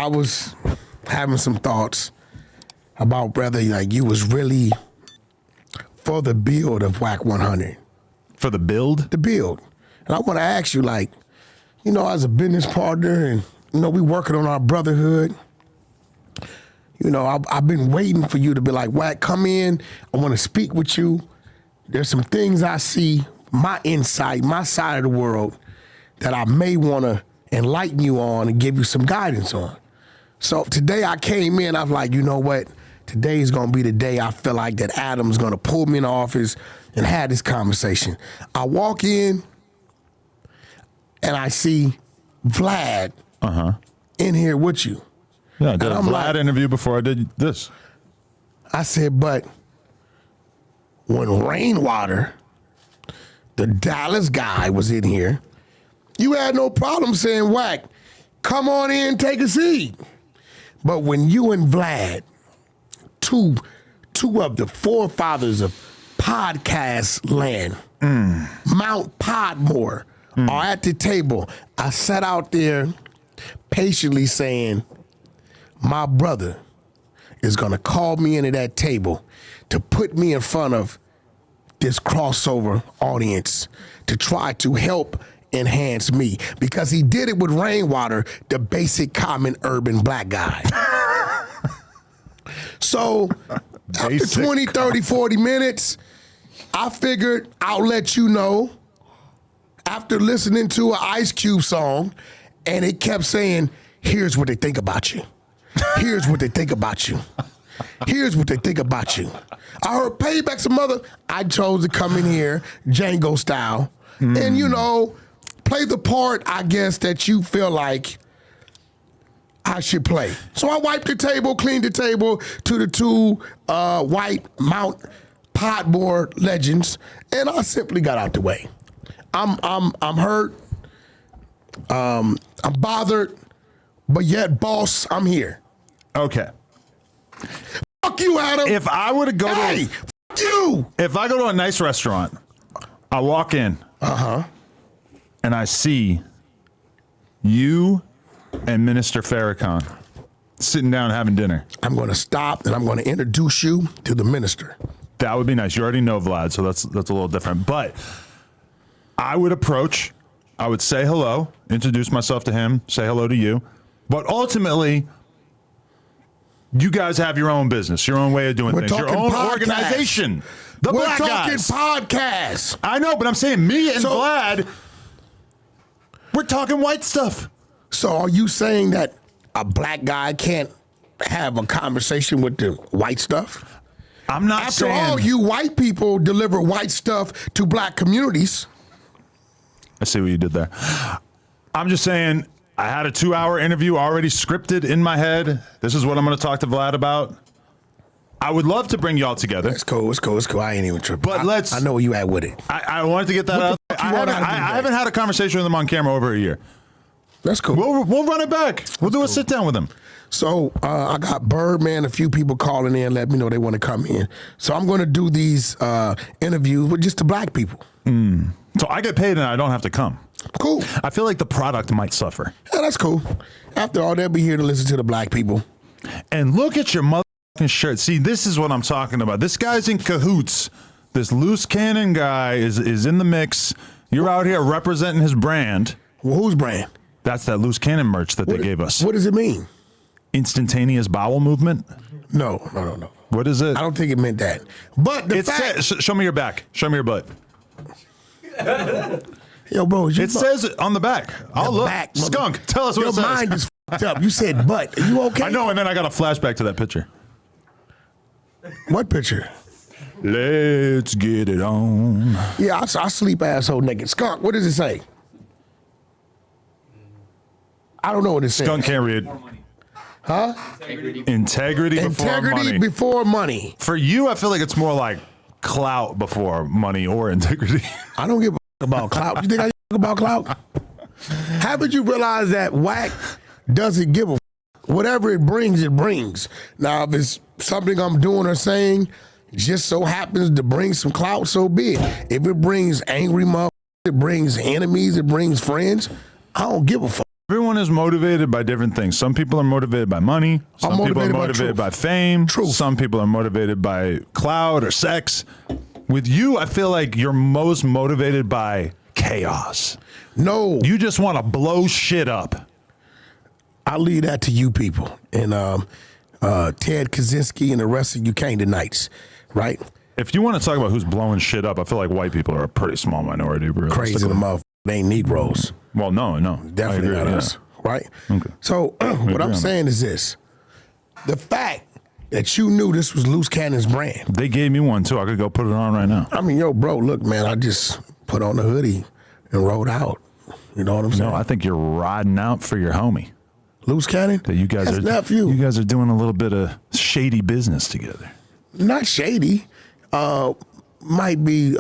I was having some thoughts about whether like you was really for the build of Wack 100. For the build? The build. And I want to ask you, like, you know, as a business partner and, you know, we working on our brotherhood. You know, I've been waiting for you to be like, Wack, come in. I want to speak with you. There's some things I see, my insight, my side of the world that I may want to enlighten you on and give you some guidance on. So today I came in, I was like, you know what? Today is going to be the day I feel like that Adam's going to pull me in the office and have this conversation. I walk in and I see Vlad in here with you. Yeah, I did a Vlad interview before I did this. I said, but when Rainwater, the Dallas guy, was in here, you had no problem saying, Wack, come on in, take a seat. But when you and Vlad, two of the forefathers of podcast land, Mount Podmore, are at the table, I sat out there patiently saying, my brother is gonna call me into that table to put me in front of this crossover audience to try to help enhance me, because he did it with Rainwater, the basic common urban black guy. So after 20, 30, 40 minutes, I figured I'll let you know after listening to an Ice Cube song, and it kept saying, here's what they think about you. Here's what they think about you. Here's what they think about you. I heard Payback some other. I chose to come in here, Django style, and, you know, play the part, I guess, that you feel like I should play. So I wiped the table, cleaned the table to the two white Mount Podmore legends, and I simply got out the way. I'm hurt. I'm bothered, but yet, boss, I'm here. Okay. Fuck you, Adam. If I were to go hey, to fuck you. If I go to a nice restaurant, I walk in, and I see you and Minister Farrakhan sitting down having dinner. I'm going to stop and I'm going to introduce you to the minister. That would be nice. You already know Vlad, so that's a little different. But I would approach, I would say hello, introduce myself to him, say hello to you. But ultimately, you guys have your own business, your own way of doing things, your own organization. The We're Black talking Guys. podcast. I know, but I'm saying me and Vlad, we're talking white stuff. So are you saying that a black guy can't have a conversation with the white stuff? I'm not saying. After all, you white people deliver white stuff to black communities. I see what you did there. I'm just saying, I had a 2-hour interview already scripted in my head. This is what I'm going to talk to Vlad about. I would love to bring y'all together. It's cool. I ain't even tripping. But I know where you at with it. I wanted to get that out. I haven't had a conversation with him on camera over a year. That's cool. We'll run it back. We'll do a sit down with him. So I got Birdman, a few people calling in, let me know they want to come in. So I'm going to do these interviews with just the black people. So I get paid and I don't have to come. Cool. I feel like the product might suffer. Yeah, that's cool. After all, they'll be here to listen to the black people. And look at your motherfucking shirt. See, this is what I'm talking about. This guy's in cahoots. This Luce Cannon guy is in the mix. You're out here representing his brand. Well, whose brand? That's that Luce Cannon merch that they gave us. What does it mean? Instantaneous bowel movement? No. What is it? I don't think it meant that. But the fact... show me your back. Show me your butt. Yo, bro. It says it on the back. I'll look. Back, Skunk, tell us what it says. Your mind is f***ed up. You said butt. Are you okay? I know, and then I got a flashback to that picture. What picture? Let's get it on. Yeah, I sleep asshole naked. Skunk, what does it say? I don't know what it says. Skunk can't read. Huh? Integrity before money. For you, I feel like it's more like clout before money or integrity. I don't give a about clout. You think I give about clout? Haven't you realized that Wack doesn't give a whatever it brings, it brings. Now, if it's something I'm doing or saying just so happens to bring some clout, so be it. If it brings angry motherfuckers, it brings enemies, it brings friends, I don't give a fuck. Everyone is motivated by different things. Some people are motivated by money. Some people are motivated by fame. Truth. Some people are motivated by clout or sex. With you, I feel like you're most motivated by chaos. No. You just want to blow shit up. I'll leave that to you people. And Ted Kaczynski and the rest of you came tonights, right? If you want to talk about who's blowing shit up, I feel like white people are a pretty small minority. Crazy the motherfucker. They ain't Negroes. Well, no. Definitely not us, right? Okay. So what I'm saying is this. The fact that you knew this was Luce Cannon's brand. They gave me one, too. I could go put it on right now. I mean, yo, bro, look, man, I just put on the hoodie and rode out. You know what I'm saying? No, I think you're riding out for your homie. Luce Cannon? That you guys That's are nephew. You guys are doing a little bit of shady business together. Not shady. Might be...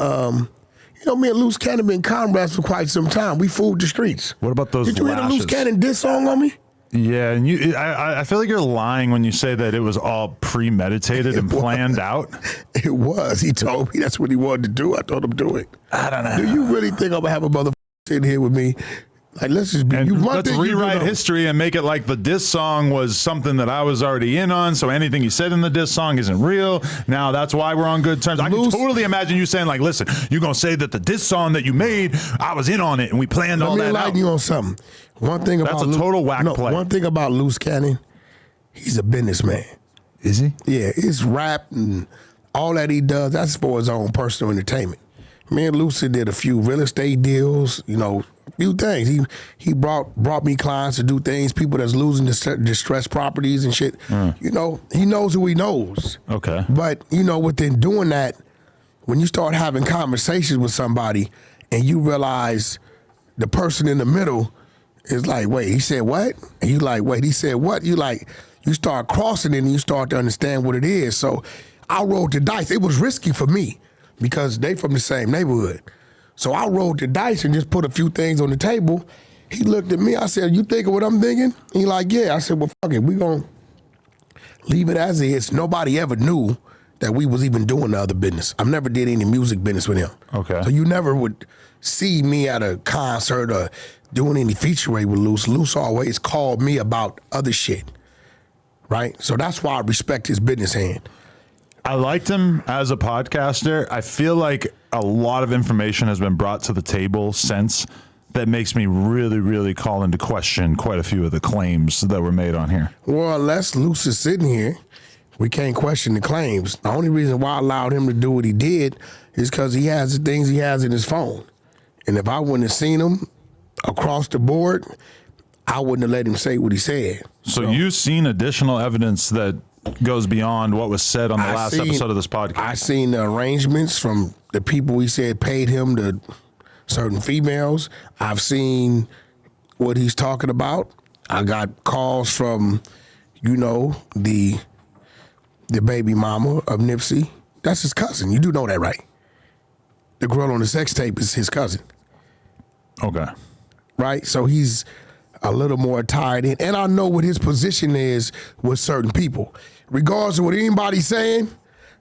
You know, me and Luce Cannon been comrades for quite some time. We fooled the streets. What about those Did you hear the Luce Cannon diss song on me? Yeah, and I feel like you're lying when you say that it was all premeditated and planned out. It was. He told me that's what he wanted to do. I told him do it. I don't know. Do you really think I'm gonna have a motherfucker sitting here with me? Like, let's just be. And let's rewrite history and make it like the diss song was something that I was already in on. So anything you said in the diss song isn't real. Now that's why we're on good terms. I can totally imagine you saying like, "Listen, you're gonna say that the diss song that you made, I was in on it, and we planned all that out." Let me enlighten you on something. One thing about that's a total whack play. One thing about Luce Cannon, he's a businessman. Is he? Yeah, his rap and all that he does, that's for his own personal entertainment. Me and Luce did a few real estate deals, you know, a few things. He brought me clients to do things, people that's losing distressed properties and shit. You know, he knows who he knows. Okay. But, you know, within doing that, when you start having conversations with somebody and you realize the person in the middle is like, wait, he said what? And you like, wait, he said what? You like, you start crossing it and you start to understand what it is. So I rolled the dice. It was risky for me because they from the same neighborhood. So I rolled the dice and just put a few things on the table. He looked at me. I said, you thinking what I'm thinking? He like, yeah. I said, well, fuck it. We gonna leave it as is. Nobody ever knew that we was even doing the other business. I never did any music business with him. Okay. So you never would see me at a concert or doing any feature with Luce. Luce always called me about other shit, right? So that's why I respect his business hand. I liked him as a podcaster. I feel like a lot of information has been brought to the table since that makes me really, really call into question quite a few of the claims that were made on here. Well, unless Luce is sitting here, we can't question the claims. The only reason why I allowed him to do what he did is because he has the things he has in his phone. And if I wouldn't have seen him across the board, I wouldn't have let him say what he said. So you've seen additional evidence that goes beyond what was said on the last episode of this podcast? I seen the arrangements from the people he said paid him to certain females. I've seen what he's talking about. I got calls from, you know, the baby mama of Nipsey. That's his cousin. You do know that, right? The girl on the sex tape is his cousin. Okay. Right? So he's a little more tied in. And I know what his position is with certain people. Regardless of what anybody's saying,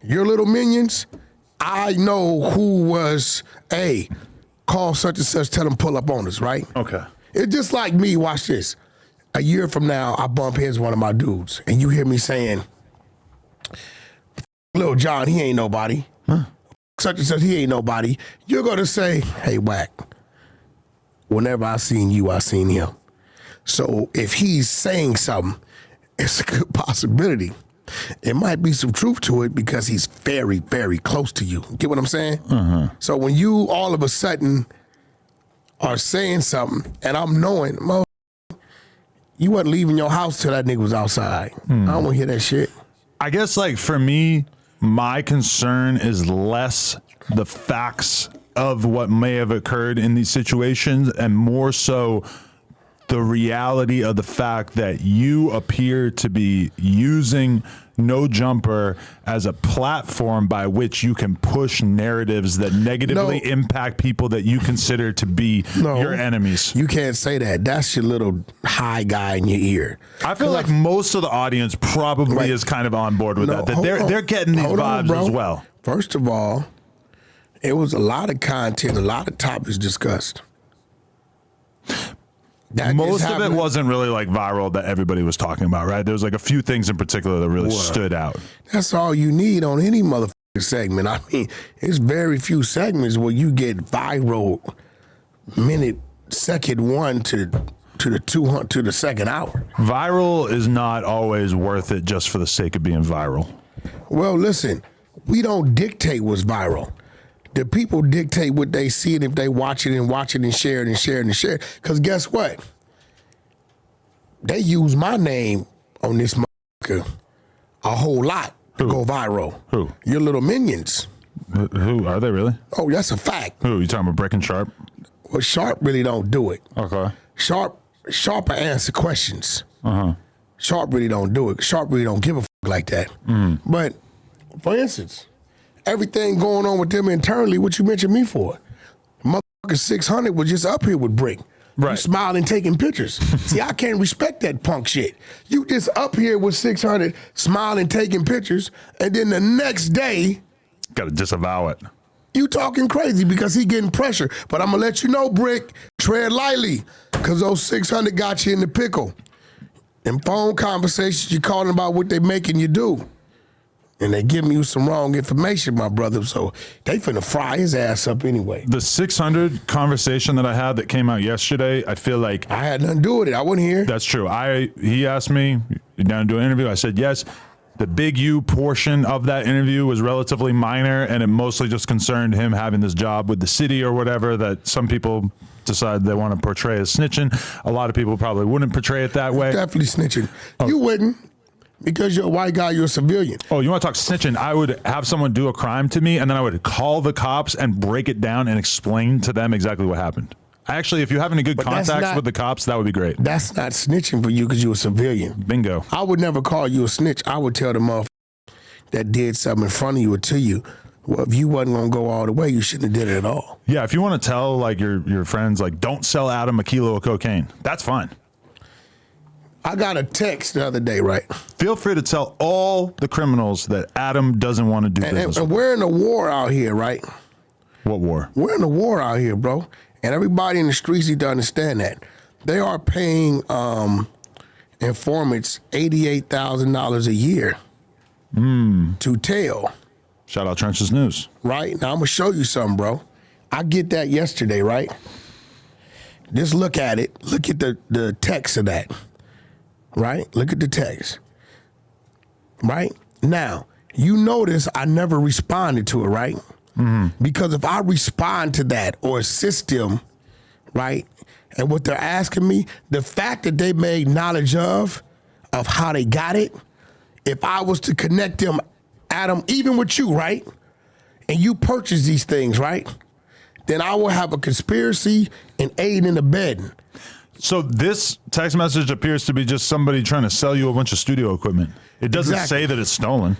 your little minions, I know who was, hey, call such and such, tell them pull up on us, right? Okay. It's just like me, watch this. A year from now, I bump heads with one of my dudes, and you hear me saying, Lil John, he ain't nobody. Huh. Such and such, he ain't nobody. You're going to say, hey, Wack, whenever I seen you, I seen him. So if he's saying something, it's a good possibility. It might be some truth to it because he's very, very close to you. Get what I'm saying? Uh-huh. So when you all of a sudden are saying something, and I'm knowing, you wasn't leaving your house till that nigga was outside. I don't want to hear that shit. I guess, like, for me, my concern is less the facts of what may have occurred in these situations and more so the reality of the fact that you appear to be using No Jumper as a platform by which you can push narratives that negatively impact people that you consider to be your enemies. You can't say that. That's your little high guy in your ear. I feel like most of the audience probably is kind of on board with that they're getting these vibes as well. First of all, it was a lot of content, a lot of topics discussed. That Most is of it happening. wasn't really like viral that everybody was talking about, right? There was like a few things in particular that really stood out. That's all you need on any motherfucking segment. I mean, it's very few segments where you get viral minute, second one to the 200 to the second hour. Viral is not always worth it just for the sake of being viral. Well, listen, we don't dictate what's viral. The people dictate what they see, and if they watch it and share it and share it and share it. Because guess what? They use my name on this motherfucker a whole lot to go viral. Who? Your little minions. Who are they really? Oh, that's a fact. Who? You talking about Bricc and Sharp? Well, Sharp really don't do it. Okay. Sharp answer questions. Sharp really don't do it. Sharp really don't give a fuck like that. But for instance, everything going on with them internally, what you mentioned me for? Motherfucker 600 was just up here with Bricc. Right. You smiling, taking pictures. See, I can't respect that punk shit. You just up here with 600, smiling, taking pictures, and then the next day, Got to disavow it. you talking crazy because he getting pressure. But I'm gonna let you know, Bricc, tread lightly, because those 600 got you in the pickle. In phone conversations, you calling about what they making you do. And they giving you some wrong information, my brother. So they finna fry his ass up anyway. The 600 conversation that I had that came out yesterday, I feel like I had nothing to do with it. I wasn't here. that's true. He asked me, "You down to do an interview?" I said yes. The Big U portion of that interview was relatively minor, and it mostly just concerned him having this job with the city or whatever that some people decide they want to portray as snitching. A lot of people probably wouldn't portray it that way. Definitely snitching. You wouldn't, because you're a white guy, you're a civilian. Oh, you want to talk snitching? I would have someone do a crime to me, and then I would call the cops and break it down and explain to them exactly what happened. Actually, if you have any good But that's contacts not- with the cops, that would be great. That's not snitching for you because you're a civilian. Bingo. I would never call you a snitch. I would tell the motherfucker that did something in front of you or to you, well, if you wasn't gonna go all the way, you shouldn't have did it at all. Yeah, if you want to tell like your friends, like, don't sell Adam a kilo of cocaine, that's fine. I got a text the other day, right? Feel free to tell all the criminals that Adam doesn't want to do business And with. we're in a war out here, right? What war? We're in a war out here, bro. And everybody in the streets need to understand that. They are paying informants $88,000 a year to tell, Shout out Trenches News. right? Now, I'm going to show you something, bro. I get that yesterday, right? Just look at it. Look at the text of that, right? Look at the text, right? Now, you notice I never responded to it, right? Because if I respond to that or assist them, right, and what they're asking me, the fact that they made knowledge of how they got it, if I was to connect them, Adam, even with you, right, and you purchase these things, right, then I will have a conspiracy and aid in abetting. So this text message appears to be just somebody trying to sell you a bunch of studio equipment. It doesn't Exactly. say that it's stolen.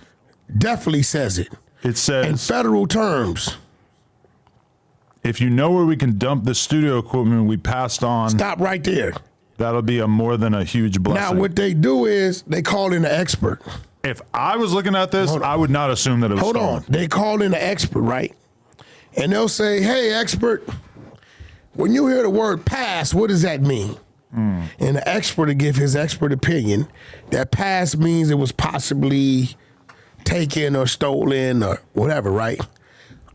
Definitely says it. It In says, federal terms. if you know where we can dump the studio equipment we passed on, Stop right there. that'll be a more than a huge blessing. Now, what they do is they call in an expert. If I was looking at this, Hold on. I would not assume that it was Hold stolen. on. They call in an expert, right? And they'll say, hey, expert, when you hear the word pass, what does that mean? And the expert will give his expert opinion that pass means it was possibly taken or stolen or whatever, right?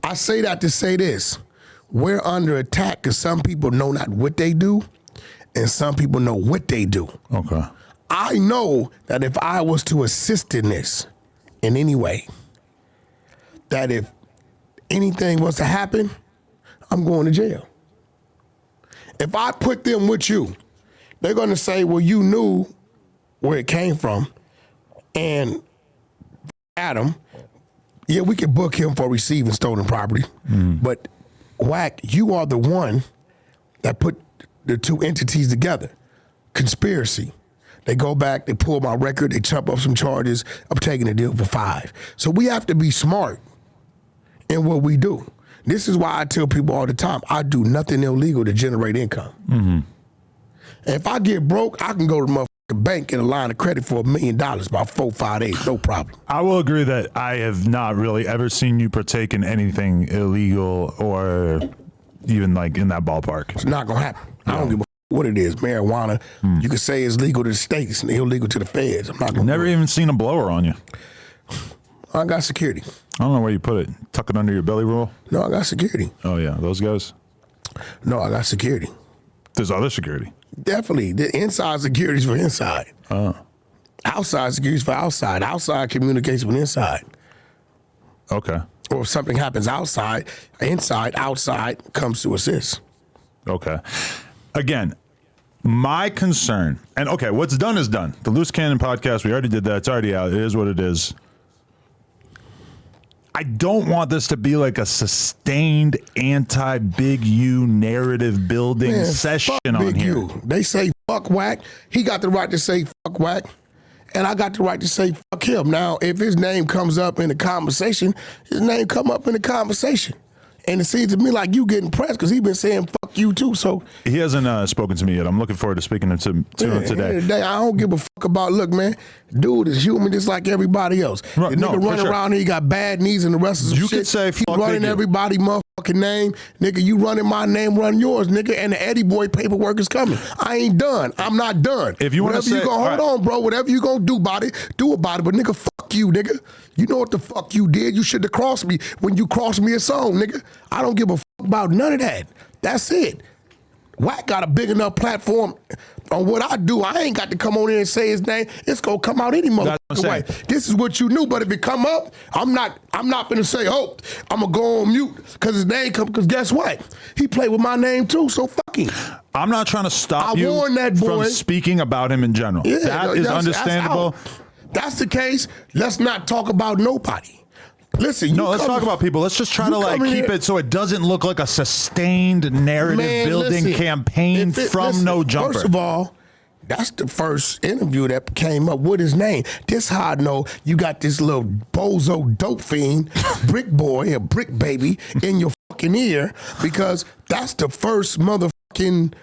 I say that to say this. We're under attack because some people know not what they do and some people know what they do. Okay. I know that if I was to assist in this in any way, that if anything was to happen, I'm going to jail. If I put them with you, they're going to say, well, you knew where it came from. And Adam, yeah, we could book him for receiving stolen property. But Wack, you are the one that put the two entities together. Conspiracy. They go back, they pull my record, they chop up some charges. I'm taking a deal for 5. So we have to be smart in what we do. This is why I tell people all the time, I do nothing illegal to generate income. And if I get broke, I can go to the motherfucking bank and a line of credit for $1 million about 4 or 5 days, no problem. I will agree that I have not really ever seen you partake in anything illegal or even like in that ballpark. It's not gonna happen. I don't give a what it is, marijuana. You could say it's legal to the states and illegal to the feds. I'm not gonna Never even seen a blower on you. I got security. I don't know where you put it. Tuck it under your belly roll? No, I got security. Oh, yeah. Those guys? No, I got security. There's other security. Definitely. The inside security is for inside. Outside security is for outside. Outside communicates with inside. Okay. Or if something happens outside, inside, outside comes to assist. Okay. Again, my concern, and okay, what's done is done. The Luce Cannon podcast, we already did that. It's already out. It is what it is. I don't want this to be like a sustained anti-Big U narrative building session fuck on Big here. U. They say fuck Wack. He got the right to say fuck Wack. And I got the right to say fuck him. Now, if his name comes up in the conversation, his name come up in the conversation. And it seems to me like you getting pressed because he been saying fuck you too. So he hasn't spoken to me yet. I'm looking forward to speaking to him today. I don't give a fuck about, look, man, dude is human just like everybody else. Right, The nigga running around here, he got bad knees and the rest of some You shit. could say he fuck running Big U. everybody motherfucking name. Nigga, you running my name, run yours, nigga, and the Eddie Boy paperwork is coming. I ain't done. I'm not done. If you want to say, whatever you gonna hold on, bro, whatever you gonna do about it, do about it. But nigga, fuck you, nigga. You know what the fuck you did. You should have crossed me when you crossed me a song, nigga. I don't give a fuck about none of that. That's it. Wack got a big enough platform on what I do. I ain't got to come on here and say his name. It's gonna come out any motherfucking way. This is what you knew, but if it come up, I'm not gonna say, oh, I'm gonna go on mute because his name come. Because guess what? He played with my name too. So fuck him. I'm not trying to stop you warned that boy. from speaking about him in general. Yeah, that is understandable. That's the case. Let's not talk about nobody. Listen, let's talk about people. Let's just try to like keep it so it doesn't look like a sustained narrative building campaign from no jumper. First of all, that's the first interview that came up with his name. This how I know you got this little bozo dope fiend, Bricc Boy or Bricc Baby in your fucking ear because that's the first motherfucking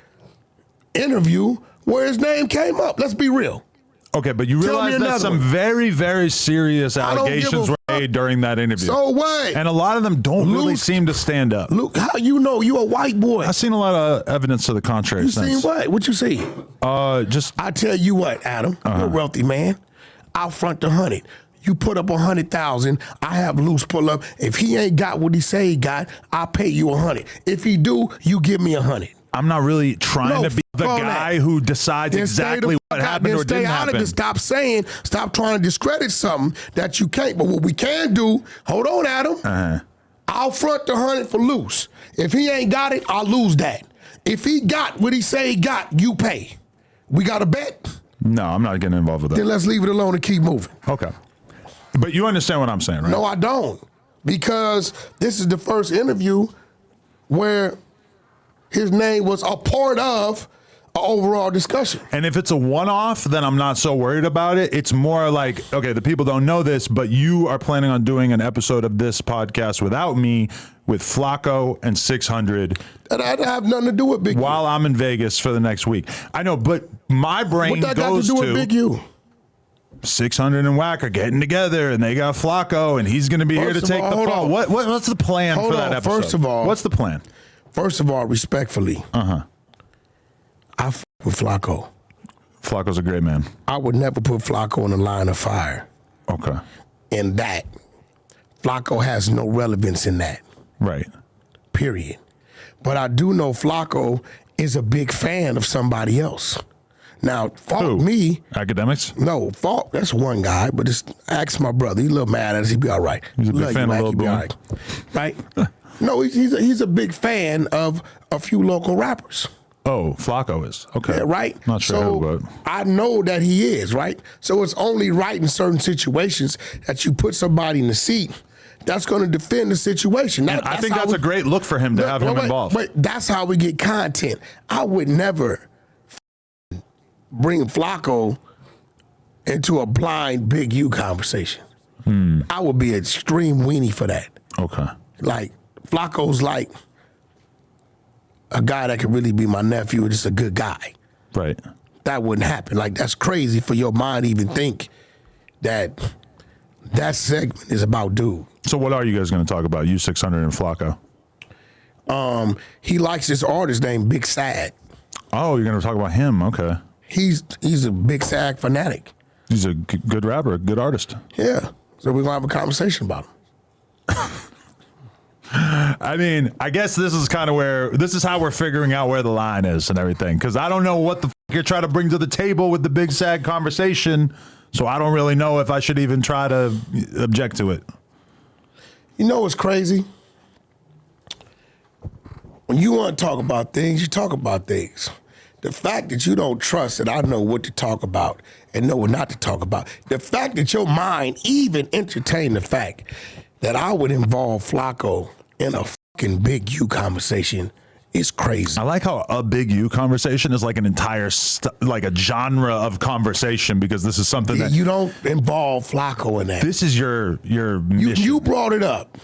interview where his name came up. Let's be real. Okay, but you realize that some very, very serious allegations were made during that interview. So what? And a lot of them don't really seem to stand up. Luke, how you know you a white boy? I've seen a lot of evidence to the contrary. You seen what? What you see? Just I tell you what, Adam, you're a wealthy man. I'll front the 100. You put up 100,000. I have Luce pull up. If he ain't got what he say he got, I'll pay you 100. If he do, you give me 100. I'm not really trying to be the guy who decides exactly what happened or didn't happen. Stop trying to discredit something that you can't. But what we can do, hold on, Adam. I'll front the 100 for Luce. If he ain't got it, I'll lose that. If he got what he say he got, you pay. We got a bet? No, I'm not getting involved with that. Then let's leave it alone and keep moving. Okay. But you understand what I'm saying, right? No, I don't. Because this is the first interview where his name was a part of an overall discussion. And if it's a one-off, then I'm not so worried about it. It's more like, okay, the people don't know this, but you are planning on doing an episode of this podcast without me, with Flacco and 600. That have nothing to do with Big U. While I'm in Vegas for the next week. I know, but my brain what that goes got to do with Big U? 600 and Wack are getting together, and they got Flacco, and he's going to be here to take the fall. What's the plan for that episode? First of all, what's the plan? First of all, respectfully, I fuck with Flacco. Flacco's a great man. I would never put Flacco in the line of fire. Okay. In that, Flacco has no relevance in that. Right. Period. But I do know Flacco is a big fan of somebody else. Now, fault me. Academics? No, fault. That's one guy, but ask my brother. He's a little mad at us. He'll be all right. He's a big fan of Lil Boom. Right? No, he's a big fan of a few local rappers. Oh, Flacco is. Okay. Yeah, right? Not sure so who, but I know that he is, right? So it's only right in certain situations that you put somebody in the seat that's going to defend the situation. I think that's a great look for him to have him involved. But that's how we get content. I would never bring Flacco into a blind Big U conversation. I would be an extreme weenie for that. Okay. Like, Flacco's like a guy that could really be my nephew, just a good guy. Right. That wouldn't happen. Like, that's crazy for your mind to even think that segment is about dude. So what are you guys going to talk about, you 600 and Flacco? He likes this artist named Big Sad. Oh, you're gonna talk about him? Okay. He's a big SAG fanatic. He's a good rapper, a good artist. Yeah. So we're gonna have a conversation about him. I mean, I guess this is kind of this is how we're figuring out where the line is and everything. Because I don't know what the you're trying to bring to the table with the big SAG conversation. So I don't really know if I should even try to object to it. You know what's crazy? When you want to talk about things, you talk about things. The fact that you don't trust that I know what to talk about and know what not to talk about. The fact that your mind even entertained the fact that I would involve Flacco in a fucking Big U conversation is crazy. I like how a Big U conversation is like an entire like a genre of conversation, because this is something that you don't involve Flacco in that. This is your mission. You brought it up.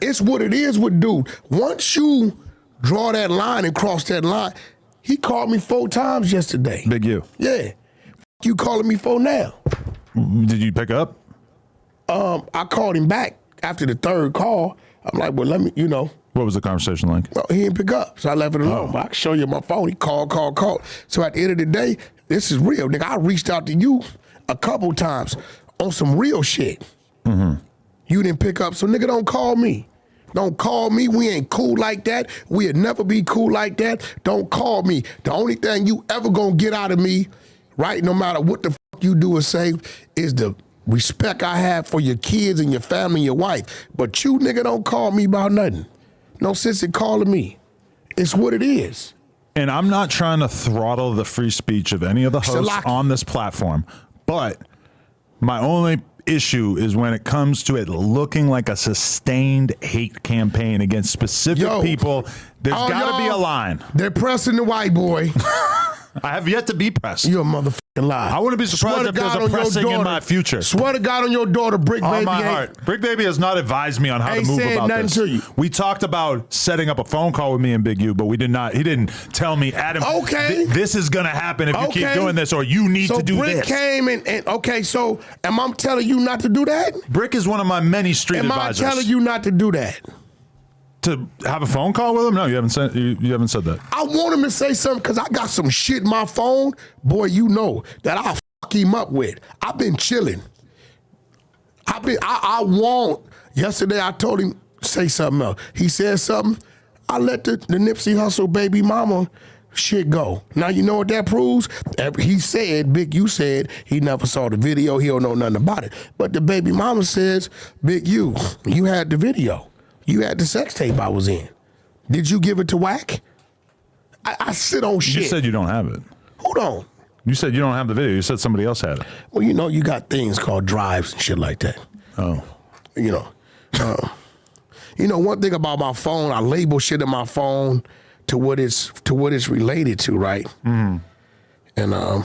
It's what it is with dude. Once you draw that line and cross that line, he called me 4 times yesterday. Big U. Yeah. You calling me 4 now. Did you pick up? I called him back after the 3rd call. I'm like, well, let me, What was the conversation like? Well, he didn't pick up, so I left it alone. But I can show you my phone. He called. So at the end of the day, this is real. Nigga, I reached out to you a couple times on some real shit. Mm-hmm. You didn't pick up, so nigga, don't call me. Don't call me. We ain't cool like that. We'll never be cool like that. Don't call me. The only thing you ever gonna get out of me, right, no matter what the fuck you do or say, is the respect I have for your kids and your family and your wife. But you, nigga, don't call me about nothing. No sense in calling me. It's what it is. And I'm not trying to throttle the free speech of any of the hosts on this platform, but my only issue is when it comes to it looking like a sustained hate campaign against specific people. There's got to be a line. They're pressing the white boy. I have yet to be pressed. You're a motherfucking lie. I wouldn't be surprised if there's a pressing in my future. Swear to God on your daughter, Bricc Baby. On my heart. Bricc Baby has not advised me on how to move about this. To you. We talked about setting up a phone call with me and Big U, but we did not. He didn't tell me, Adam, this is going to happen if you keep doing this, or you need to do Bricc this. Came and okay, so am I telling you not to do that? Bricc is one of my many street advisors. Am I telling you not to do that? To have a phone call with him? No, you haven't said that. I want him to say something because I got some shit in my phone, boy, you know, that I'll fuck him up with. I've been chilling. I won't. Yesterday I told him, say something else. He said something. I let the Nipsey Hussle baby mama shit go. Now you know what that proves? He said, Big U said, he never saw the video. He don't know nothing about it. But the baby mama says, Big U, you had the video. You had the sex tape I was in. Did you give it to Wack? I sit on shit. You said you don't have it. Hold on. You said you don't have the video. You said somebody else had it. Well, you know, you got things called drives and shit like that. Oh. You know, one thing about my phone, I label shit in my phone to what it's related to, right? Mm. And I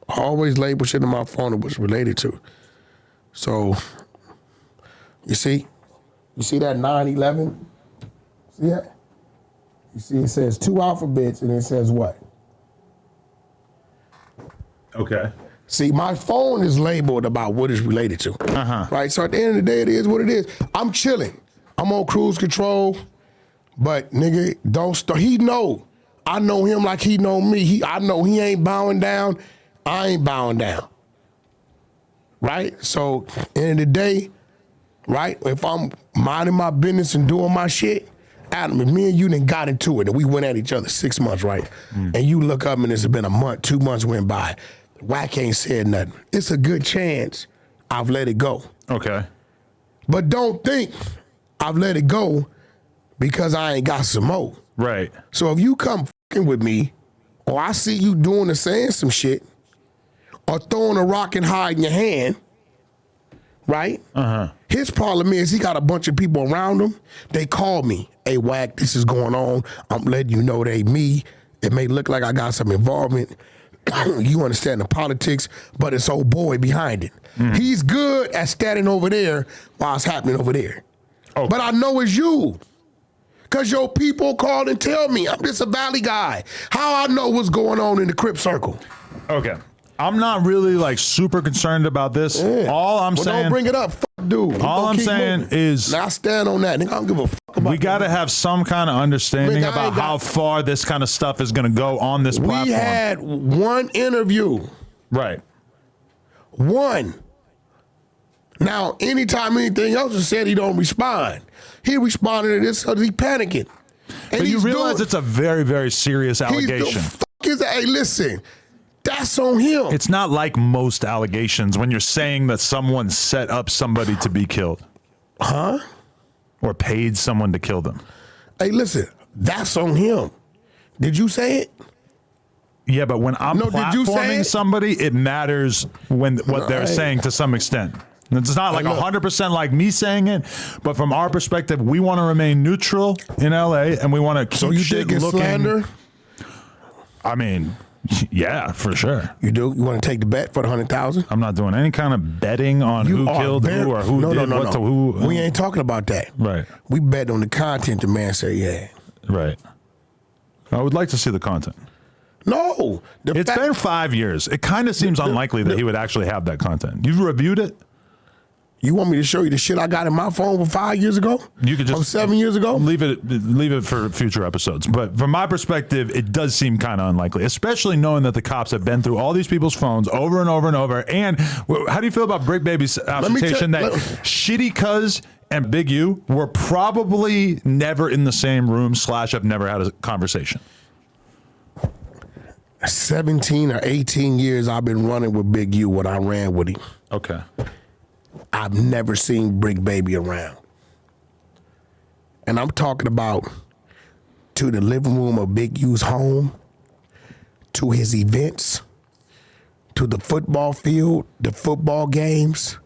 always label shit in my phone to what's related to. So, you see that 9/11? See that? You see it says 2 alphabets and it says what? Okay. See, my phone is labeled about what it's related to. Uh-huh. Right? So at the end of the day, it is what it is. I'm chilling. I'm on cruise control. But nigga, don't start. He know. I know him like he know me. I know he ain't bowing down. I ain't bowing down. Right? So end of the day, right? If I'm minding my business and doing my shit, Adam, if me and you done got into it and we went at each other 6 months, right? Mm. And you look up and it's been a month, 2 months went by. Wack ain't said nothing. It's a good chance I've let it go. Okay. But don't think I've let it go because I ain't got some more. Right. So if you come fucking with me, or I see you doing or saying some shit, or throwing a rock and hiding your hand, right? Uh-huh. His problem is he got a bunch of people around him. They call me, hey, Wack, this is going on. I'm letting you know they me. It may look like I got some involvement. You understand the politics, but it's old boy behind it. Mm. He's good at standing over there while it's happening over there. Okay. But I know it's you. Because your people call and tell me I'm just a valley guy. How I know what's going on in the Crip circle. Okay. I'm not really like super concerned about this. Yeah. All I'm saying. Don't bring it up, dude. All I'm saying is. Now I stand on that. Nigga, I don't give a fuck about We got to have some kind of understanding Nigga, I about ain't got- how far this kind of stuff is going to go on this platform. We had one interview. Right. One. Now, anytime anything else is said, he don't respond. He responded to this because he panicking. And But you he's realize doing- it's a very, very serious allegation. Hey, listen, that's on him. It's not like most allegations when you're saying that someone set up somebody to be killed. Huh? Or paid someone to kill them. Hey, listen, that's on him. Did you say it? Yeah, but when I'm No, did you say platforming it? somebody, it matters when what they're Right. saying to some extent. It's not like Hey, look. 100% like me saying it, but from our perspective, we want to remain neutral in LA, and we want to keep So you shit think it's looking. slander? I mean, yeah, for sure. You do? You want to take the bet for the 100,000? I'm not doing any kind of betting on who killed who or who did what to who. We ain't talking about that. Right, We bet on the content the man said he had. right. I would like to see the content. No. It's been 5 years. It kind of seems unlikely that he would actually have that content. You've reviewed it? You want me to show you the shit I got in my phone from 5 years ago? You could just From 7 years ago? leave it for future episodes. But from my perspective, it does seem kind of unlikely, especially knowing that the cops have been through all these people's phones over and over and over. And how do you feel about Bricc Baby's assertion that Shitty Cuz and Big U were probably never in the same room / have never had a conversation? 17 or 18 years I've been running with Big U when I ran with him. Okay. I've never seen Bricc Baby around. And I'm talking about to the living room of Big U's home, to his events, to the football field, the football games,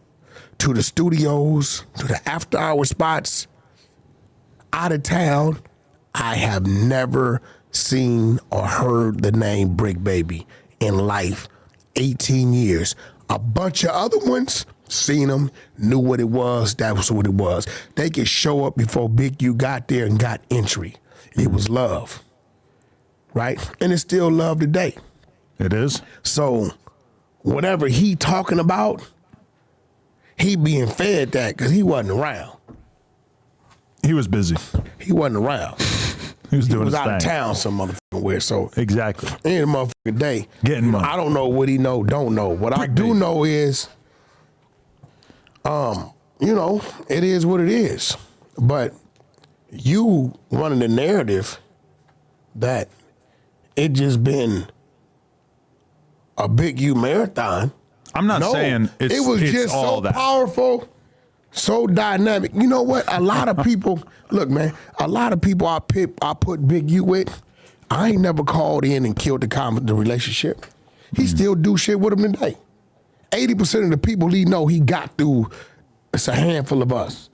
to the studios, to the after hour spots, out of town. I have never seen or heard the name Bricc Baby in life. 18 years. A bunch of other ones seen him, knew what it was, that was what it was. They could show up before Big U got there and got entry. It was love, right? And it's still love today. It is? So whatever he talking about, he being fed that because he wasn't around. He was busy. He wasn't around. He was doing He was his out of thing. town some motherfucking where. So Exactly. any motherfucking day, Getting money. I don't know what he know, don't know. What I do know is, you know, it is what it is. But you running the narrative that it just been a Big U marathon. I'm not saying it's, it was it's just all so that. powerful, so dynamic. You know what? A lot of people, look, man, a lot of people I put Big U with, I ain't never called in and killed the relationship. He still do shit with him today. 80% of the people he know he got through, it's a handful of us.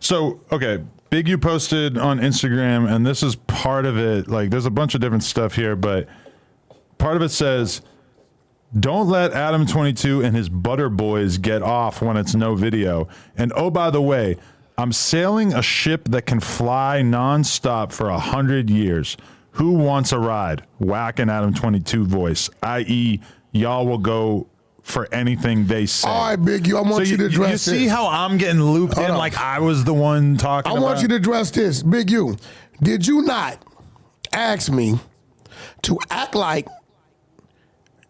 So, okay, Big U posted on Instagram, and this is part of it. Like, there's a bunch of different stuff here, but part of it says, don't let Adam 22 and his butter boys get off when it's no video. And oh, by the way, I'm sailing a ship that can fly nonstop for 100 years. Who wants a ride? Wack and Adam 22 voice, i.e., y'all will go for anything they say. All right, Big U, I want you to address You see this. how I'm getting looped Hold in on. like I was the one talking I about? want you to address this. Big U, did you not ask me to act like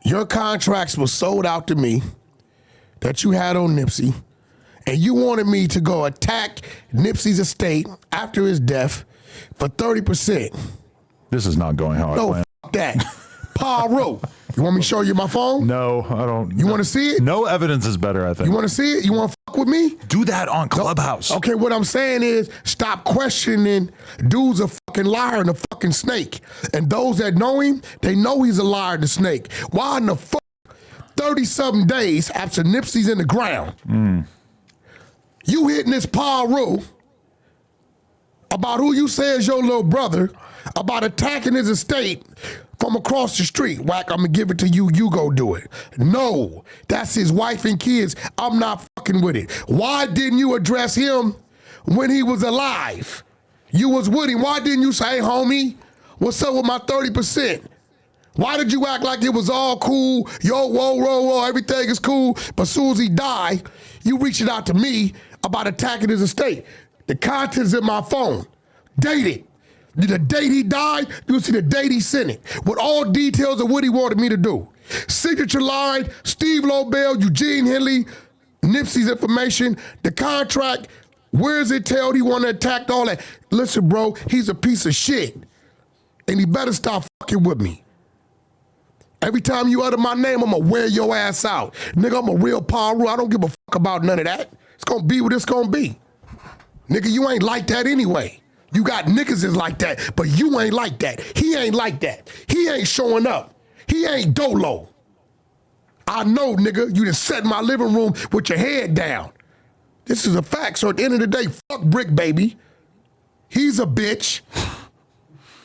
your contracts were sold out to me that you had on Nipsey, and you wanted me to go attack Nipsey's estate after his death for 30%? This is not going how I No, planned. f that. Paul, you want me to show you my phone? No, I don't. You want to see it? No evidence is better, I think. You want to see it? You want to fuck with me? do that on Clubhouse. Okay, what I'm saying is stop questioning. Dude's a fucking liar and a fucking snake. And those that know him, they know he's a liar and a snake. Why in the fuck 30-something days after Nipsey's in the ground, you hitting this Paul about who you say is your little brother, about attacking his estate from across the street? Wack, I'm gonna give it to you, you go do it. No, that's his wife and kids. I'm not fucking with it. Why didn't you address him when he was alive? You was with him. Why didn't you say, hey, homie, what's up with my 30%? Why did you act like it was all cool? Yo, whoa, everything is cool. But as soon as he died, you reached out to me about attacking his estate. The content's in my phone. Date it. The date he died, you'll see the date he sent it with all details of what he wanted me to do. Signature line, Steve Lobel, Eugene Henley, Nipsey's information, the contract, where is it told he wanted to attack, all that. Listen, bro, he's a piece of shit. And he better stop fucking with me. Every time you utter my name, I'm gonna wear your ass out. Nigga, I'm a real Paru. I don't give a fuck about none of that. It's gonna be what it's gonna be. Nigga, you ain't like that anyway. You got niggas is like that, but you ain't like that. He ain't like that. He ain't showing up. He ain't dolo. I know, nigga, you just sat in my living room with your head down. This is a fact. So at the end of the day, fuck Bricc Baby. He's a bitch.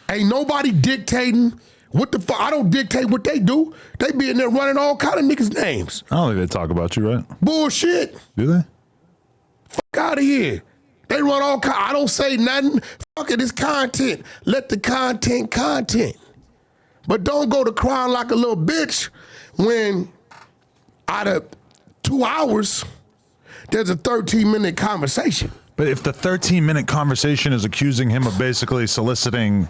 Ain't nobody dictating what the fuck. I don't dictate what they do. They be in there running all kind of niggas' names. I don't think they talk about you, right? Bullshit. Do they? Fuck out of here. They run all kind. I don't say nothing. Fuck it, it's content. Let the content. But don't go to crying like a little bitch when out of 2 hours, there's a 13-minute conversation. But if the 13-minute conversation is accusing him of basically soliciting...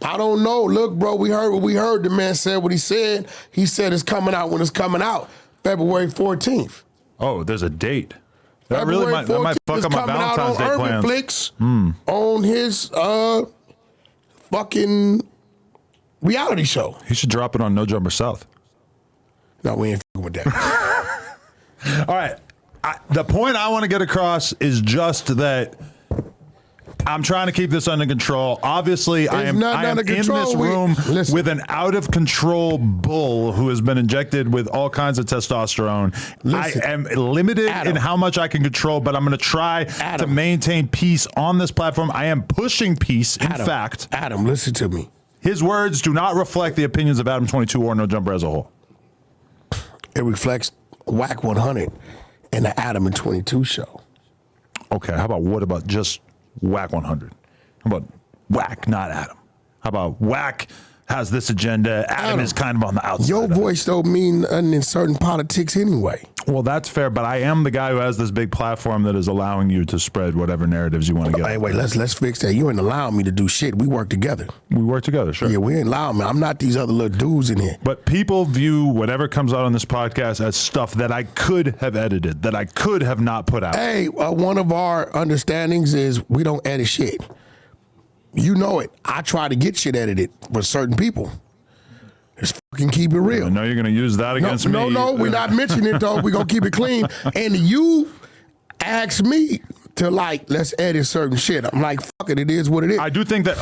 I don't know. Look, bro, we heard what we heard. The man said what he said. He said it's coming out when it's coming out, February 14th. Oh, there's a date. That February really might, that might fuck up my Valentine's Day plans. Flix, on his fucking reality show. He should drop it on No Jumper South. No, we ain't fucking with that. All right. The point I want to get across is just that I'm trying to keep this under control. Obviously, I am in this room with an out-of-control bull who has been injected with all kinds of testosterone. I am limited in how much I can control, but I'm going to try to maintain peace on this platform. I am pushing peace, in fact. Adam, listen to me. His words do not reflect the opinions of Adam 22 or No Jumper as a whole. It reflects Wack 100 and the Adam and 22 show. Okay, what about just Wack 100? How about Wack, not Adam? How about Wack has this agenda, Adam is kind of on the outside? Your voice don't mean nothing in certain politics anyway. Well, that's fair, but I am the guy who has this big platform that is allowing you to spread whatever narratives you want to get. Hey, wait, let's fix that. You ain't allowing me to do shit. We work together. We work together, sure. Yeah, we ain't allowing me. I'm not these other little dudes in here. But people view whatever comes out on this podcast as stuff that I could have edited, that I could have not put out. Hey, one of our understandings is we don't edit shit. You know it. I try to get shit edited for certain people. Just fucking keep it real. I know you're going to use that against me. No, we're not mentioning it though. We're going to keep it clean. And you asked me to let's edit certain shit. I'm like, fuck it, it is what it is. I do think that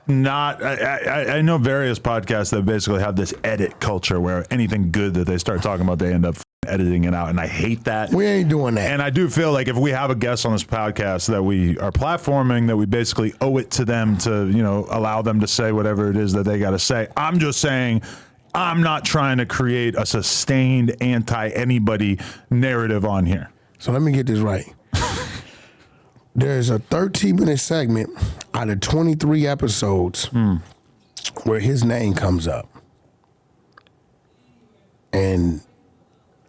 I know various podcasts that basically have this edit culture where anything good that they start talking about, they end up editing it out. And I hate that. We ain't doing that. And I do feel like if we have a guest on this podcast that we are platforming, that we basically owe it to them to, allow them to say whatever it is that they got to say. I'm just saying, I'm not trying to create a sustained anti-anybody narrative on here. So let me get this right. There's a 13-minute segment out of 23 episodes where his name comes up. And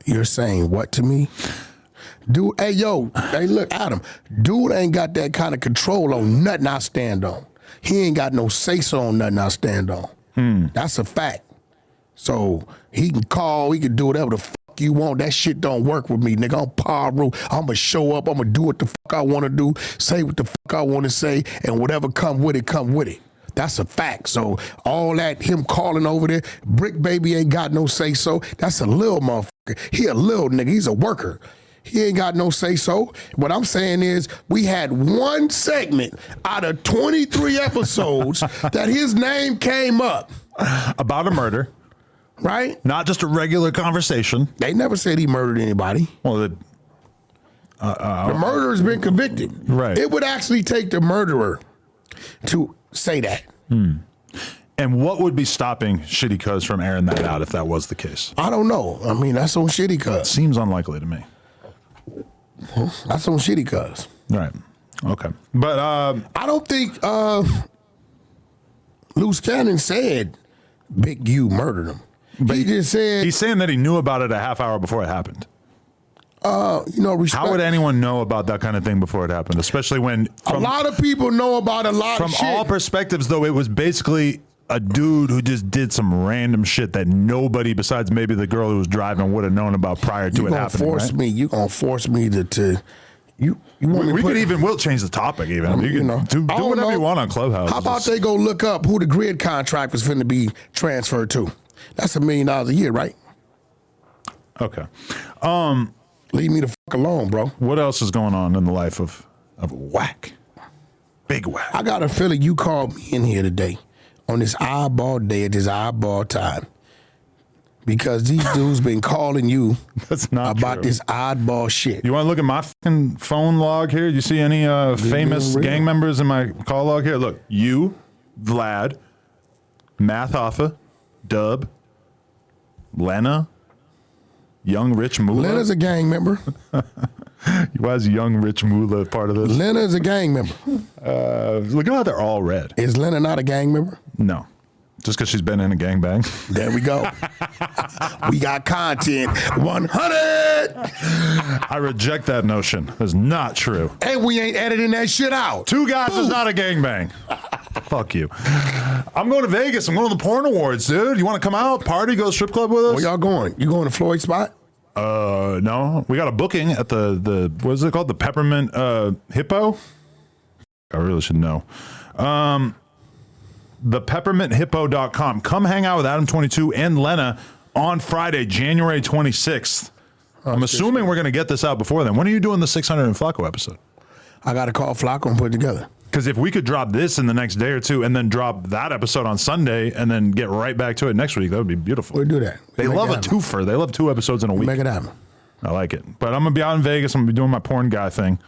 you're saying what to me? Dude, hey, look, Adam, dude ain't got that kind of control on nothing I stand on. He ain't got no say-so on nothing I stand on. That's a fact. So he can call, he can do whatever the fuck you want. That shit don't work with me, nigga. I'm Paru. I'm gonna show up. I'm gonna do what the fuck I want to do, say what the fuck I want to say, and whatever come with it, come with it. That's a fact. So all that, him calling over there, Bricc Baby ain't got no say-so. That's a little motherfucker. He a little nigga. He's a worker. He ain't got no say-so. What I'm saying is we had one segment out of 23 episodes that his name came up. About a murder. Right? Not just a regular conversation. They never said he murdered anybody. Well, the murderer's been convicted. Right. It would actually take the murderer to say that. And what would be stopping Shitty Cuz from airing that out if that was the case? I don't know. I mean, that's on Shitty Cuz. Seems unlikely to me. That's on Shitty Cuz. Right. Okay. But I don't think Luce Cannon said Big U murdered him. But he just said... He's saying that he knew about it a half hour before it happened. Respect. How would anyone know about that kind of thing before it happened? Especially when a lot of people know about a lot of shit. From all perspectives, though, it was basically a dude who just did some random shit that nobody besides maybe the girl who was driving would have known about prior to it happening. You gonna force me to you want me to we'll change the topic even. You can do whatever you want on Clubhouse. How about they go look up who the grid contract was finna be transferred to? That's $1 million a year, right? Okay. Leave me the fuck alone, bro. What else is going on in the life of Wack? Big Wack. I got a feeling you called me in here today on this oddball day at this oddball time. Because these dudes been calling you That's not about true. this oddball shit. You want to look at my fucking phone log here? You see any famous gang members in my call log here? Look, you, Vlad, Math Hoffa, Dub, Lena, Young Rich Moolah. Lena's a gang member. Why is Young Rich Moolah part of this? Lena's a gang member. Look at how they're all red. Is Lena not a gang member? No. Just because she's been in a gangbang. There we go. We got content. 100. I reject that notion. That's not true. And we ain't editing that shit out. Two guys is not a gangbang. Fuck you. I'm going to Vegas. I'm going to the porn awards, dude. You want to come out, party, go to strip club with us? Where y'all going? You going to Floyd's spot? No. We got a booking at the what is it called? The Peppermint Hippo? I really should know. thepepperminthippo.com. Come hang out with Adam22 and Lena on Friday, January 26th. I'm assuming we're going to get this out before then. When are you doing the 600 and Flacco episode? I got to call Flacco and put it together. Because if we could drop this in the next day or two and then drop that episode on Sunday and then get right back to it next week, that would be beautiful. We'll do that. They love a twofer. They love 2 episodes in a week. Make it happen. I like it. But I'm going to be out in Vegas. I'm going to be doing my porn guy thing.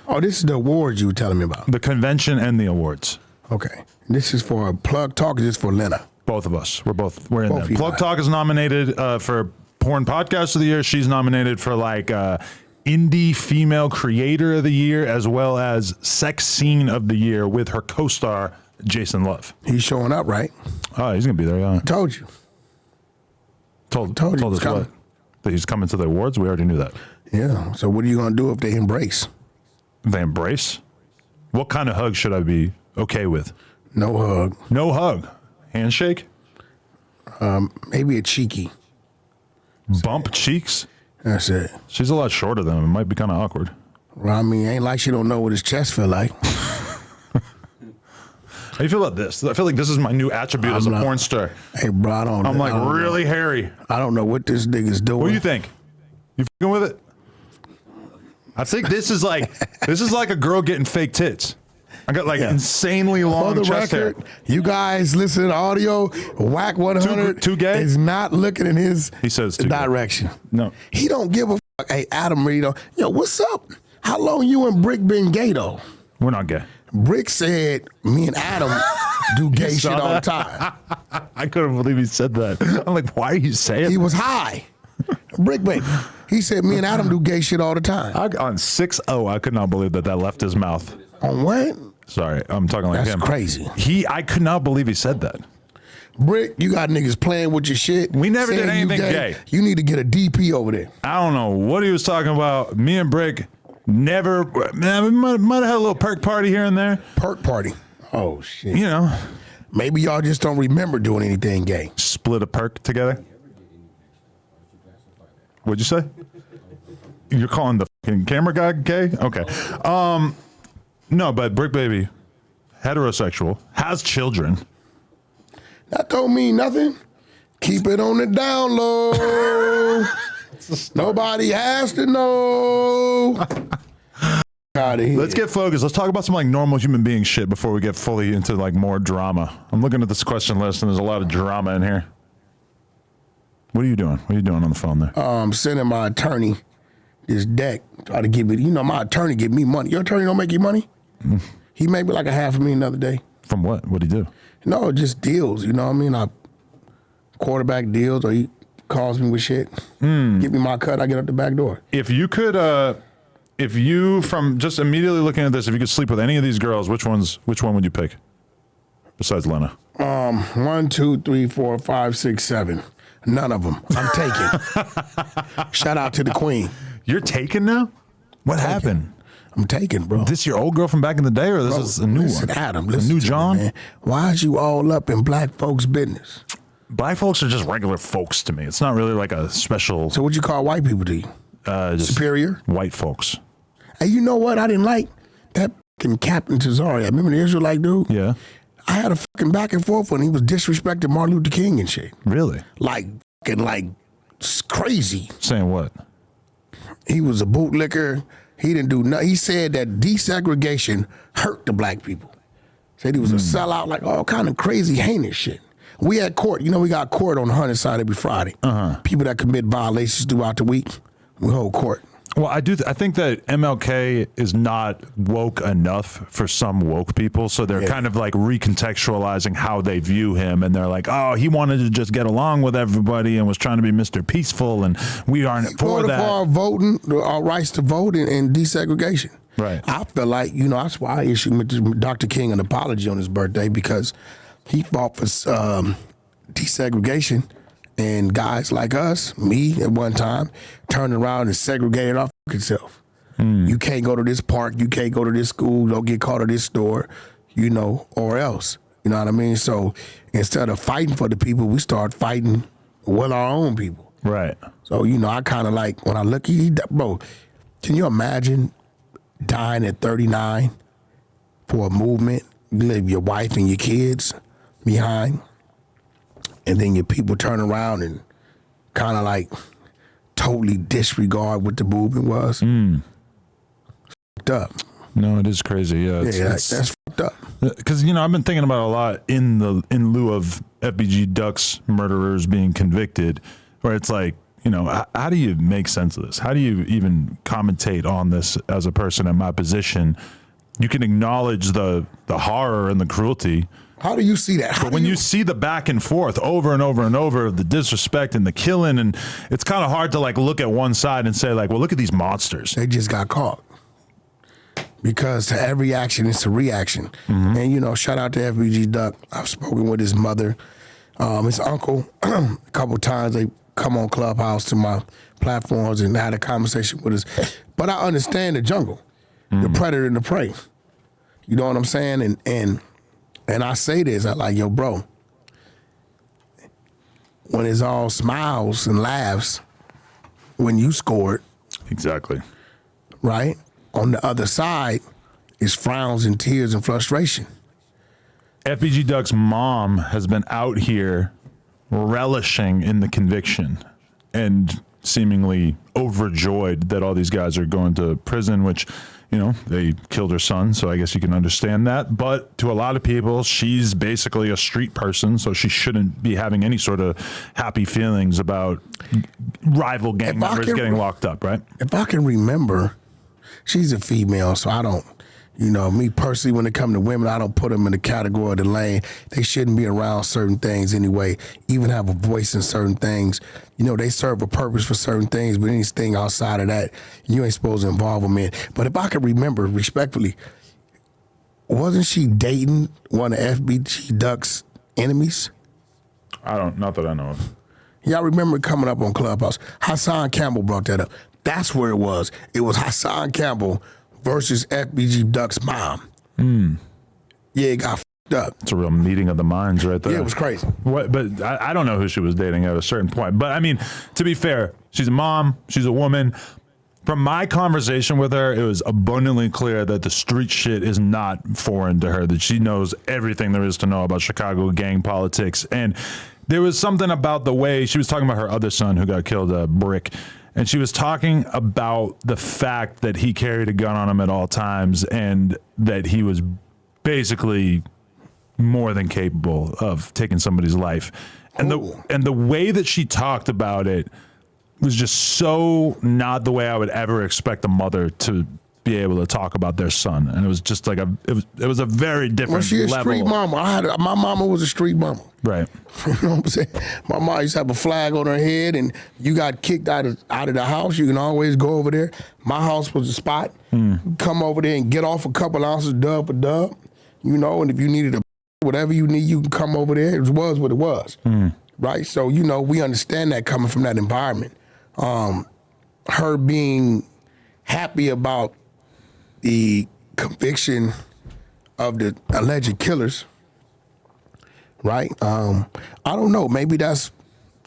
Oh, this is the awards you were telling me about. The convention and the awards. Okay. This is for Plug Talk. This is for Lena. Both of us. We're in Both there. Plug Talk is nominated for Porn Podcast of the Year. She's nominated for Indie Female Creator of the Year, as well as Sex Scene of the Year with her co-star, Jason Love. He's showing up, right? Oh, he's going to be there, yeah. Told you. Told you us he's coming. what? That he's coming to the awards? We already knew that. Yeah. So what are you going to do if they embrace? They embrace? What kind of hug should I be okay with? No hug. No hug. Handshake? Maybe a cheeky. Bump cheeks? That's it. She's a lot shorter than him. It might be kind of awkward. Well, I mean, ain't like she don't know what his chest feel like. How do you feel about this? I feel like this is my new attribute as a porn star. Hey, bro, I'm really hairy. I don't know what this nigga's doing. What do you think? You fucking with it? I think this is like a girl getting fake tits. I got insanely long chest hair. You guys listen to the audio. Wack 100 too gay? is not looking in his He says too direction. Gay. No. He don't give a fuck. Hey, Adam Reed, yo, what's up? How long you and Bricc been gay, though? We're not gay. Bricc said me and Adam do gay shit all the time. I couldn't believe he said that. I'm like, why are you saying He was high. Bricc Baby. He said me and Adam do gay shit all the time. on 6-0, I could not believe that left his mouth. On what? Sorry, I'm talking like him. That's crazy. I could not believe he said that. Bricc, you got niggas playing with your shit. We never did saying you anything gay. You need to get a DP over there. I don't know what he was talking about. Me and Bricc never, man, we might have had a little perk party here and there. Perk party. Oh, shit. You know. Maybe y'all just don't remember doing anything gay. Split a perk together. What'd you say? You're calling the fucking camera guy gay? Okay. No, but Bricc Baby, heterosexual, has children. That don't mean nothing. Keep it on the down low. Nobody has to know. Out of here. Let's get focused. Let's talk about some normal human being shit before we get fully into more drama. I'm looking at this question list and there's a lot of drama in here. What are you doing? What are you doing on the phone there? I'm sending my attorney this deck. Try to give it. You know, my attorney give me money. Your attorney don't make you money? He made me like $500,000 the other day. From what? What'd he do? No, just deals. You know what I mean? I quarterback deals, or he calls me with shit. Give me my cut. I get up the back door. If you could, from just immediately looking at this, if you could sleep with any of these girls, which one would you pick? Besides Lena. 1, 2, 3, 4, 5, 6, 7. None of them. I'm taking. Shout out to the queen. You're taken now? What happened? I'm taken, bro. This your old girl from back in the day, or this is a new listen, one? Adam, a listen new to John? Me, man. Why is you all up in black folks' business? Black folks are just regular folks to me. It's not really like a special. So what you call white people to you? Just Superior? white folks. Hey, you know what? I didn't like that fucking Captain Tazariak. Remember the Israelite dude? Yeah. I had a fucking back and forth when he was disrespecting Martin Luther King and shit. Really? Like crazy. Saying what? He was a bootlicker. He didn't do nothing. He said that desegregation hurt the black people. Said he was a sellout, like all kind of crazy, heinous shit. We had court. You know, we got court on the 100 side every Friday. People that commit violations throughout the week, we hold court. Well, I think that MLK is not woke enough for some woke people, so they're kind of like recontextualizing how they view him, and they're like, "Oh, he wanted to just get along with everybody and was trying to be Mr. Peaceful, and we aren't for that." For our voting, our rights to vote and desegregation. Right. I feel like, you know, that's why I issued Dr. King an apology on his birthday, because he fought for desegregation. And guys like us, me at one time, turned around and segregated our fucking self. You can't go to this park, you can't go to this school, don't get caught at this store, you know, or else. You know what I mean? So instead of fighting for the people, we start fighting with our own people. Right. So, you know, I kind of like, when I look at bro, can you imagine dying at 39 for a movement, you leave your wife and your kids behind? And then your people turn around and kind of like totally disregard what the movement was. Fucked up. No, it is crazy. Yeah, That's fucked up. Because, you know, I've been thinking about it a lot in lieu of FBG Duck's murderers being convicted, where it's like, you know, how do you make sense of this? How do you even commentate on this as a person in my position? You can acknowledge the horror and the cruelty. How do you see that? But when you see the back and forth over and over and over of the disrespect and the killing, and it's kind of hard to like look at one side and say like, well, look at these monsters. They just got caught. Because to every action, it's a reaction. And, you know, shout out to FBG Duck. I've spoken with his mother, his uncle, a couple times. They come on Clubhouse to my platforms and had a conversation with us. But I understand the jungle, the predator and the prey. You know what I'm saying? And I say this, I like, yo, bro, when it's all smiles and laughs when you scored. Exactly. Right? On the other side is frowns and tears and frustration. FBG Duck's mom has been out here relishing in the conviction and seemingly overjoyed that all these guys are going to prison, which, you know, they killed her son, so I guess you can understand that. But to a lot of people, she's basically a street person, so she shouldn't be having any sort of happy feelings about rival gang members getting locked up, right? If I can remember, she's a female, so I don't, you know, me personally, when it comes to women, I don't put them in the category of the lane. They shouldn't be around certain things anyway, even have a voice in certain things. You know, they serve a purpose for certain things, but anything outside of that, you ain't supposed to involve them in. But if I can remember respectfully, wasn't she dating one of FBG Duck's enemies? Not that I know of. Y'all remember coming up on Clubhouse? Hassan Campbell brought that up. That's where it was. It was Hassan Campbell versus FBG Duck's mom. Yeah, it got fucked up. It's a real meeting of the minds right there. Yeah, it was crazy. What? But I don't know who she was dating at a certain point. But I mean, to be fair, she's a mom, she's a woman. From my conversation with her, it was abundantly clear that the street shit is not foreign to her, that she knows everything there is to know about Chicago gang politics. And there was something about the way she was talking about her other son who got killed, Bricc. And she was talking about the fact that he carried a gun on him at all times and that he was basically more than capable of taking somebody's life. And the way that she talked about it was just so not the way I would ever expect a mother to be able to talk about their son. And it was just like it was a very different Was she a level. street mama? My mama was a street mama. Right. You know what I'm saying? My mom used to have a flag on her head, and you got kicked out of the house, you can always go over there. My house was a spot. Come over there and get off a couple ounces dub for dub. You know, and if you needed whatever you need, you can come over there. It was what it was. Right? So, you know, we understand that coming from that environment. her being happy about the conviction of the alleged killers, right? I don't know. Maybe that's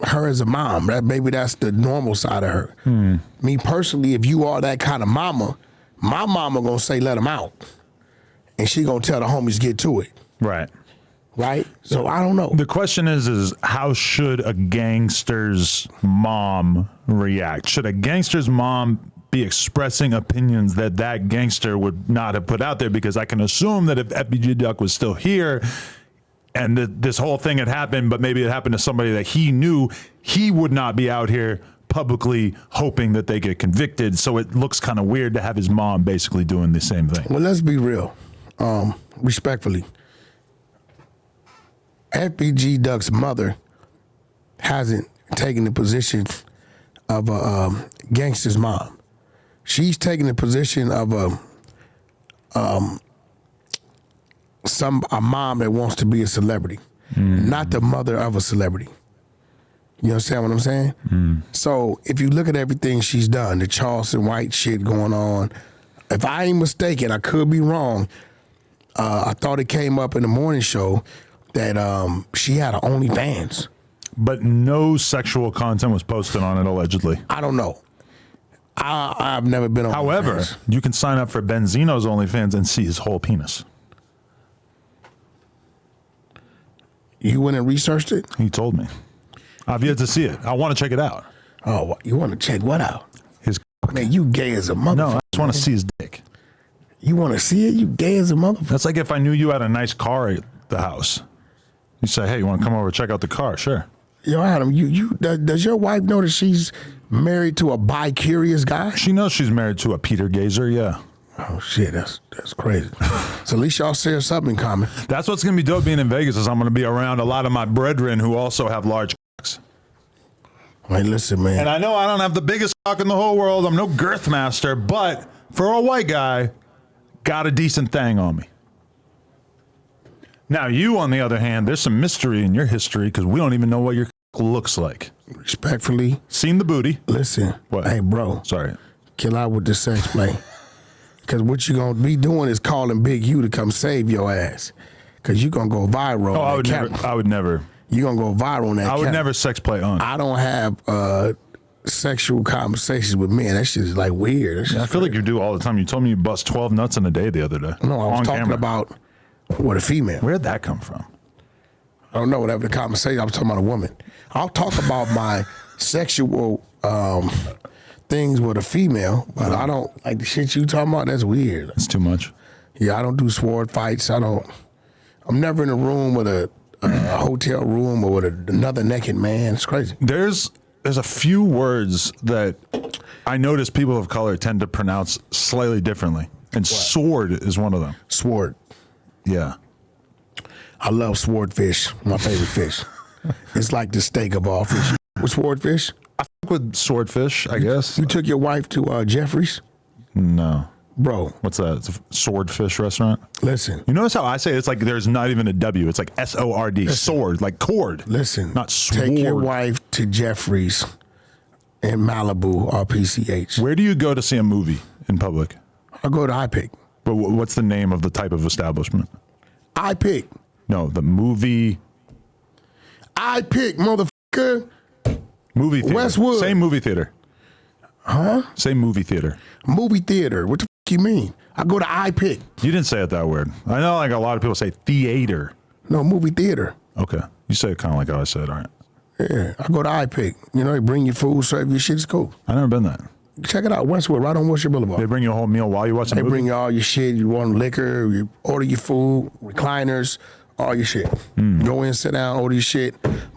her as a mom. Maybe that's the normal side of her. Me personally, if you are that kind of mama, my mama gonna say let him out, and she gonna tell the homies get to it. Right. Right. So I don't know. The question is how should a gangster's mom react? Should a gangster's mom be expressing opinions that gangster would not have put out there? Because I can assume that if FBG Duck was still here and this whole thing had happened, but maybe it happened to somebody that he knew, he would not be out here publicly hoping that they get convicted. So it looks kind of weird to have his mom basically doing the same thing. Well, let's be real. Respectfully, FBG Duck's mother hasn't taken the position of a gangster's mom. She's taking the position of a mom that wants to be a celebrity, not the mother of a celebrity. You understand what I'm saying? So if you look at everything she's done, the Charleston White shit going on, if I ain't mistaken, I could be wrong. I thought it came up in the morning show that she had an OnlyFans. But no sexual content was posted on it, allegedly. I don't know. I've never been on However, OnlyFans. you can sign up for Benzino's OnlyFans and see his whole penis. You went and researched it? He told me. I've yet to see it. I want to check it out. Oh, you want to check what out? His Man, you gay as a motherfucker. No, I just want to see his dick. You want to see it? You gay as a motherfucker. That's like if I knew you had a nice car at the house. You say, hey, you want to come over and check out the car? Sure. Yo, Adam, does your wife know that she's married to a bi-curious guy? She knows she's married to a Peter Gazer, yeah. Oh shit, that's crazy. So at least y'all share something in common. That's what's going to be dope being in Vegas is I'm going to be around a lot of my brethren who also have large cocks. Hey, listen, man. And I know I don't have the biggest cock in the whole world. I'm no girth master, but for a white guy, got a decent thing on me. Now, you, on the other hand, there's some mystery in your history because we don't even know what your looks like. Respectfully. Seen the booty. Listen. What? Hey, bro. Sorry. Chill out with the sex play. Because what you going to be doing is calling Big U to come save your ass. Because you going to go viral. Oh, I would never. You're going to go viral on that I would camera. never sex play on. I don't have sexual conversations with men. That shit is like weird. I feel like you do all the time. You told me you bust 12 nuts in a day the other day. No, I was on talking camera. about with a female. Where'd that come from? I don't know, whatever the conversation, I was talking about a woman. I'll talk about my sexual things with a female, but I don't, like the shit you talking about, that's weird. It's too much. Yeah, I don't do sword fights. I'm never in a room with a hotel room or with another naked man. It's crazy. There's a few words that I notice people of color tend to pronounce slightly differently. And sword is one of them. Sword. Yeah. I love swordfish, my favorite fish. It's like the steak of all fish. With swordfish? I fuck with swordfish, I guess. You took your wife to Jeffrey's? No. Bro. What's that? It's a swordfish restaurant? Listen. You notice how I say it? It's like there's not even a W. It's like S-O-R-D. Sword, like cord. Listen. Not sword. Take your wife to Jeffrey's in Malibu or PCH. Where do you go to see a movie in public? I go to iPick. But what's the name of the type of establishment? iPick. No, the movie. iPick, motherfucker. Movie theater. Westwood. Same movie theater. Huh? Same movie theater. Movie theater. What the fuck you mean? I go to iPick. You didn't say it that weird. I know like a lot of people say theater. No, movie theater. Okay. You say it kind of like how I said, all right. Yeah, I go to iPick. You know, they bring you food, serve you shit. It's cool. I've never been that. Check it out, Westwood, right on Wilshire Boulevard. They bring you a whole meal while you watch the They movie? bring you all your shit. You want liquor, you order your food, recliners, all your shit. Go in, sit down, order your shit,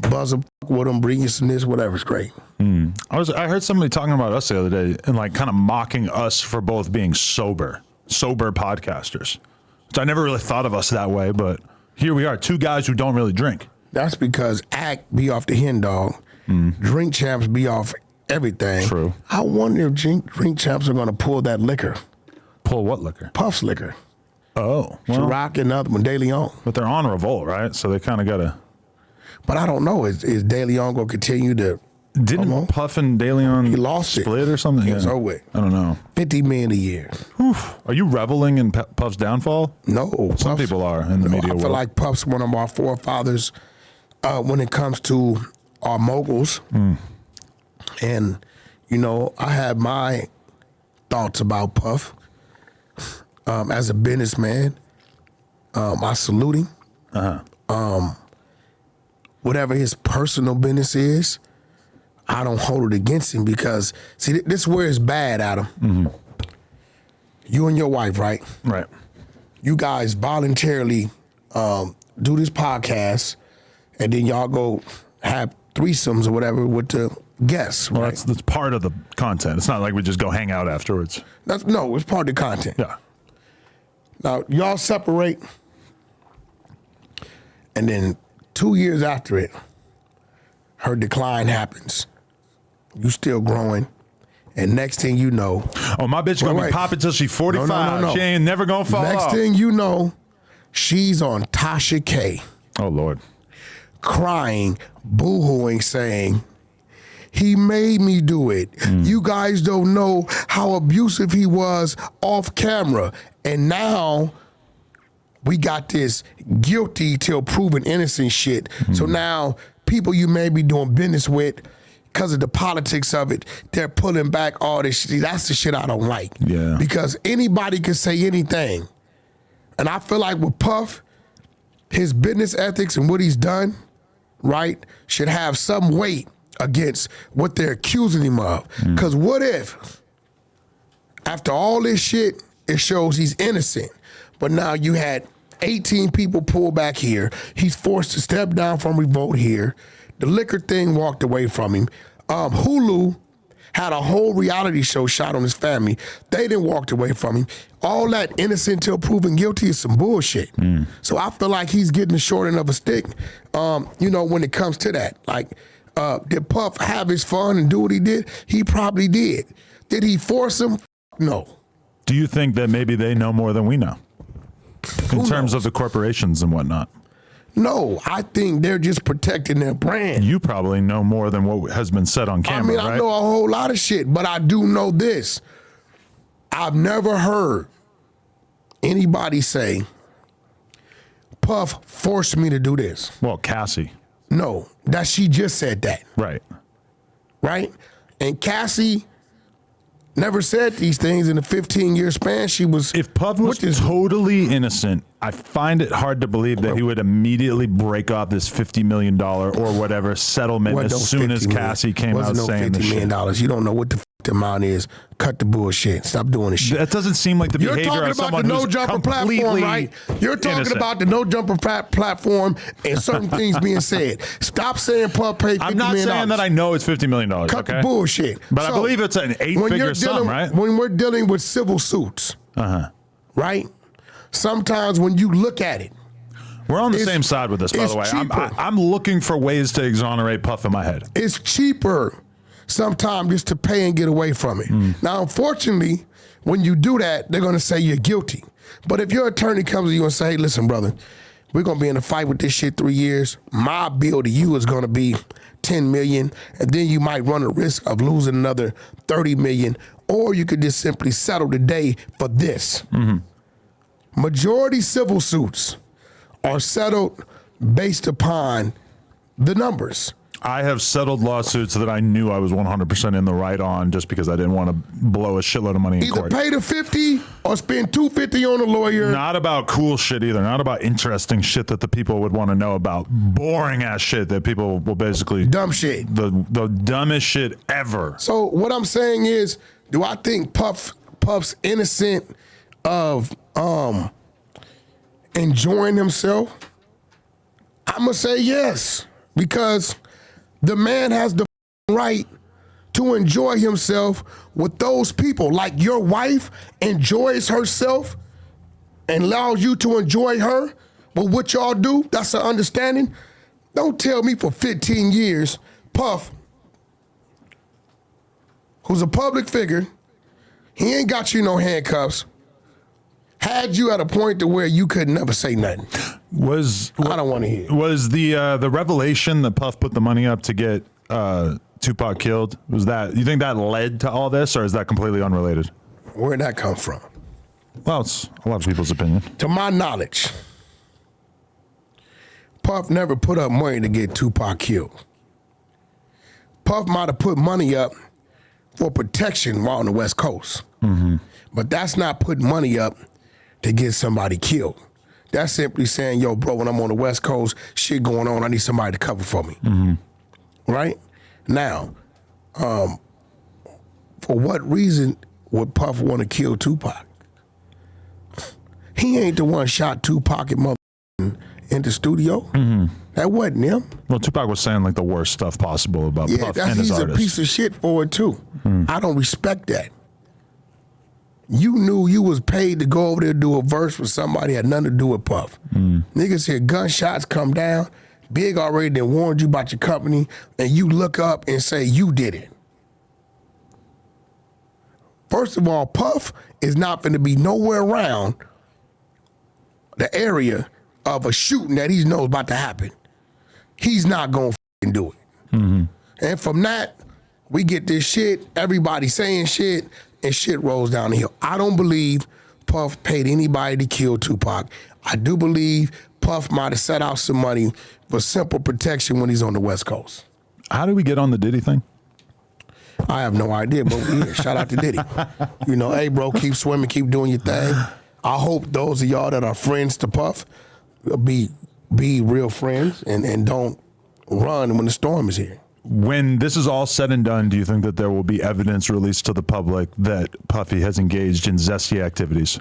buzz them with them, bring you some this, whatever. It's great. I heard somebody talking about us the other day and like kind of mocking us for both being sober podcasters. Which I never really thought of us that way, but here we are, two guys who don't really drink. That's because Act be off the hen dog, Drink Champs be off everything. True. I wonder if drink Champs are going to pull that liquor. Pull what liquor? Puffs liquor. Oh. Well, Ciroc and other one, DeLeon. but they're on revolt, right? So they kind of got to... But I don't know. Is DeLeon going to continue to Didn't Puff and DeLeon He lost split or something? It was over with. I don't know. $50 million a year. Oof. Are you reveling in Puff's downfall? No. Some people are in the media I feel world. like Puff's one of our forefathers when it comes to our moguls. And, you know, I have my thoughts about Puff. As a businessman, I salute him. Whatever his personal business is, I don't hold it against him because, see, this is where it's bad, Adam. You and your wife, right? Right. You guys voluntarily do this podcast, and then y'all go have threesomes or whatever with the guests. Well, right? that's part of the content. It's not like we just go hang out afterwards. No, it's part of the content. Yeah. Now, y'all separate, and then 2 years after it, her decline happens. You still growing, and next thing you know... Oh, my bitch gonna be popping till she's 45. No. She ain't never gonna fall off. Next thing you know, she's on Tasha K, Oh, Lord. crying, boo-hooing, saying, he made me do it. You guys don't know how abusive he was off camera. And now we got this guilty till proven innocent shit. So now people you may be doing business with, because of the politics of it, they're pulling back all this shit. That's the shit I don't like. Yeah. Because anybody can say anything. And I feel like with Puff, his business ethics and what he's done, right, should have some weight against what they're accusing him of. Because what if, after all this shit, it shows he's innocent, but now you had 18 people pull back here. He's forced to step down from revolt here. The liquor thing walked away from him. Hulu had a whole reality show shot on his family. They didn't walk away from him. All that innocent till proven guilty is some bullshit. So I feel like he's getting the short end of a stick, you know, when it comes to that. Like, did Puff have his fun and do what he did? He probably did. Did he force him? No. Do you think that maybe they know more than we know? In terms knows? of the corporations and whatnot? No, I think they're just protecting their brand. You probably know more than what has been said on camera, right? I know a whole lot of shit, but I do know this. I've never heard anybody say, Puff forced me to do this. Well, Cassie. No, that she just said that, Right. right? And Cassie never said these things in the 15-year span she was. If Puff was totally innocent, I find it hard to believe that he would immediately break off this $50 million or whatever settlement as soon as Cassie came out saying this shit. $50 million. You don't know what the the amount is. Cut the bullshit. Stop doing this shit. That doesn't seem like the behavior of someone who's completely platform, right? You're talking innocent. about the no jumper platform and certain things being said. Stop saying Puff paid $50 million. I'm not saying that I know it's $50 million. Cut okay? the bullshit. But I believe it's an eight-figure sum, right? When we're dealing with civil suits, right? Sometimes when you look at it, we're on the same side with this, by the way. I'm looking for ways to exonerate Puff in my head. It's cheaper sometimes just to pay and get away from it. Now, unfortunately, when you do that, they're going to say you're guilty. But if your attorney comes to you and say, hey, listen, brother, we're going to be in a fight with this shit 3 years. My bill to you is going to be $10 million. And then you might run a risk of losing another $30 million. Or you could just simply settle today for this. Majority civil suits are settled based upon the numbers. I have settled lawsuits that I knew I was 100% in the right on just because I didn't want to blow a shitload of money in Either court. pay the $50 or spend $250 on a lawyer. Not about cool shit either. Not about interesting shit that the people would want to know about. Boring ass shit that people will basically... Dumb shit. The dumbest shit ever. So what I'm saying is, do I think Puff's innocent of enjoying himself? I'm going to say yes, because the man has the right to enjoy himself with those people. Like your wife enjoys herself and allows you to enjoy her with what y'all do. That's an understanding. Don't tell me for 15 years, Puff, who's a public figure, he ain't got you no handcuffs, had you at a point to where you could never say nothing. I don't want to hear. Was the revelation that Puff put the money up to get Tupac killed? Was that, you think that led to all this, or is that completely unrelated? Where'd that come from? Well, it's a lot of people's opinion. To my knowledge, Puff never put up money to get Tupac killed. Puff might have put money up for protection while on the West Coast. But that's not putting money up to get somebody killed. That's simply saying, yo, bro, when I'm on the West Coast, shit going on, I need somebody to cover for me. Right? Now, for what reason would Puff want to kill Tupac? He ain't the one shot Tupac in the studio. That wasn't him. Well, Tupac was saying like the worst stuff possible about Puff and his he's artists. a piece of shit for it too. I don't respect that. You knew you was paid to go over there and do a verse with somebody had nothing to do with Puff. Niggas hear gunshots come down. Big already done warned you about your company, and you look up and say you did it. First of all, Puff is not going to be nowhere around the area of a shooting that he knows about to happen. He's not going to do it. And from that, we get this shit, everybody saying shit, and shit rolls down the hill. I don't believe Puff paid anybody to kill Tupac. I do believe Puff might have set out some money for simple protection when he's on the West Coast. How do we get on the Diddy thing? I have no idea, but we're here. Shout out to Diddy. You know, hey, bro, keep swimming, keep doing your thing. I hope those of y'all that are friends to Puff be real friends and don't run when the storm is here. When this is all said and done, do you think that there will be evidence released to the public that Puffy has engaged in zesty activities?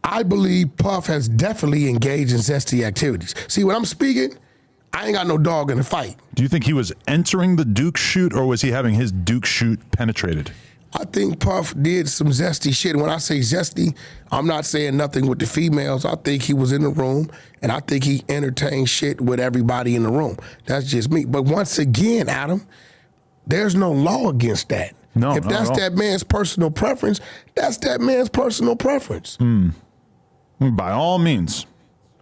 I believe Puff has definitely engaged in zesty activities. See, when I'm speaking, I ain't got no dog in the fight. Do you think he was entering the Duke shoot, or was he having his Duke shoot penetrated? I think Puff did some zesty shit. When I say zesty, I'm not saying nothing with the females. I think he was in the room, and I think he entertained shit with everybody in the room. That's just me. But once again, Adam, there's no law against that. No, if that's that man's personal preference, that's that man's personal preference. By all means.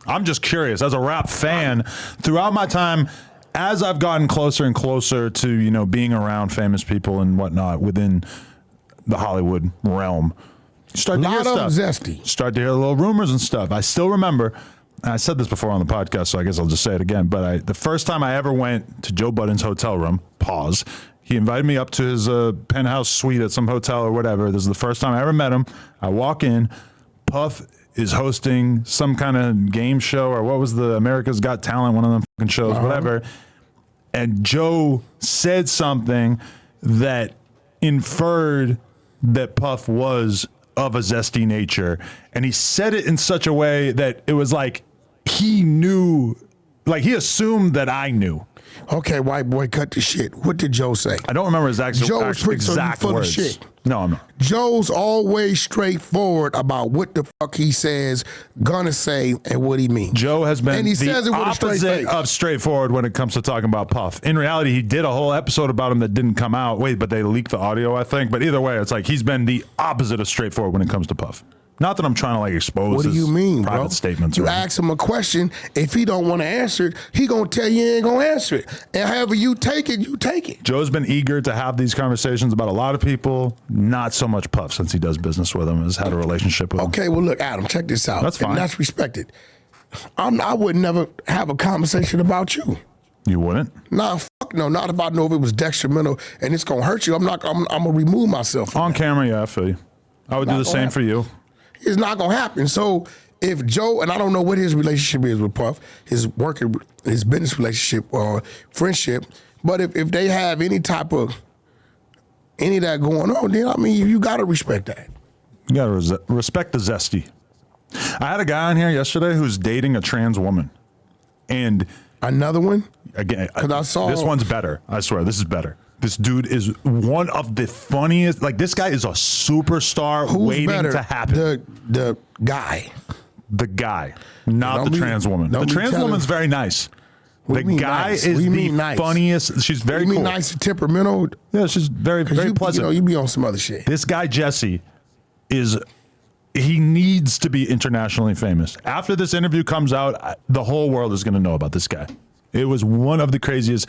I'm just curious, as a rap fan, throughout my time, as I've gotten closer and closer to, you know, being around famous people and whatnot within the Hollywood realm, you start to hear stuff. Zesty. Start to hear little rumors and stuff. I still remember, and I said this before on the podcast, so I guess I'll just say it again, but the first time I ever went to Joe Budden's hotel room, pause, he invited me up to his penthouse suite at some hotel or whatever. This is the first time I ever met him. I walk in, Puff is hosting some kind of game show, or what was the America's Got Talent, one of them fucking shows, whatever. And Joe said something that inferred that Puff was of a zesty nature. And he said it in such a way that it was like he knew, like he assumed that I knew. Okay, white boy, cut the shit. What did Joe say? I don't remember his exact full words. of shit. No, I'm not. Joe's always straightforward about what the fuck he says, gonna say, and what he means. Joe has been and he the says it with a straight opposite face. of straightforward when it comes to talking about Puff. In reality, he did a whole episode about him that didn't come out. Wait, but they leaked the audio, I think. But either way, it's like he's been the opposite of straightforward when it comes to Puff. Not that I'm trying to like expose What do you mean, private bro? statements. You ask him a question. If he don't want to answer it, he gonna tell you he ain't gonna answer it. And however you take it, you take it. Joe's been eager to have these conversations about a lot of people. Not so much Puff, since he does business with him, has had a relationship with him. Okay, well look, Adam, check this out. That's fine. And that's respected. I would never have a conversation about you. You wouldn't? Nah, fuck no. Not if I know if it was detrimental and it's gonna hurt you. I'm gonna remove myself from On that. camera, yeah, I feel you. I would do the same for you. It's not gonna happen. So if Joe, and I don't know what his relationship is with Puff, his business relationship or friendship, but if they have any of that going on, then I mean you gotta respect that. You gotta respect the zesty. I had a guy on here yesterday who's dating a trans woman, and Another one? again, 'Cause I saw- this one's better. I swear, this is better. This dude is one of the funniest. Like, this guy is a superstar Who's waiting better? to happen. The guy. The guy, not Don't the be- trans woman. The don't be trans telling- woman's very nice. What The do you mean guy nice? is What do you the mean nice? funniest. She's very You mean cool. nice and temperamental? Yeah, she's very, very you, pleasant. You be on some other shit. This guy, Jesse, he needs to be internationally famous. After this interview comes out, the whole world is going to know about this guy. It was one of the craziest.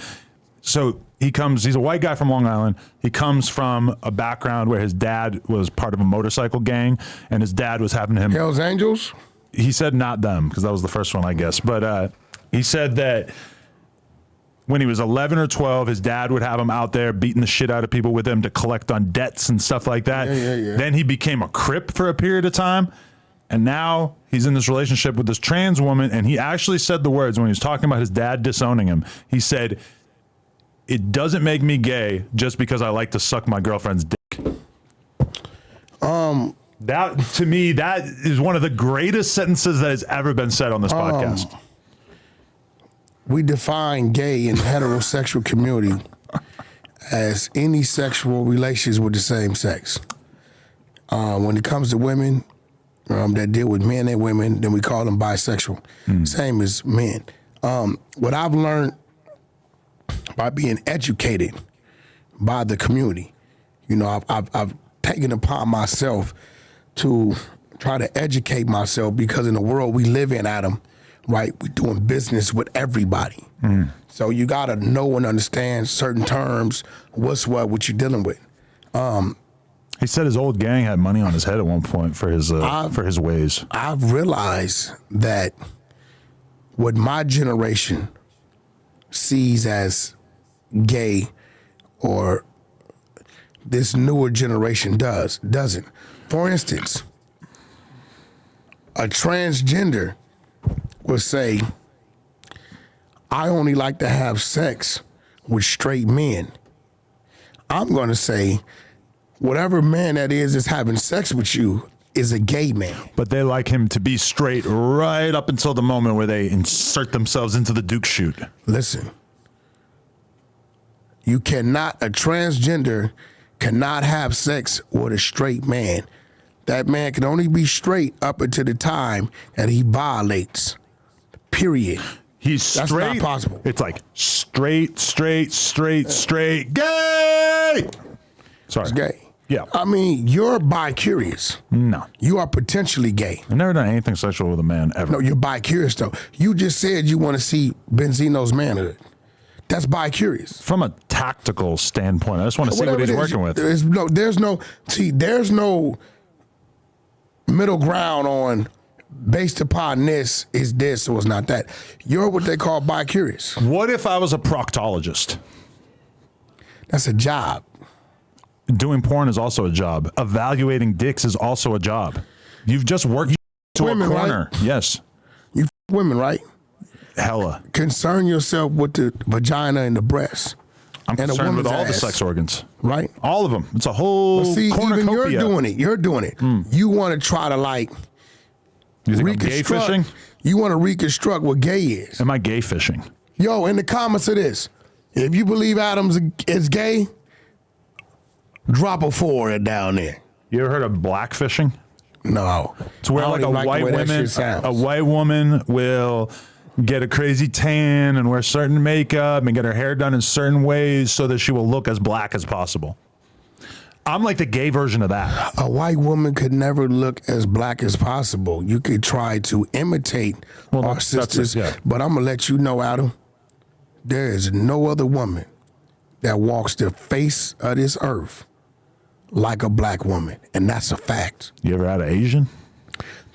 So he's a white guy from Long Island. He comes from a background where his dad was part of a motorcycle gang, and his dad was having him. Hell's Angels? He said not them, because that was the first one, I guess. But he said that when he was 11 or 12, his dad would have him out there beating the shit out of people with him to collect on debts and stuff like that. Yeah. Then he became a Crip for a period of time. And now he's in this relationship with this trans woman. And he actually said the words when he was talking about his dad disowning him. He said, "It doesn't make me gay just because I like to suck my girlfriend's dick." That, to me, that is one of the greatest sentences that has ever been said on this podcast. We define gay in the heterosexual community as any sexual relations with the same sex. When it comes to women that deal with men and women, then we call them bisexual. Same as men. What I've learned by being educated by the community, you know, I've taken upon myself to try to educate myself, because in the world we live in, Adam, right, we're doing business with everybody. So you got to know and understand certain terms, what you're dealing with. He said his old gang had money on his head at one point for his ways. I've realized that what my generation sees as gay, or this newer generation doesn't. For instance, a transgender will say, "I only like to have sex with straight men." I'm going to say, whatever man that is that's having sex with you is a gay man. But they like him to be straight right up until the moment where they insert themselves into the Duke chute. Listen, a transgender cannot have sex with a straight man. That man can only be straight up until the time that he violates. Period. He's straight. That's not possible. It's like straight, gay. Sorry. It's gay. Yeah. I mean, you're bi-curious. No. You are potentially gay. I've never done anything sexual with a man ever. No, you're bi-curious, though. You just said you want to see Benzino's manhood. That's bi-curious. From a tactical standpoint, I just want to see what he's working with. There's no middle ground on based upon this is this or it's not that. You're what they call bi-curious. What if I was a proctologist? That's a job. Doing porn is also a job. Evaluating dicks is also a job. You've just worked to a corner. Right? Yes. You women, right? Hella. Concern yourself with the vagina and the breast. I'm concerned with all the sex organs. Right? All of them. It's a whole cornucopia. Even you're doing it. You want to try to you think I'm gay fishing? You want to reconstruct what gay is. Am I gay fishing? Yo, in the comments of this, if you believe Adams is gay, drop a 4 down there. You ever heard of black fishing? No. It's where like a white woman will get a crazy tan and wear certain makeup and get her hair done in certain ways so that she will look as black as possible. I'm like the gay version of that. A white woman could never look as black as possible. You could try to imitate our sisters, but I'm going to let you know, Adam, there is no other woman that walks the face of this earth like a black woman, and that's a fact. You ever had an Asian?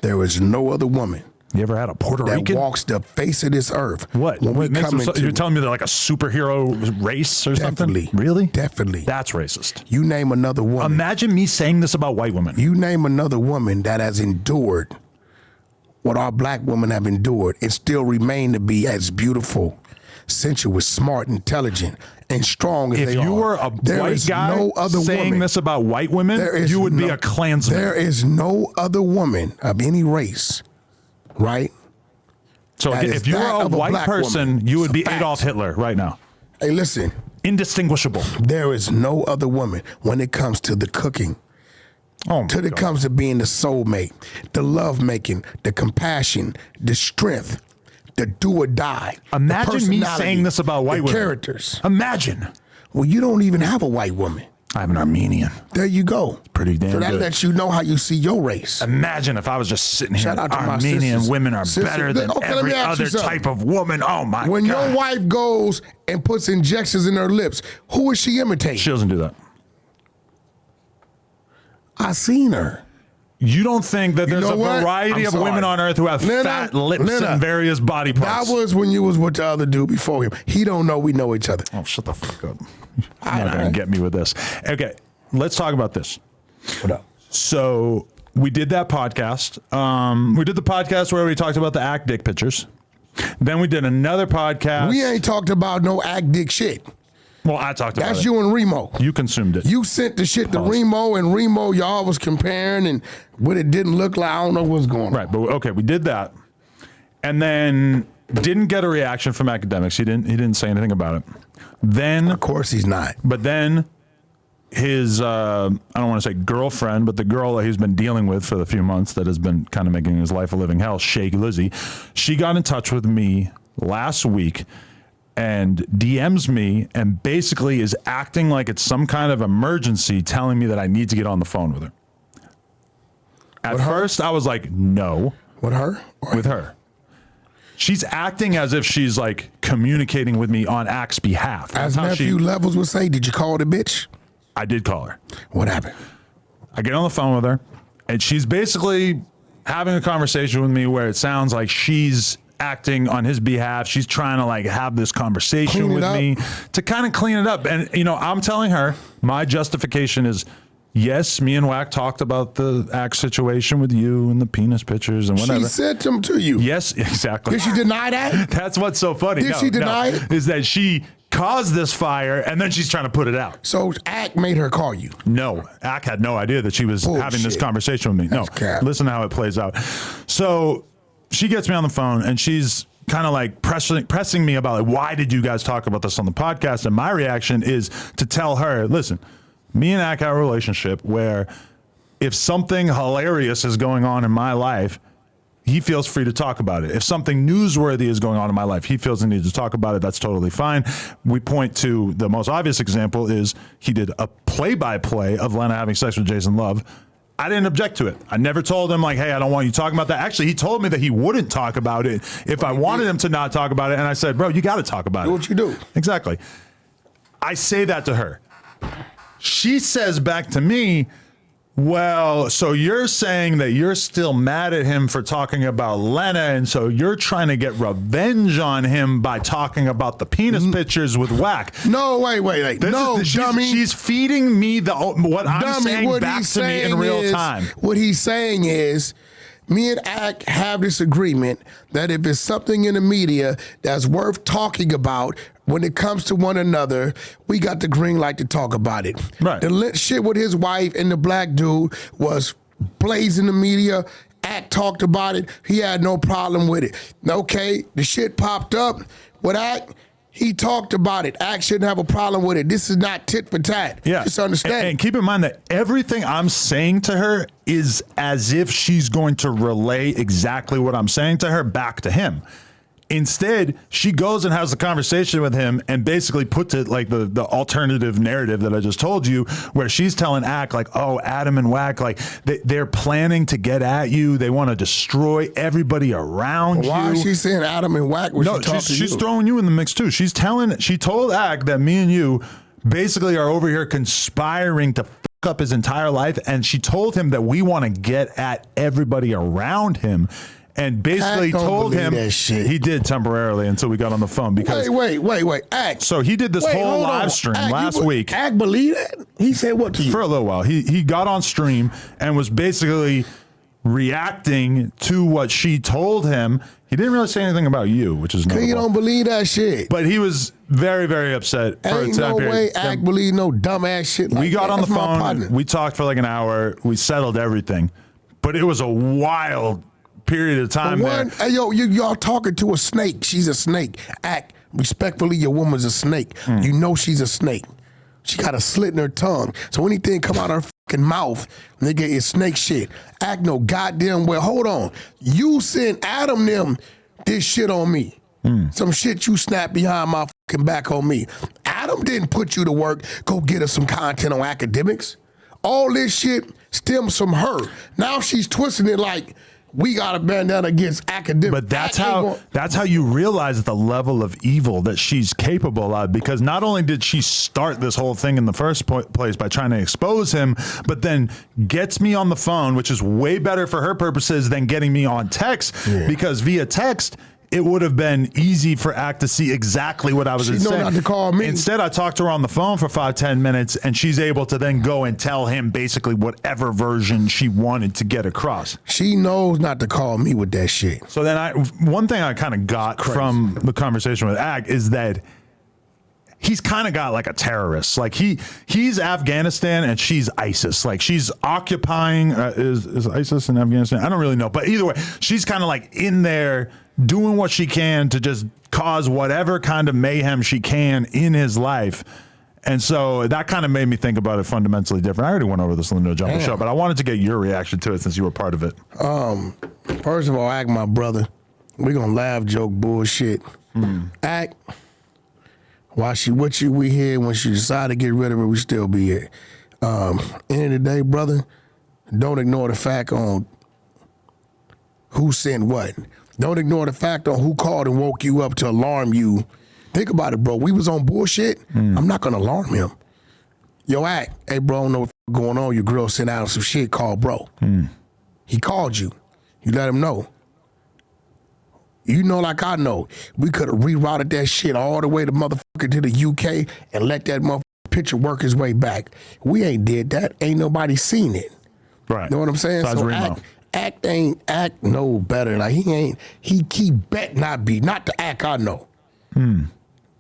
There is no other woman. You ever had a Puerto Rican? That walks the face of this earth. What? You're telling me they're like a superhero race or something? Really? Definitely. That's racist. You name another woman. Imagine me saying this about white women. You name another woman that has endured what our black women have endured and still remain to be as beautiful, sensuous, smart, intelligent, and strong as they are. If you were a white guy saying this about white women, you would be a Klansman. There is no other woman of any race, right? So if you were a white person, you would be Adolf Hitler right now. Hey, listen. Indistinguishable. There is no other woman when it comes to the cooking. Till it comes to being the soulmate, the love making, the compassion, the strength, the do or die. Imagine me saying this about white women. Characters. Imagine. Well, you don't even have a white woman. I have an Armenian. There you go. Pretty damn So that good. lets you know how you see your race. Imagine if I was just sitting here. Shout out to my Armenian sisters. women are Sisters. better than Okay, let me every ask you other something. type of woman. Oh my When God. your wife goes and puts injections in her lips, who is she imitating? She doesn't do that. I seen her. You don't think that there's know a what? variety I'm of women sorry. on earth who have Lena, fat lips Lena, and various body parts? That was when you was with the other dude before him. He don't know we know each other. Oh, shut the fuck up. You're not going to get me with this. Okay, let's talk about this. What up? So we did that podcast. We did the podcast where we talked about the act dick pictures. Then we did another podcast. We ain't talked about no act dick shit. Well, I talked about That's it. you and Remo. You consumed it. You sent the shit to Pause. Remo, and Remo, y'all was comparing and what it didn't look like. I don't know what's going on. Right, but okay, we did that, and then didn't get a reaction from academics. He didn't say anything about it. Then, Of course he's not. but then his I don't want to say girlfriend, but the girl that he's been dealing with for the few months that has been kind of making his life a living hell, Shae Glizzy, she got in touch with me last week and DMs me and basically is acting like it's some kind of emergency, telling me that I need to get on the phone with her. At first, I was like, no. With her? With her. She's acting as if she's like communicating with me on Act's behalf. That's As how nephew Levels would say, did you call the bitch? I did call her. What happened? I get on the phone with her, and she's basically having a conversation with me where it sounds like she's acting on his behalf. She's trying to like have this conversation Clean it with up. me to kind of clean it up. And, you know, I'm telling her my justification is, yes, me and Wack talked about the Act situation with you and the penis pictures and whatever. She sent them to you. Yes, exactly. Did she deny that? That's what's so funny. Did she deny it? Is that she caused this fire and then she's trying to put it out. So Act made her call you. No, Ack had no idea that she was Bullshit. having this conversation with me. That's cap. Listen to how it plays out. So she gets me on the phone and she's kind of like pressing me about like, why did you guys talk about this on the podcast? And my reaction is to tell her, listen, me and Ack have a relationship where if something hilarious is going on in my life, he feels free to talk about it. If something newsworthy is going on in my life, he feels the need to talk about it. That's totally fine. We point to the most obvious example is he did a play-by-play of Lena having sex with Jason Love. I didn't object to it. I never told him like, hey, I don't want you talking about that. Actually, he told me that he wouldn't talk about it if I wanted him to not talk about it. And I said, bro, you got to talk about it. Do what you do. Exactly. I say that to her. She says back to me, well, so you're saying that you're still mad at him for talking about Lena, and so you're trying to get revenge on him by talking about the penis pictures with Wack. No, wait. No, dummy. She's feeding me what I'm Dummy, saying what back he's to me in saying real is- time. What he's saying is, me and Ack have this agreement that if it's something in the media that's worth talking about, when it comes to one another, we got the green light to talk about it. Right. The shit with his wife and the black dude was blazing the media. Ack talked about it. He had no problem with it. Okay, the shit popped up with Ack. He talked about it. Ack shouldn't have a problem with it. This is not tit for tat. Yeah. Just understand. And keep in mind that everything I'm saying to her is as if she's going to relay exactly what I'm saying to her back to him. Instead, she goes and has a conversation with him and basically puts it like the alternative narrative that I just told you, where she's telling Ack like, oh, Adam and Wack, like they're planning to get at you. They want to destroy everybody around you. Why is she saying Adam and Wack when No, she talking to she's you? throwing you in the mix too. She told Ack that me and you basically are over here conspiring to fuck up his entire life, and she told him that we want to get at everybody around him. And basically Ack don't told believe him that shit. he did temporarily until we got on the phone because Wait. Ack. so he did this whole hold live on. stream Ack, last week Ack believe that? He said what to you? for a little while. He got on stream and was basically reacting to what she told him. He didn't really say anything about you, which is You notable. don't believe that shit. But he was very, very upset for a Ain't time no period. way Ack believe no dumbass shit like We got that. on the That's my phone. partner. We talked for like an hour. We settled everything. But it was a wild period of time there. Hey, yo, y'all talking to a snake. She's a snake. Ack, respectfully, your woman's a snake. You know she's a snake. She got a slit in her tongue. So anything come out of her fucking mouth, nigga, is snake shit. Ack no goddamn well. Hold on. You sent Adam them this shit on me. Some shit you snapped behind my fucking back on me. Adam didn't put you to work, go get us some content on academics. All this shit stems from her. Now she's twisting it like we got a bandana against academics. But that's how you realize the level of evil that she's capable of, because not only did she start this whole thing in the first place by trying to expose him, but then gets me on the phone, which is way better for her purposes than getting me on text, because via text, it would have been easy for Act to see exactly what I was saying. She know not to call me. Instead, I talked to her on the phone for 5-10 minutes, and she's able to then go and tell him basically whatever version she wanted to get across. She knows not to call me with that shit. So then one thing I kind of got from the conversation with Act is that he's kind of got like a terrorist. Like he's Afghanistan and she's ISIS. Like she's occupying, is ISIS in Afghanistan? I don't really know. But either way, she's kind of like in there doing what she can to just cause whatever kind of mayhem she can in his life. And so that kind of made me think about it fundamentally different. I already went over this on the No Jumper show, but I wanted to get your reaction to it since you were part of it. First of all, Act, my brother, we gonna laugh, joke, bullshit. Act, while she with you, we here. When she decide to get rid of her, we still be here. End of the day, brother, don't ignore the fact on who sent what. Don't ignore the fact on who called and woke you up to alarm you. Think about it, bro. We was on bullshit. I'm not gonna alarm him. Yo, Act, hey, bro, I don't know what's going on. Your girl sent out some shit, called bro. He called you. You let him know. You know, like I know, we could have rerouted that shit all the way to motherfucker to the UK and let that motherfucker picture work his way back. We ain't did that. Ain't nobody seen it. Right. Know what I'm saying? Besides So Remo. Act ain't Act no better. Like he bet not be. Not the Act I know.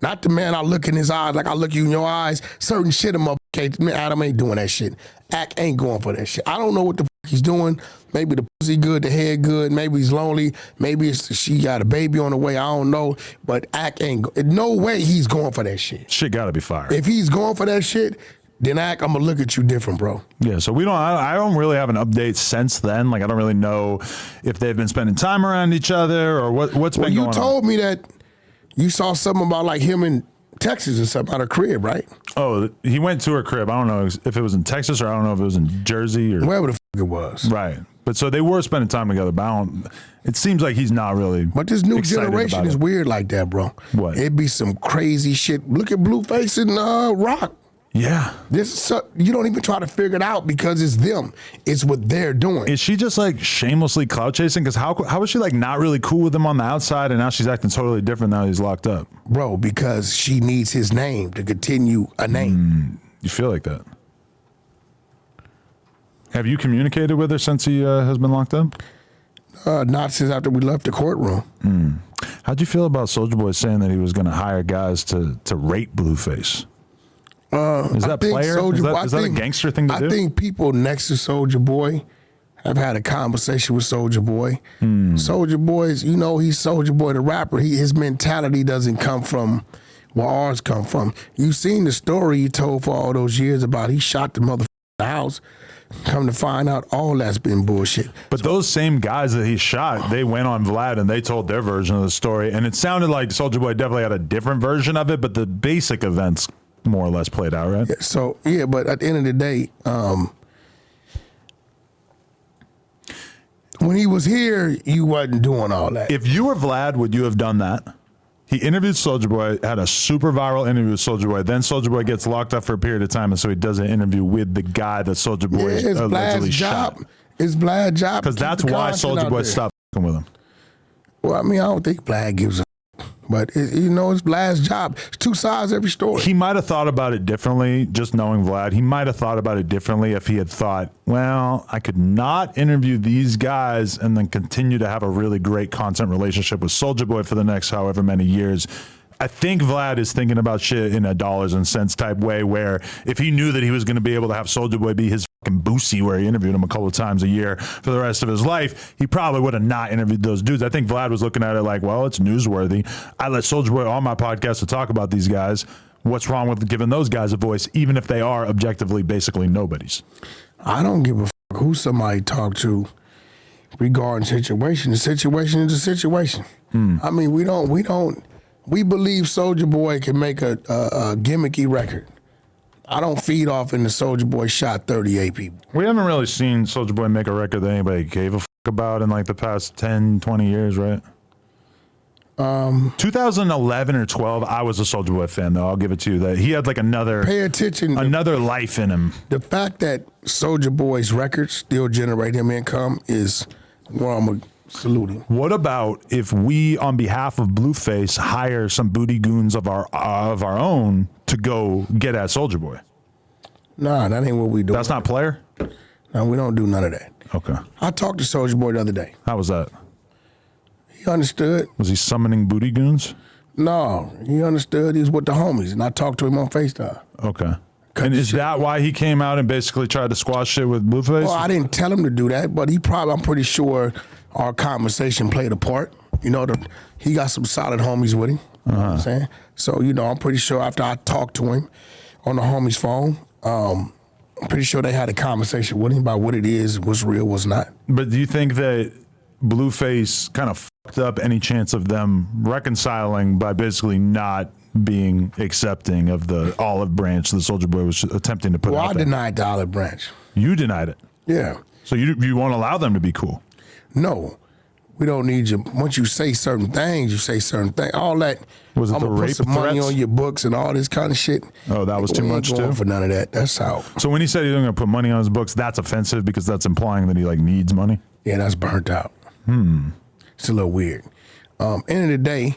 Not the man I look in his eyes like I look you in your eyes. Certain shit a motherfucker, man, Adam ain't doing that shit. Act ain't going for that shit. I don't know what the fuck he's doing. Maybe the pussy good, the head good. Maybe he's lonely. Maybe she got a baby on the way. I don't know. But Act ain't. No way he's going for that shit. Shit gotta be fired. If he's going for that shit, then Act, I'm gonna look at you different, bro. Yeah, so I don't really have an update since then. Like I don't really know if they've been spending time around each other or what's been going on. You told me that you saw something about like him in Texas or something at her crib, right? Oh, he went to her crib. I don't know if it was in Texas or I don't know if it was in Jersey or wherever the fuck it was. Right. But so they were spending time together, but it seems like he's not really. But this new generation is weird like that, bro. What? It'd be some crazy shit. Look at Blueface and Rock. Yeah. You don't even try to figure it out because it's them. It's what they're doing. Is she just like shamelessly clout chasing? Because how is she like not really cool with him on the outside and now she's acting totally different now he's locked up? Bro, because she needs his name to continue a name. You feel like that? Have you communicated with her since he has been locked up? Not since after we left the courtroom. How'd you feel about Soulja Boy saying that he was going to hire guys to rape Blueface? Is that player? Is that a gangster thing to do? I think people next to Soulja Boy have had a conversation with Soulja Boy. Soulja Boy's, you know, he's Soulja Boy the rapper. His mentality doesn't come from where ours come from. You seen the story he told for all those years about he shot the motherfucker house. Come to find out, all that's been bullshit. But those same guys that he shot, they went on Vlad and they told their version of the story. And it sounded like Soulja Boy definitely had a different version of it, but the basic events more or less played out, right? Yeah, so, yeah, but at the end of the day, when he was here, you wasn't doing all that. If you were Vlad, would you have done that? He interviewed Soulja Boy, had a super viral interview with Soulja Boy. Then Soulja Boy gets locked up for a period of time, and so he does an interview with the guy that Soulja Boy allegedly shot. It's Vlad's job. Because that's why Soulja Boy stopped fucking with him. Well, I mean, I don't think Vlad gives a but it's Vlad's job. It's two sides to every story. He might have thought about it differently, just knowing Vlad. He might have thought about it differently if he had thought, well, I could not interview these guys and then continue to have a really great content relationship with Soulja Boy for the next however many years. I think Vlad is thinking about shit in a dollars and cents type way, where if he knew that he was going to be able to have Soulja Boy be his fucking Boosie, where he interviewed him a couple of times a year for the rest of his life, he probably would have not interviewed those dudes. I think Vlad was looking at it like, well, it's newsworthy. I let Soulja Boy on my podcast to talk about these guys. What's wrong with giving those guys a voice, even if they are objectively basically nobodies? I don't give a fuck who somebody talk to regarding situation. The situation is a situation. I mean, we don't We believe Soulja Boy can make a gimmicky record. I don't feed off in the Soulja Boy shot 38 people. We haven't really seen Soulja Boy make a record that anybody gave a fuck about in like the past 10, 20 years, right? 2011 or 12, I was a Soulja Boy fan, though. I'll give it to you that he had like another life in him. The fact that Soulja Boy's records still generate him income is where I'm gonna salute him. What about if we, on behalf of Blueface, hire some booty goons of our own to go get at Soulja Boy? Nah, that ain't what we do. That's not player? No, we don't do none of that. Okay. I talked to Soulja Boy the other day. How was that? He understood. Was he summoning booty goons? No, he understood. He was with the homies, and I talked to him on FaceTime. Okay. And is that why he came out and basically tried to squash shit with Blueface? Well, I didn't tell him to do that, but I'm pretty sure our conversation played a part. You know, he got some solid homies with him. You know what I'm saying? So, you know, I'm pretty sure after I talked to him on the homie's phone, I'm pretty sure they had a conversation with him about what it is, what's real, what's not. But do you think that Blueface kind of fucked up any chance of them reconciling by basically not being accepting of the olive branch that Soulja Boy was attempting to put out there? Well, I denied the olive branch. You denied it? Yeah. So you won't allow them to be cool? No. We don't need you. Once you say certain things, you say certain things. All that. Was it I'm the gonna rape put some money threats? on your books and all this kind of shit. Oh, that was too much going too? for none of that. That's how. So when he said he was going to put money on his books, that's offensive because that's implying that he like needs money? Yeah, that's burnt out. It's a little weird. End of the day,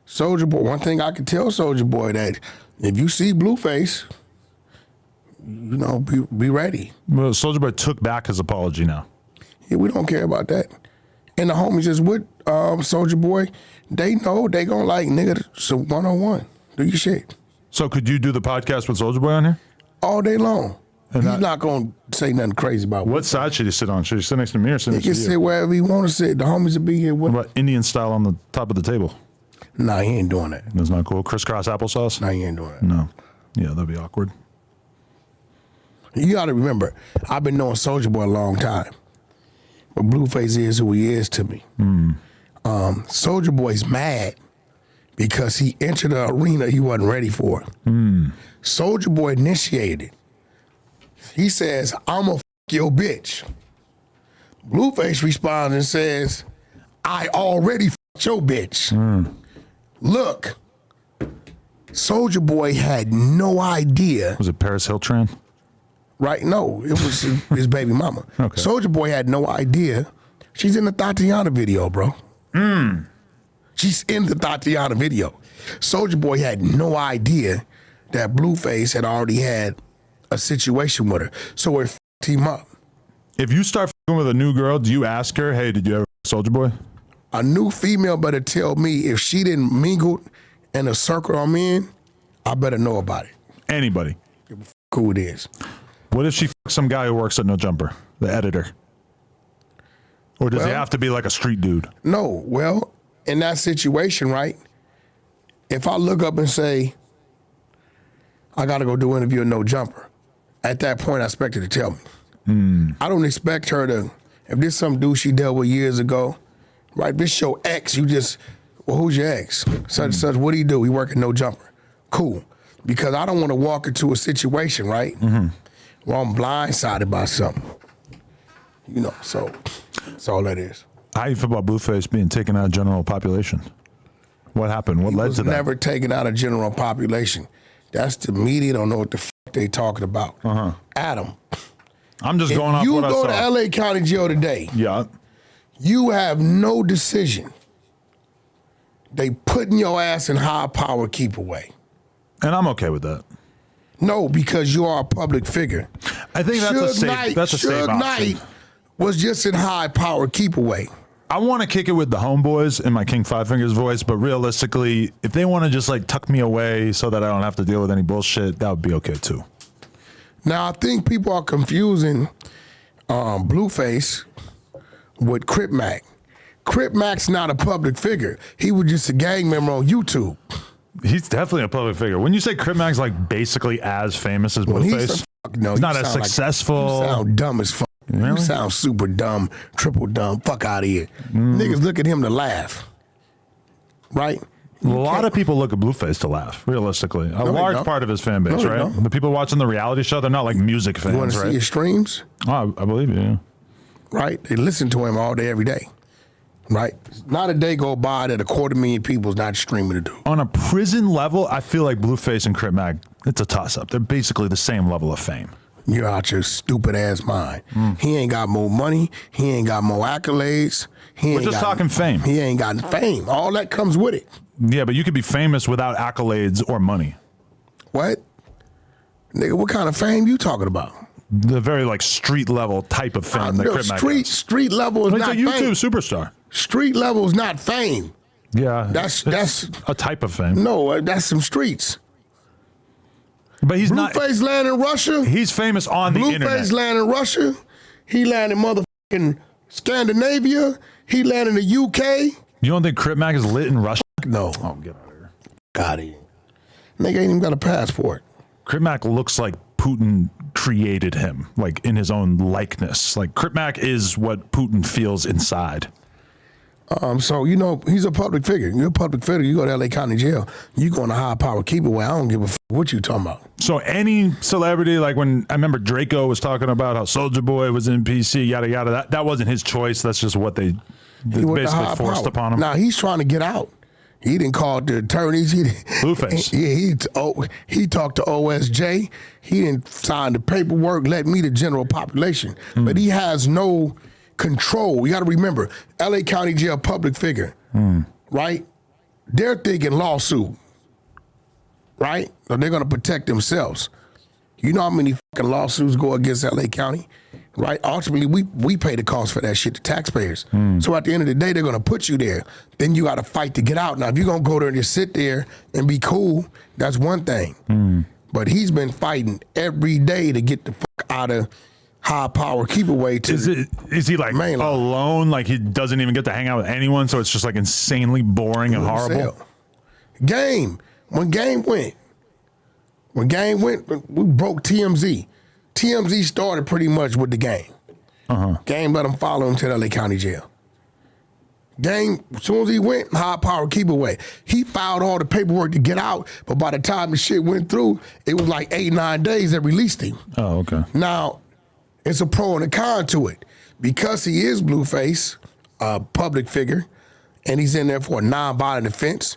Soulja Boy, one thing I can tell Soulja Boy that if you see Blueface, you know, be ready. Well, Soulja Boy took back his apology now. Yeah, we don't care about that. And the homies is with Soulja Boy, they know they gonna like, nigga, so 101. Do your shit. So could you do the podcast with Soulja Boy on here? All day long. And He's not gonna say nothing crazy about What side should he sit on? Should he sit next to me or sit He next can to you? sit wherever he wanna sit. The homies will be here with What about Indian style on the top of the table? Nah, he ain't doing that. That's not cool. Crisscross applesauce? Nah, he ain't doing that. No. Yeah, that'd be awkward. You gotta remember, I've been knowing Soulja Boy a long time. But Blueface is who he is to me. Soulja Boy's mad because he entered an arena he wasn't ready for. Soulja Boy initiated it. He says, "I'ma f your bitch." Blueface responds and says, "I already f your bitch." Look, Soulja Boy had no idea. Was it Paris Hilton? Right? No, it was his baby mama. Okay. Soulja Boy had no idea. She's in the Tatiana video, bro. She's in the Tatiana video. Soulja Boy had no idea that Blueface had already had a situation with her. So it f***ed him up. If you start f***ing with a new girl, do you ask her, hey, did you ever f*** Soulja Boy? A new female better tell me if she didn't mingle in a circle I'm in, I better know about it. Anybody. Who it is. What if she f***s some guy who works at No Jumper, the editor? Or does he have to be like a street dude? No, well, in that situation, right, if I look up and say, I got to go do an interview with No Jumper, at that point, I expect her to tell me. I don't expect her to, if this some dude she dealt with years ago, right, this your ex, you just, well, who's your ex? Such, what do? He work at No Jumper. Cool. Because I don't want to walk into a situation, right, where I'm blindsided by something. You know, so that's all that is. How you feel about Blueface being taken out of general population? What happened? What led to that? Never taken out of general population. That's the media don't know what the f they talking about. Adam. I'm just going off what I saw. You go to LA County Jail today. Yeah. You have no decision. They putting your ass in high power keep away. And I'm okay with that. No, because you are a public figure. I think that's a safe, that's a safe Suge option. Knight was just in high power keep away. I want to kick it with the homeboys in my King Five Fingers voice, but realistically, if they want to just like tuck me away so that I don't have to deal with any bullshit, that would be okay too. Now, I think people are confusing Blueface with Crip Mac. Crip Mac's not a public figure. He was just a gang member on YouTube. He's definitely a public figure. When you say Crip Mac's like basically as famous as Blueface, no, he's not as successful. You sound dumb as fuck. Really? You sound super dumb, triple dumb. Fuck out of here. Niggas look at him to laugh. Right? A lot of people look at Blueface to laugh, realistically. A large part of his fan base, right? The people watching the reality show, they're not like music fans, You want to right? see his streams? Oh, I believe you, yeah. Right? They listen to him all day, every day. Right? Not a day go by that 250,000 people's not streaming the dude. On a prison level, I feel like Blueface and Crip Mac, it's a toss-up. They're basically the same level of fame. You're out your stupid ass mind. He ain't got more money. He ain't got more accolades. We're just talking fame. He ain't got fame. All that comes with it. Yeah, but you could be famous without accolades or money. What? Nigga, what kind of fame you talking about? The very like street level type of fame that Crip Mac has. Street level is He's not a YouTube fame. superstar. Street level is not fame. Yeah, That's a type of fame. no, that's some streets. But he's not. Blueface land in Russia. He's famous on the internet. Blueface land in Russia. He land in motherfucking Scandinavia. He land in the UK. You don't think Crip Mac is lit in Russia? No. Oh, get out of here. Got it. Nigga ain't even got a passport. Crip Mac looks like Putin created him, like in his own likeness. Like Crip Mac is what Putin feels inside. So, you know, he's a public figure. You're a public figure. You go to LA County Jail. You go in a high power keep away. I don't give a what you talking about. So any celebrity, like when I remember Draco was talking about how Soulja Boy was in PC, yada yada. That wasn't his choice. That's just what they basically forced upon him. Now he's trying to get out. He didn't call the attorneys. Blueface. Yeah, he talked to OSJ. He didn't sign the paperwork. Let me the general population, but he has no control. You got to remember, LA County Jail public figure, right? They're thinking lawsuit, right? So they're going to protect themselves. You know how many fucking lawsuits go against LA County, right? Ultimately, we pay the cost for that shit, the taxpayers. So at the end of the day, they're going to put you there. Then you got to fight to get out. Now, if you're going to go there and just sit there and be cool, that's one thing. But he's been fighting every day to get the fuck out of high power keep away to is he like main line. alone, like he doesn't even get to hang out with anyone, so it's just like insanely boring and horrible? Game when Game went we broke TMZ. TMZ started pretty much with the Game. Game let him follow him to the LA County Jail. Game, as soon as he went, high power keep away. He filed all the paperwork to get out, but by the time the shit went through, it was like 8-9 days that released him. Oh, okay. Now, it's a pro and a con to it. Because he is Blueface, a public figure, and he's in there for a non-violent offense,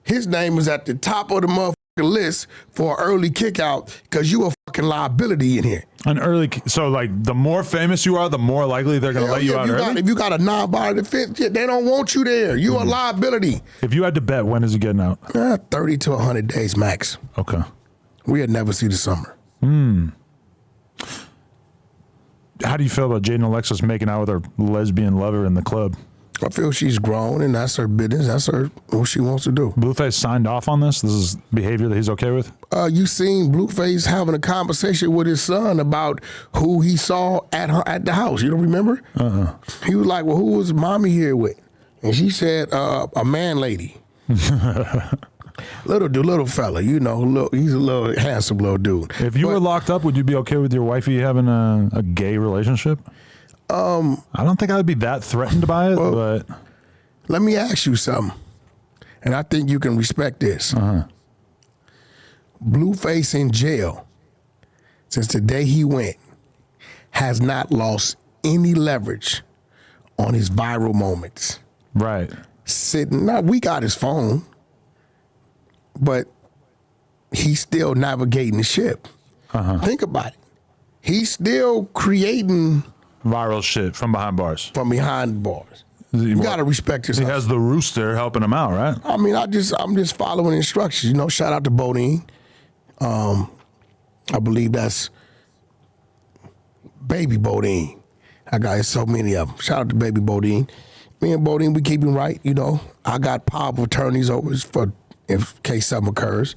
his name is at the top of the motherfucking list for an early kick out because you a fucking liability in here. So like the more famous you are, the more likely they're going to let you out early? If you got a non-violent offense, they don't want you there. You a liability. If you had to bet, when is he getting out? 30 to 100 days max. Okay. We'd never see the summer. How do you feel about Jaydin and Alexis making out with her lesbian lover in the club? I feel she's grown and that's her business. That's what she wants to do. Blueface signed off on this? This is behavior that he's okay with? You seen Blueface having a conversation with his son about who he saw at the house. You don't remember? He was like, well, who was mommy here with? And she said, a man lady. Little fella, you know, he's a little handsome little dude. If you were locked up, would you be okay with your wifey having a gay relationship? I don't think I'd be that threatened by it, but let me ask you something, and I think you can respect this. Blueface in jail, since the day he went, has not lost any leverage on his viral moments. right. Now we got his phone, but he's still navigating the ship. Think about it. He's still creating Viral shit from behind bars. from behind bars. You gotta respect his He hustle. has the rooster helping him out, right? I mean, I'm just following instructions. You know, shout out to Bodine. I believe that's Baby Bodine. I got so many of them. Shout out to Baby Bodine. Me and Bodine, we keep him right. You know, I got power of attorneys over for in case something occurs.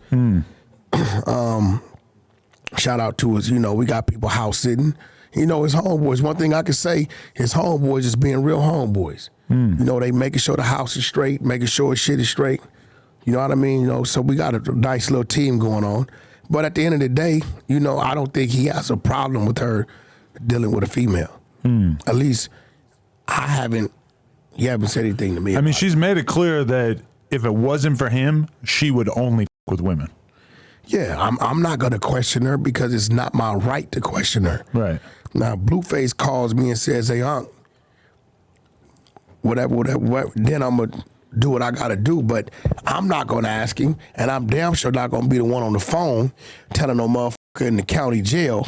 Shout out to us. You know, we got people house sitting. You know, his homeboys. One thing I can say, his homeboys is being real homeboys. You know, they making sure the house is straight, making sure his shit is straight. You know what I mean? You know, so we got a nice little team going on. But at the end of the day, you know, I don't think he has a problem with her dealing with a female. At least he haven't said anything to me. I mean, she's made it clear that if it wasn't for him, she would only f with women. Yeah, I'm not gonna question her because it's not my right to question her. Right. Now, Blueface calls me and says, "Hey, Unc, whatever, then I'm gonna do what I gotta do." But I'm not gonna ask him, and I'm damn sure not gonna be the one on the phone telling no motherfucker in the county jail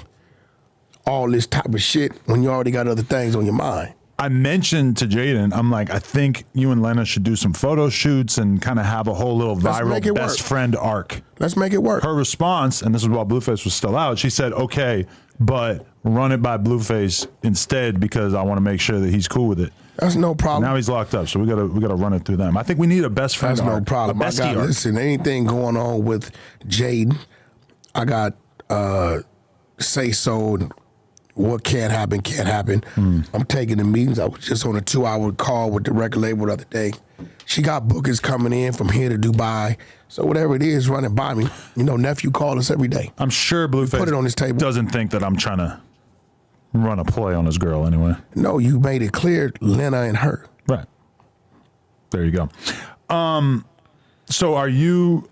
all this type of shit when you already got other things on your mind. I mentioned to Jaydin, I'm like, I think you and Lena should do some photo shoots and kind of have a whole little viral best friend arc. Let's make it work. Her response, and this is while Blueface was still out, she said, okay, but run it by Blueface instead because I want to make sure that he's cool with it. That's no problem. Now he's locked up, so we gotta run it through them. I think we need a best friend That's arc. no problem. I got, listen, anything going on with Jaydin, I got say so and what can't happen, can't happen. I'm taking the meetings. I was just on a 2-hour call with the record label the other day. She got bookings coming in from here to Dubai. So whatever it is, run it by me. You know, nephew call us every day. I'm sure Blueface put it on his table. Doesn't think that I'm trying to run a play on his girl anyway. No, you made it clear, Lena and her. Right. There you go. So are you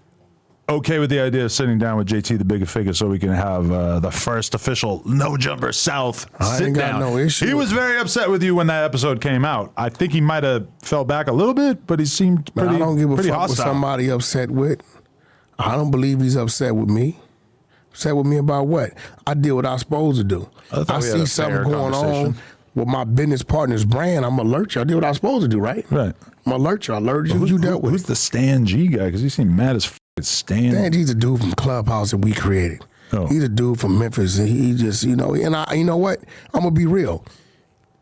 okay with the idea of sitting down with JT Tha Bigga Figga so we can have the first official No Jumper South sit ain't got down? no issue. He was very upset with you when that episode came out. I think he might have fell back a little bit, but he seemed pretty hostile. I don't give a fuck what somebody upset with. I don't believe he's upset with me. Upset with me about what? I did what I'm supposed to do. I see something going on with my business partner's brand. I'm alert you. I did what I'm supposed to do, right? Right. I'm alert you. I alerted you. You dealt with Who's the Stan G guy? Because he seemed mad as f***. Stan G's a dude from Clubhouse that we created. Oh. He's a dude from Memphis, and he just, you know, and you know what? I'm gonna be real.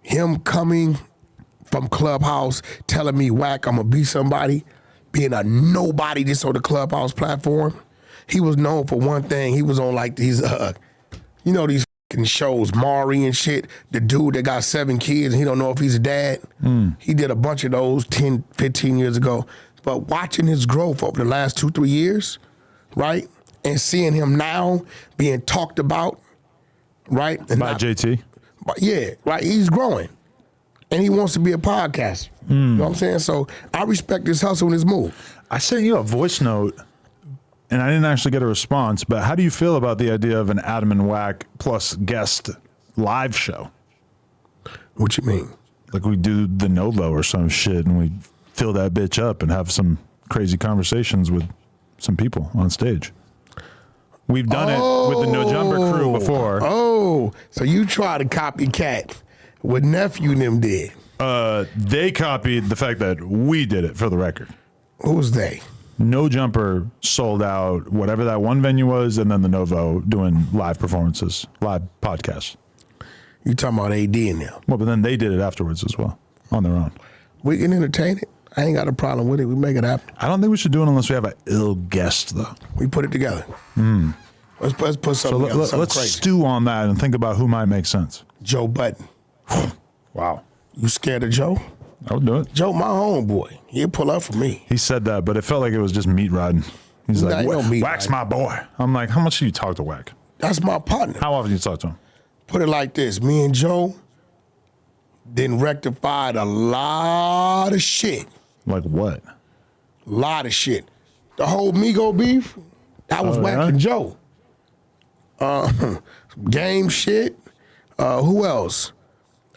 Him coming from Clubhouse, telling me, Wack, I'm gonna be somebody, being a nobody just on the Clubhouse platform. He was known for one thing. He was on like these, you know, these fucking shows, Maury and shit. The dude that got 7 kids and he don't know if he's a dad. He did a bunch of those 10, 15 years ago. But watching his growth over the last 2-3 years, right, and seeing him now being talked about, right, and by JT. Yeah, right. He's growing, and he wants to be a podcaster. You know what I'm saying? So I respect his hustle and his move. I sent you a voice note, and I didn't actually get a response. But how do you feel about the idea of an Adam and Wack plus guest live show? What you mean? Like we do the Novo or some shit, and we fill that bitch up and have some crazy conversations with some people on stage. We've done it with the No Jumper crew before. Oh, so you try to copycat what nephew and them did. They copied the fact that we did it, for the record. Who's they? No Jumper sold out whatever that one venue was, and then the Novo doing live performances, live podcasts. You talking about AD and them? Well, but then they did it afterwards as well, on their own. We can entertain it. I ain't got a problem with it. We make it happen. I don't think we should do it unless we have an ill guest, though. We put it together. Let's put something together. Let's stew on that and think about who might make sense. Joe Budden. Wow. You scared of Joe? I would do it. Joe, my homeboy. He'll pull up for me. He said that, but it felt like it was just meat riding. He's like, meat Wack's riding. my boy. I'm like, how much do you talk to Wack? That's my partner. How often do you talk to him? Put it like this. Me and Joe then rectified a lot of shit. Like what? Lot of shit. The whole Migo beef, that was Wack and Joe. Game shit. Who else?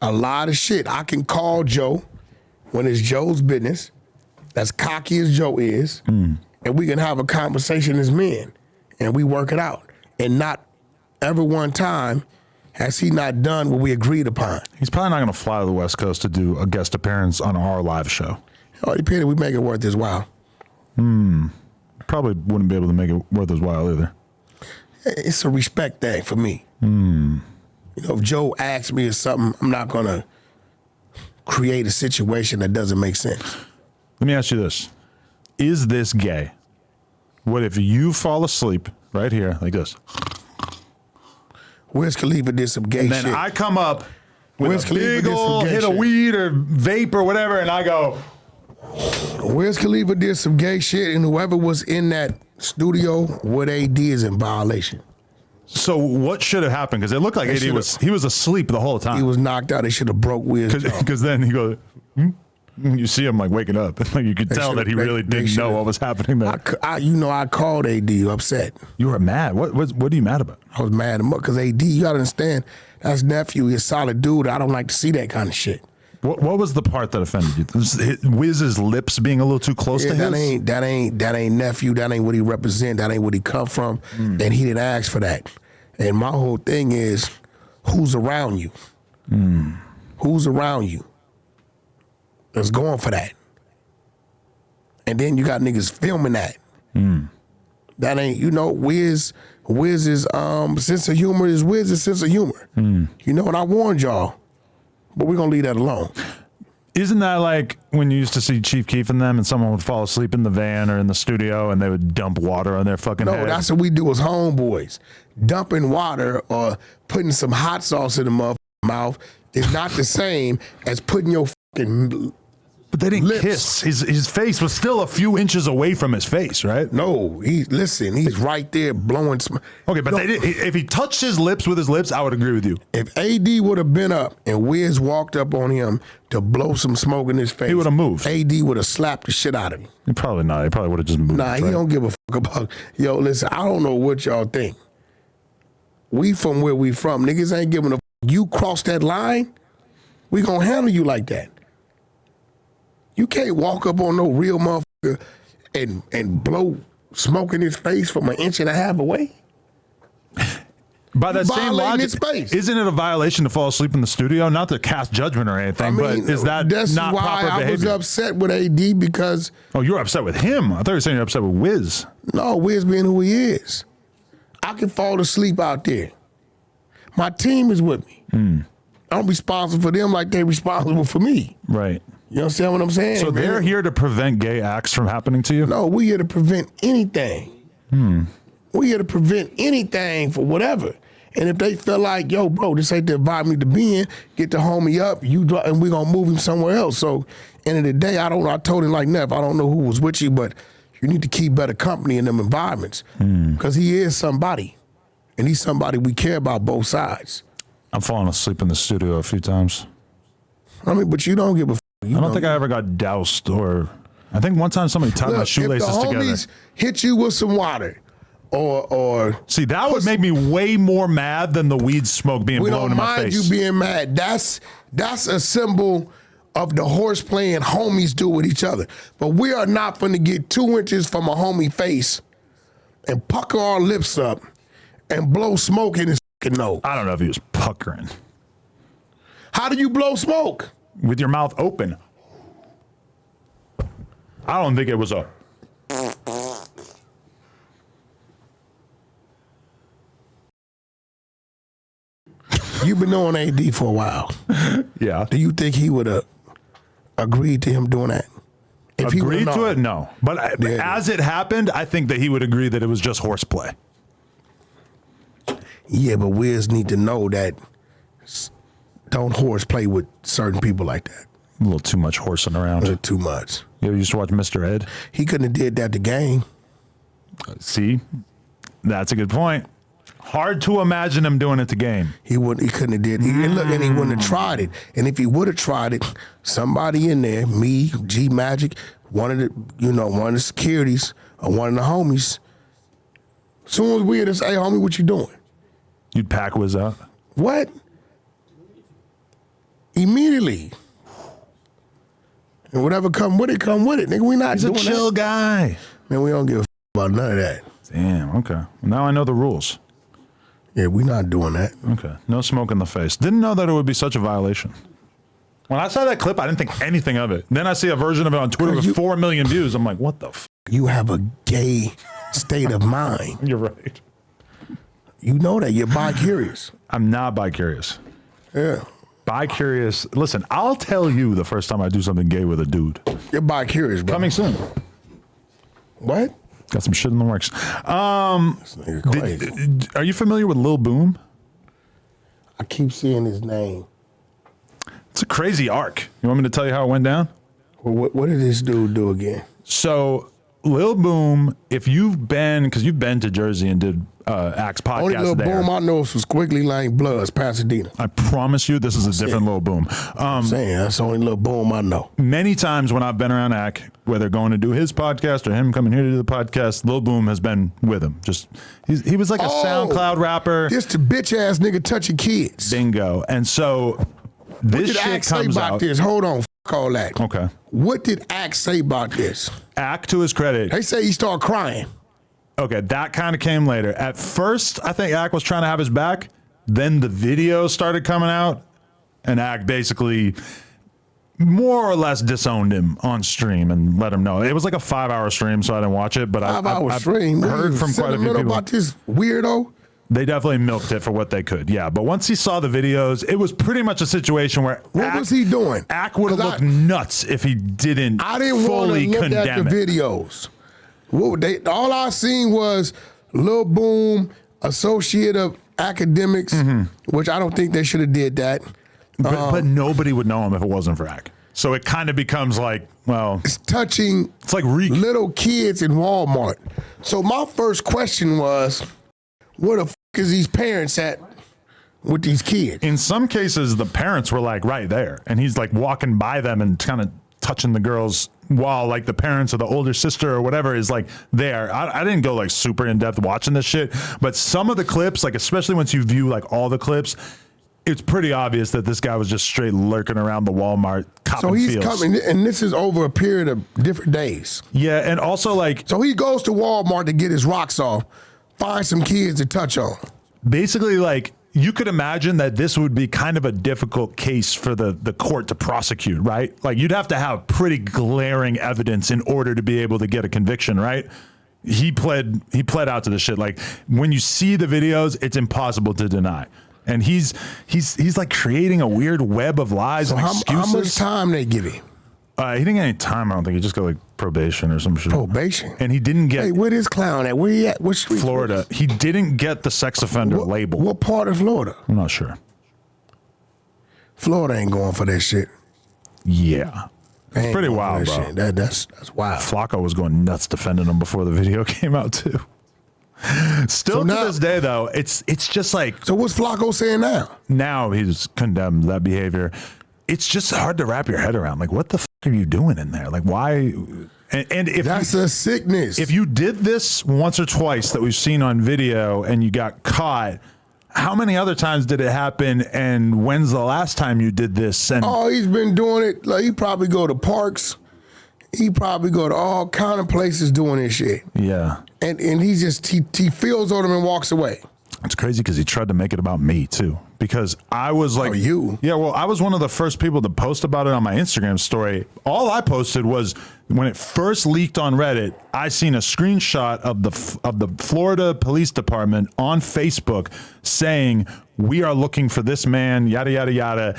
A lot of shit. I can call Joe when it's Joe's business, as cocky as Joe is, and we can have a conversation as men, and we work it out. And not ever one time has he not done what we agreed upon. He's probably not going to fly to the West Coast to do a guest appearance on our live show. Oh, depending, we make it worth his while. Probably wouldn't be able to make it worth his while either. It's a respect thing for me. You know, if Joe asks me or something, I'm not gonna create a situation that doesn't make sense. Let me ask you this. Is this gay? What if you fall asleep right here like this? Wiz Khalifa did some gay And then shit. I come up with Wiz a Khalifa big did some ol' gay hit of shit. weed or vape or whatever, and I go, Wiz Khalifa did some gay shit, and whoever was in that studio, what AD is in violation. so what should have happened? Because it looked like AD he was asleep the whole time. He was knocked out. They should have broke Wiz. Because then he goes, You see him like waking up. Like you could tell that he really didn't know what was happening there. I called AD upset. You were mad. What are you mad about? I was mad because AD, you gotta understand, that's nephew. He's a solid dude. I don't like to see that kind of shit. What was the part that offended you? Wiz's lips being a little too close to his? That ain't nephew. That ain't what he represent. That ain't what he come from. And he didn't ask for that. And my whole thing is, who's around you? Who's around you that's going for that? And then you got niggas filming that. That ain't, Wiz's sense of humor is Wiz's sense of humor. You know, and I warned y'all, but we're gonna leave that alone. Isn't that like when you used to see Chief Keef and them and someone would fall asleep in the van or in the studio and they would dump water on their fucking head? No, that's what we do as homeboys. Dumping water or putting some hot sauce in the motherfucker's mouth is not the same as putting your fucking But they didn't lips. kiss. His face was still a few inches away from his face, right? No, he's right there blowing smoke. Okay, but if he touched his lips with his lips, I would agree with you. If AD would have been up and Wiz walked up on him to blow some smoke in his face, He would have moved. AD would have slapped the shit out of him. Probably not. He probably would have just moved. Nah, he don't give a fuck about. Yo, listen, I don't know what y'all think. We from where we from. Niggas ain't giving a fuck. You cross that line, we gonna handle you like that. You can't walk up on no real motherfucker and blow smoke in his face from 1.5 inches away. By that same Violating logic, his space. isn't it a violation to fall asleep in the studio? Not to cast judgment or anything, but is that that's not why proper I behavior? was upset with AD because Oh, you're upset with him. I thought you were saying you're upset with Wiz. no, Wiz being who he is. I can fall asleep out there. My team is with me. I'm responsible for them like they're responsible for me. Right. You understand what I'm saying? So they're here to prevent gay acts from happening to you? No, we here to prevent anything. We here to prevent anything for whatever. And if they feel like, yo, bro, this ain't the environment to be in, get the homie up, and we gonna move him somewhere else. So, end of the day, I told him like Neff, I don't know who was with you, but you need to keep better company in them environments. Because he is somebody. And he's somebody we care about both sides. I'm falling asleep in the studio a few times. I mean, but you don't give a f. I don't think I ever got doused or... I think one time somebody tied my shoelaces if the together. homies hit you with some water or See, that would make me way more mad than the weed smoke being we blown don't in my mind face. you being mad. That's a symbol of the horse playing homies do with each other. But we are not going to get 2 inches from a homie face and pucker our lips up and blow smoke in his fucking nose. I don't know if he was puckering. How do you blow smoke? With your mouth open. I don't think it was a... You've been knowing AD for a while. Yeah. Do you think he would have agreed to him doing that? If he Agreed would've to known. it? No. But as it happened, I think that he would agree that it was just horseplay. Yeah, but Wiz need to know that don't horseplay with certain people like that. A little too much horsing around. Too much. You ever used to watch Mr. Ed? He couldn't have did that to Game. See? That's a good point. Hard to imagine him doing it to Game. He couldn't have did. And look, and he wouldn't have tried it. And if he would have tried it, somebody in there, me, G Magic, one of the securities, or one of the homies. Soon as we had to say, hey homie, what you doing? You'd pack Wiz out. What? Immediately. And whatever come with it, nigga. We not He's a doing chill that. guy. Man, we don't give a about none of that. Damn, okay. Well, now I know the rules. Yeah, we not doing that. Okay. No smoke in the face. Didn't know that it would be such a violation. When I saw that clip, I didn't think anything of it. Then I see a version of it on Twitter with 4 million views. I'm like, what the f? You have a gay state of mind. You're right. You know that. You're bi-curious. I'm not bi-curious. Yeah. Bi-curious. Listen, I'll tell you the first time I do something gay with a dude. You're bi-curious, bro. Coming soon. What? Got some shit in the works. This nigga crazy. Are you familiar with Lil Boom? I keep seeing his name. It's a crazy arc. You want me to tell you how it went down? Well, what did this dude do again? So Lil Boom, if you've been, because you've been to Jersey and did Axe podcast Only Lil there. Boom I know was Squiggly Lane Bloods, Pasadena. I promise you, this is a different Lil Boom. I'm saying that's the only Lil Boom I know. Many times when I've been around Ack, whether going to do his podcast or him coming here to do the podcast, Lil Boom has been with him. Just he was like a SoundCloud rapper. This the bitch ass nigga touching kids. Bingo. And so this What did shit Axe say comes about out. this? Hold on, all that. Okay. What did Axe say about this? Ack, to his credit. They say he started crying. Okay, that kind of came later. At first, I think Ack was trying to have his back. Then the videos started coming out, and Ack basically more or less disowned him on stream and let him know. It was like a 5-hour stream, so I didn't watch it. But I stream. heard from quite a few people about this weirdo. They definitely milked it for what they could. Yeah, but once he saw the videos, it was pretty much a situation where What was he doing? Ack would have looked nuts if he didn't. I didn't want to fully look condemn at the it. videos. What they all I seen was Lil Boom, Associate of Academics, which I don't think they should have did that. But nobody would know him if it wasn't for Ack. So it kind of becomes like, well, It's touching it's like Reek. little kids in Walmart. So my first question was, where the f is these parents at with these kids? In some cases, the parents were like right there, and he's like walking by them and kind of touching the girls while like the parents or the older sister or whatever is like there. I didn't go like super in depth watching this shit, but some of the clips, like especially once you view like all the clips, it's pretty obvious that this guy was just straight lurking around the Walmart copping So he's feels. coming, and this is over a period of different days. Yeah, and also like So he goes to Walmart to get his rocks off, find some kids to touch on. basically like you could imagine that this would be kind of a difficult case for the court to prosecute, right? Like you'd have to have pretty glaring evidence in order to be able to get a conviction, right? He pled out to this shit. Like when you see the videos, it's impossible to deny. And he's like creating a weird web of lies and How excuses. much time they give him? He didn't get any time, I don't think. He just got like probation or some shit. Probation. And he didn't get Hey, where this clown at? Where he at? What street? Florida. He didn't get the sex offender label. What part of Florida? I'm not sure. Florida ain't going for that shit. Yeah. They It's ain't pretty going for wild, that bro. shit. That's wild. Flacco was going nuts defending him before the video came out too. Still So to now- this day though, it's just like So what's Flacco saying now? now he's condemned that behavior. It's just hard to wrap your head around. Like, what the fuck are you doing in there? Like, why? And if That's a sickness. if you did this once or twice that we've seen on video and you got caught, how many other times did it happen? And when's the last time you did this? And Oh, he's been doing it. Like he probably go to parks. He probably go to all kind of places doing this shit. yeah. And he just he feels on him and walks away. It's crazy because he tried to make it about me too. Because I was like, you? Yeah, well, I was one of the first people to post about it on my Instagram story. All I posted was when it first leaked on Reddit, I seen a screenshot of the Florida Police Department on Facebook saying, "We are looking for this man, yada yada yada,"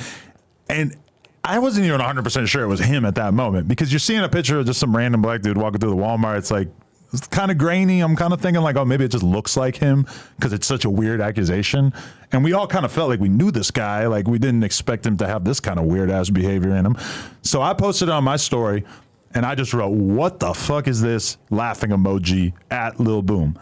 and I wasn't even 100% sure it was him at that moment because you're seeing a picture of just some random black dude walking through the Walmart. It's like, it's kind of grainy. I'm kind of thinking like, oh, maybe it just looks like him because it's such a weird accusation. And we all kind of felt like we knew this guy. Like we didn't expect him to have this kind of weird ass behavior in him. So I posted it on my story and I just wrote, what the fuck is this? Laughing emoji at Lil Boom.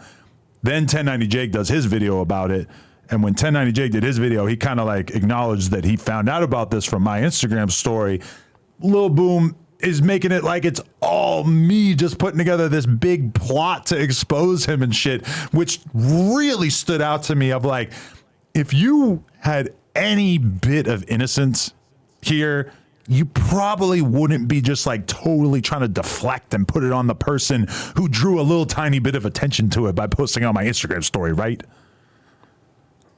Then 1090 Jake does his video about it. And when 1090 Jake did his video, he kind of like acknowledged that he found out about this from my Instagram story. Lil Boom is making it like it's all me just putting together this big plot to expose him and shit, which really stood out to me of like, if you had any bit of innocence here, you probably wouldn't be just like totally trying to deflect and put it on the person who drew a little tiny bit of attention to it by posting on my Instagram story, right?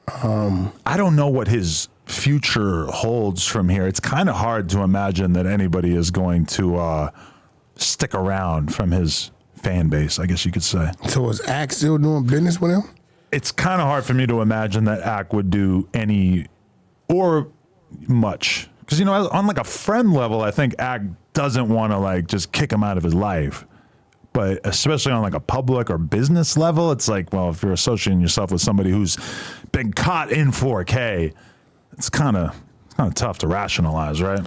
I don't know what his future holds from here. It's kind of hard to imagine that anybody is going to stick around from his fan base, I guess you could say. So is Axe still doing business with him? It's kind of hard for me to imagine that Ack would do any or much. Because, you know, on like a friend level, I think Ack doesn't want to like just kick him out of his life. But especially on like a public or business level, it's like, well, if you're associating yourself with somebody who's been caught in 4K, it's kind of tough to rationalize, right?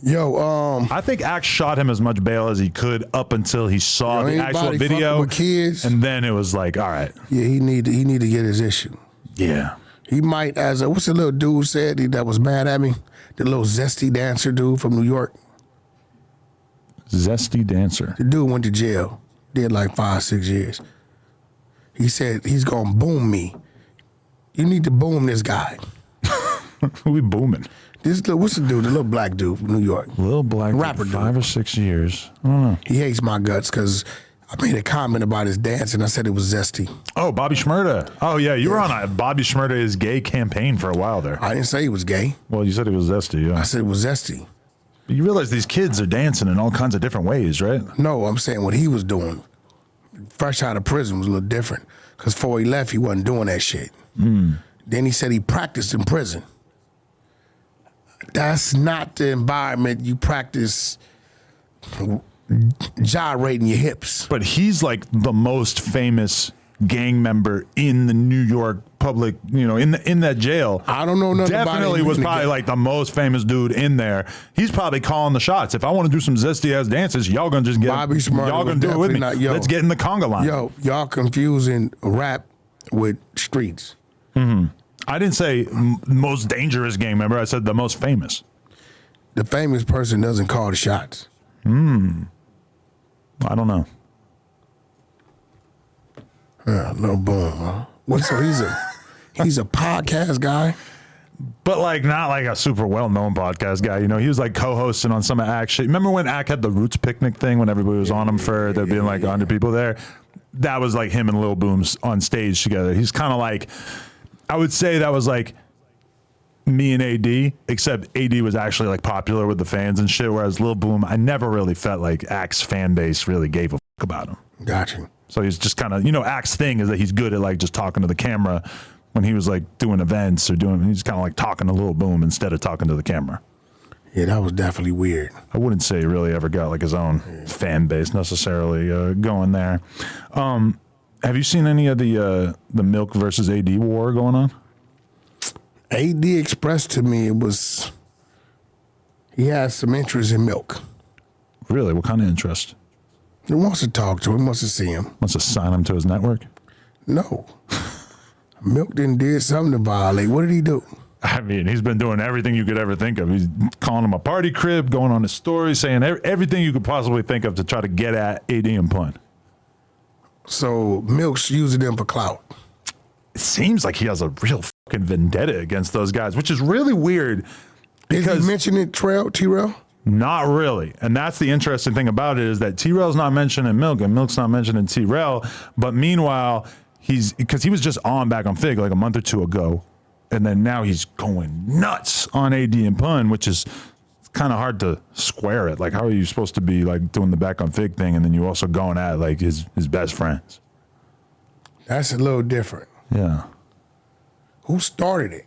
Yo, I think Axe shot him as much bail as he could up until he saw the actual anybody video. fucking with kids, and then it was like, all right. yeah, he need to get his issue. Yeah. He might, what's the little dude said that was mad at me? The little zesty dancer dude from New York. Zesty dancer. The dude went to jail, did like 5-6 years. He said he's gonna boom me. You need to boom this guy. We booming. What's the dude? The little black dude from New York. Little black rapper dude, dude. 5 or 6 years. I don't know. He hates my guts because I made a comment about his dance and I said it was zesty. Oh, Bobby Shmurda. Oh, yeah. You were on a Bobby Shmurda is gay campaign for a while there. I didn't say he was gay. Well, you said it was zesty, yeah. I said it was zesty. But you realize these kids are dancing in all kinds of different ways, right? No, I'm saying what he was doing, fresh out of prison, was a little different. Because before he left, he wasn't doing that shit. Then he said he practiced in prison. That's not the environment you practice gyrating your hips. But he's like the most famous gang member in the New York public, in that jail. I don't know nothing about him. Definitely was probably like the most famous dude in there. He's probably calling the shots. If I want to do some zesty ass dances, y'all gonna just get Bobby Shmurda y'all gonna do it with me. Let's get in the conga line. Yo, y'all confusing rap with streets. I didn't say most dangerous gang member. I said the most famous. The famous person doesn't call the shots. I don't know. Lil Boom, huh? So he's a podcast guy. But like not like a super well-known podcast guy. He was like co-hosting on some of Ack's shit. Remember when Ack had the Roots picnic thing when everybody was on him for there being like 100 people there? That was like him and Lil Boom on stage together. He's kind of like, I would say that was like me and AD, except AD was actually like popular with the fans and shit, whereas Lil Boom, I never really felt like Ack's fan base really gave a fuck about him. Gotcha. So he's just kind of, Ack's thing is that he's good at like just talking to the camera when he was like doing events or he's kind of like talking to Lil Boom instead of talking to the camera. Yeah, that was definitely weird. I wouldn't say he really ever got like his own fan base necessarily going there. Have you seen any of the Milk versus AD war going on? AD expressed to me he has some interest in Milk. Really? What kind of interest? He wants to talk to him, wants to see him. Wants to sign him to his network? No. Milk did something to violate. What did he do? I mean, he's been doing everything you could ever think of. He's calling him a party crib, going on his story, saying everything you could possibly think of to try to get at AD and Pun. So Milk's using them for clout. It seems like he has a real fucking vendetta against those guys, which is really weird. Because Is he mentioning T-Rail? Not really. And that's the interesting thing about it is that T-Rail's not mentioning Milk and Milk's not mentioning T-Rail. But meanwhile, because he was just on back on Fig like a month or two ago. And then now he's going nuts on AD and Pun, which is kind of hard to square it. Like, how are you supposed to be like doing the back on Fig thing and then you also going at like his best friends? That's a little different. Yeah. Who started it?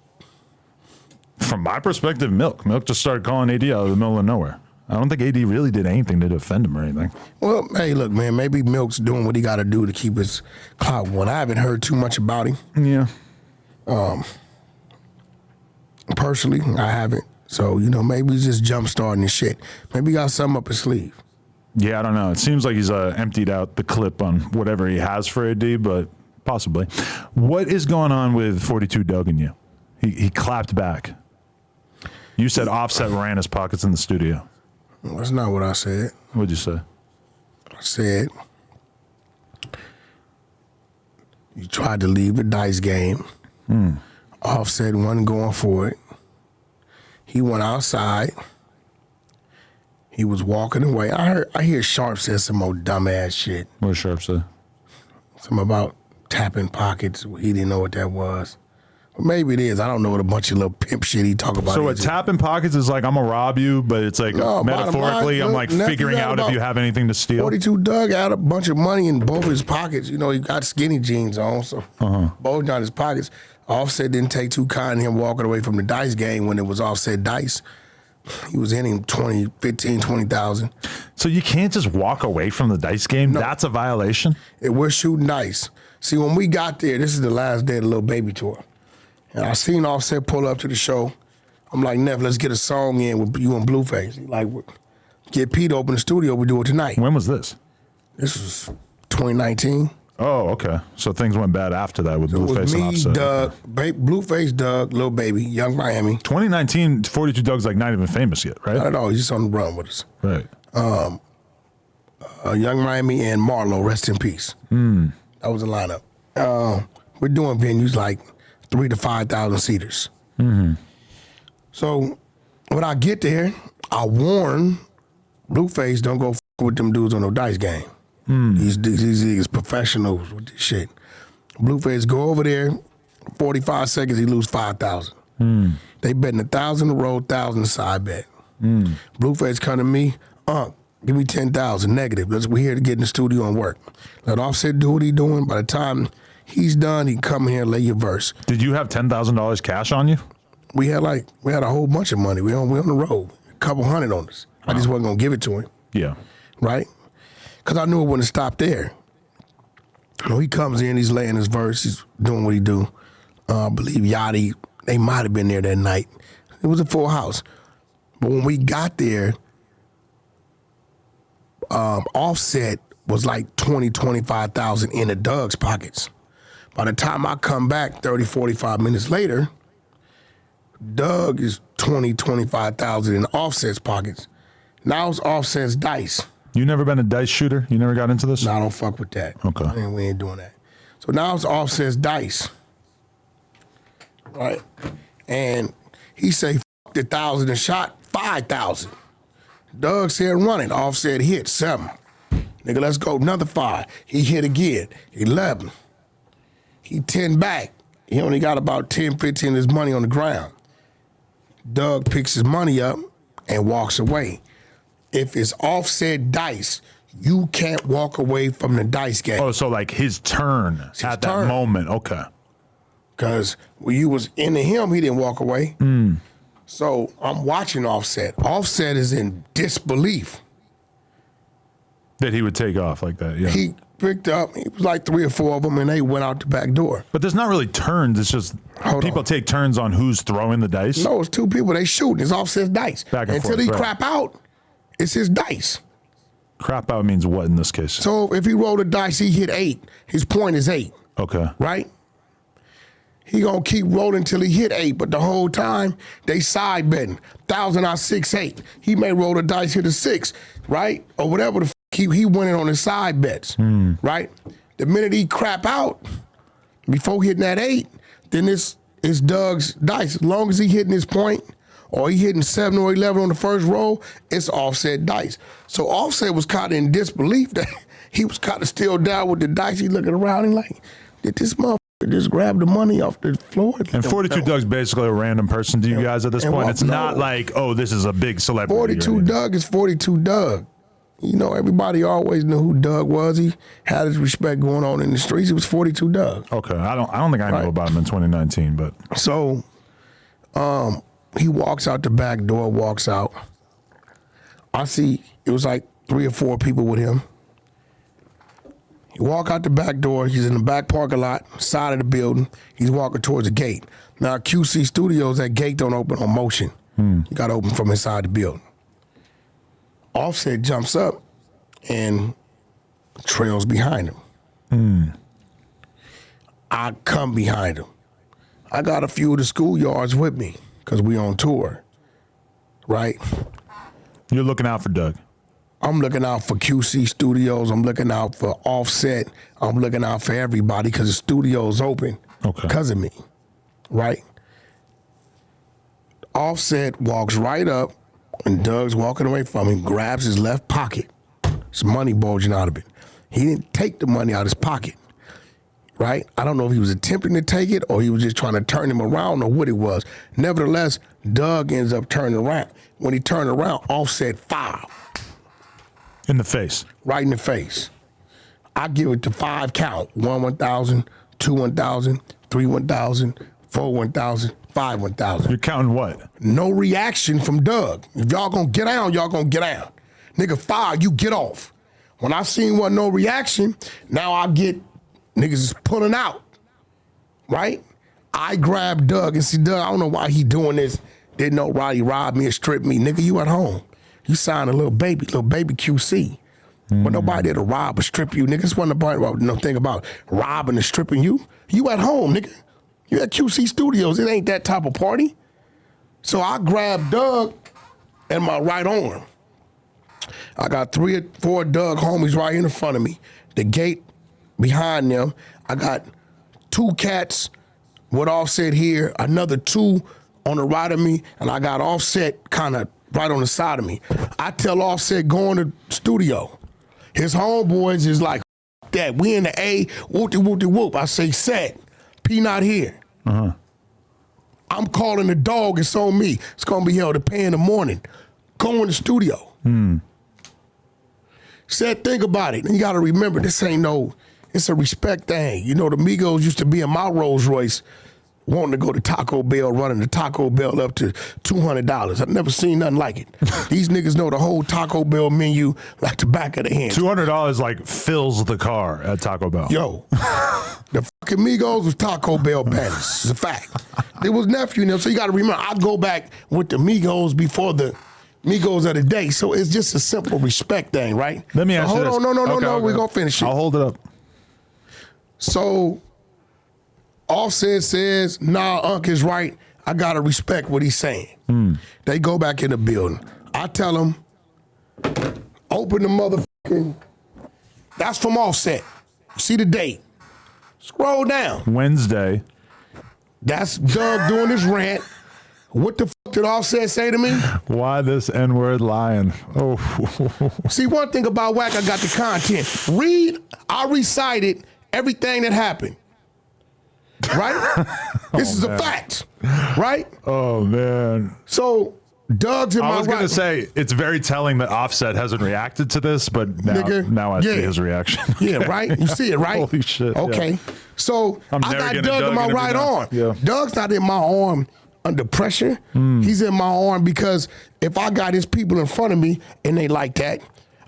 From my perspective, Milk. Milk just started calling AD out of the middle of nowhere. I don't think AD really did anything to defend him or anything. Well, hey, look, man, maybe Milk's doing what he got to do to keep his clout going. I haven't heard too much about him. Yeah. Personally, I haven't. So, maybe he's just jump starting his shit. Maybe he got something up his sleeve. Yeah, I don't know. It seems like he's emptied out the clip on whatever he has for AD, but possibly. What is going on with 42 Dugg and you? He clapped back. You said Offset ran his pockets in the studio. That's not what I said. What'd you say? I said, you tried to leave the dice game. Offset wasn't going for it. He went outside. He was walking away. I hear Sharp said some more dumbass shit. What did Sharp say? Something about tapping pockets. He didn't know what that was. Well, maybe it is. I don't know what a bunch of little pimp shit he talk about. So what tapping pockets is like, I'm gonna rob you, but it's like metaphorically, I'm like figuring out if you have anything to steal. 42 Dugg had a bunch of money in both his pockets. He got skinny jeans on, so both down his pockets. Offset didn't take too kind to him walking away from the dice game when it was Offset dice. He was hitting 20,000. So you can't just walk away from the dice game? No. That's a violation? We're shooting dice. See, when we got there, this is the last day of the Lil Baby tour. And I seen Offset pull up to the show. I'm like, Neff, let's get a song in with you and Blueface. He like, get Pete to open the studio, we do it tonight. When was this? This was 2019. Oh, okay. So things went bad after that with Blueface and Offset. Dugg, Blueface, Dugg, Lil Baby, Young Miami. 2019, 42 Dugg's like not even famous yet, right? Not at all. He's just on the run with us. Right. Young Miami and Marlo, rest in peace. That was the lineup. We're doing venues like 3,000 to 5,000 seaters. So when I get there, I warn Blueface, don't go with them dudes on no dice game. He's professionals with this shit. Blueface go over there, 45 seconds, he lose 5,000. They betting 1,000 a row, 1,000 a side bet. Blueface come to me, give me 10,000 negative. We're here to get in the studio and work. Let Offset do what he doing. By the time he's done, he can come here and lay your verse. Did you have $10,000 cash on you? We had a whole bunch of money. We on the road, a couple hundred on us. I just wasn't gonna give it to him. Yeah. Right? Because I knew it wouldn't stop there. You know, he comes in, he's laying his verse, he's doing what he do. I believe Yachty, they might have been there that night. It was a full house. But when we got there, Offset was like 20, 25,000 in the Dugg's pockets. By the time I come back 30, 45 minutes later, Dugg is 20, 25,000 in Offset's pockets. Now it's Offset's dice. You never been a dice shooter? You never got into this? No, I don't fuck with that. Okay. We ain't doing that. So now it's Offset's dice. Right? And he say, fuck the 1,000 a shot, 5,000. Dugg said run it. Offset hit 7. Nigga, let's go. Another 5. He hit again. 11. He 10 back. He only got about 10, 15 of his money on the ground. Dugg picks his money up and walks away. If it's Offset dice, you can't walk away from the dice game. Oh, so like his turn at that moment. Okay. Because when you was into him, he didn't walk away. So I'm watching Offset. Offset is in disbelief. That he would take off like that, yeah. He picked up, it was like 3 or 4 of them, and they went out the back door. But there's not really turns. It's just people take turns on who's throwing the dice. No, it's 2 people. They shooting. It's Offset's dice. Back and Until forth, he right. crap out, it's his dice. Crap out means what in this case? So if he rolled a dice, he hit 8. His point is 8. Okay. Right? He gonna keep rolling till he hit 8, but the whole time they side betting. 1,000 out 6, 8. He may roll the dice, hit a 6, right? Or whatever the he winning on his side bets, right? The minute he crap out, before hitting that 8, then it's Dugg's dice. As long as he hitting his point, or he hitting 7 or 11 on the first roll, it's Offset dice. So Offset was caught in disbelief that he was kind of still down with the dice. He looking around and like, did this motherfucker just grab the money off the floor? And 42 Dugg's basically a random person to you guys at this point. It's not like, oh, this is a big celebrity. 42 Dugg is 42 Dugg. You know, everybody always knew who Dugg was. He had his respect going on in the streets. It was 42 Dugg. Okay, I don't think I knew about him in 2019, but so he walks out the back door, walks out. I see it was like 3 or 4 people with him. He walk out the back door. He's in the back parking lot, side of the building. He's walking towards the gate. Now QC Studios, that gate don't open on motion. You got to open from inside the building. Offset jumps up and trails behind him. I come behind him. I got a few of the schoolyards with me because we on tour, right? you're looking out for Dugg. I'm looking out for QC Studios. I'm looking out for Offset. I'm looking out for everybody because the studio's open because of me, right? Offset walks right up, and Dugg's walking away from him, grabs his left pocket. His money bulging out of it. He didn't take the money out of his pocket, right? I don't know if he was attempting to take it or he was just trying to turn him around or what it was. Nevertheless, Dugg ends up turning around. When he turned around, Offset foul. In the face. Right in the face. I give it to 5 count. 1 1,000, 2 1,000, 3 1,000, 4 1,000, 5 1,000. You're counting what? No reaction from Dugg. If y'all gonna get down, y'all gonna get down. Nigga, foul, you get off. When I seen what no reaction, now I get niggas is pulling out, right? I grab Dugg and see Dugg, I don't know why he doing this. Didn't know Roddy robbed me or stripped me. Nigga, you at home. You signed a little baby QC. But nobody there to rob or strip you. Nigga, this wasn't about no thing about robbing and stripping you. You at home, nigga. You at QC Studios. It ain't that type of party. So I grabbed Dugg in my right arm. I got 3 or 4 Dugg homies right in front of me. The gate behind them. I got 2 cats with Offset here, another 2 on the right of me, and I got Offset kind of right on the side of me. I tell Offset, go in the studio. His homeboys is like, that, we in the A, whoop-de-whoop-de-whoop. I say, set, P not here. I'm calling the dog, it's on me. It's gonna be held to pay in the morning. Go in the studio. Said, think about it. And you gotta remember, this ain't no, it's a respect thing. You know, the Migos used to be in my Rolls Royce wanting to go to Taco Bell, running the Taco Bell up to $200. I've never seen nothing like it. These niggas know the whole Taco Bell menu like the back of the hand. $200 like fills the car at Taco Bell. Yo, the fucking Migos was Taco Bell bandits. It's a fact. It was nephew and them, so you gotta remember, I go back with the Migos before the Migos of the day, so it's just a simple respect thing, right? Let me ask you this. Hold on, no, we're gonna finish it. I'll hold it up. So, Offset says, nah, Unc is right. I gotta respect what he's saying. They go back in the building. I tell them, open the motherfucking, that's from Offset. See the date. Scroll down. Wednesday. That's Dugg doing his rant. What the fuck did Offset say to me? Why this N-word lying? Oh. See, one thing about Wack, I got the content. I recited everything that happened. Right? This is a fact. Right? Oh, man. So, Dugg's in my right. I was going to say, it's very telling that Offset hasn't reacted to this, but now I see his reaction. Yeah, right? You see it, right? Holy shit. Okay. Yeah. So, I got Dugg in my right arm. Yeah. Dugg's not in my arm under pressure. He's in my arm because if I got his people in front of me and they like that,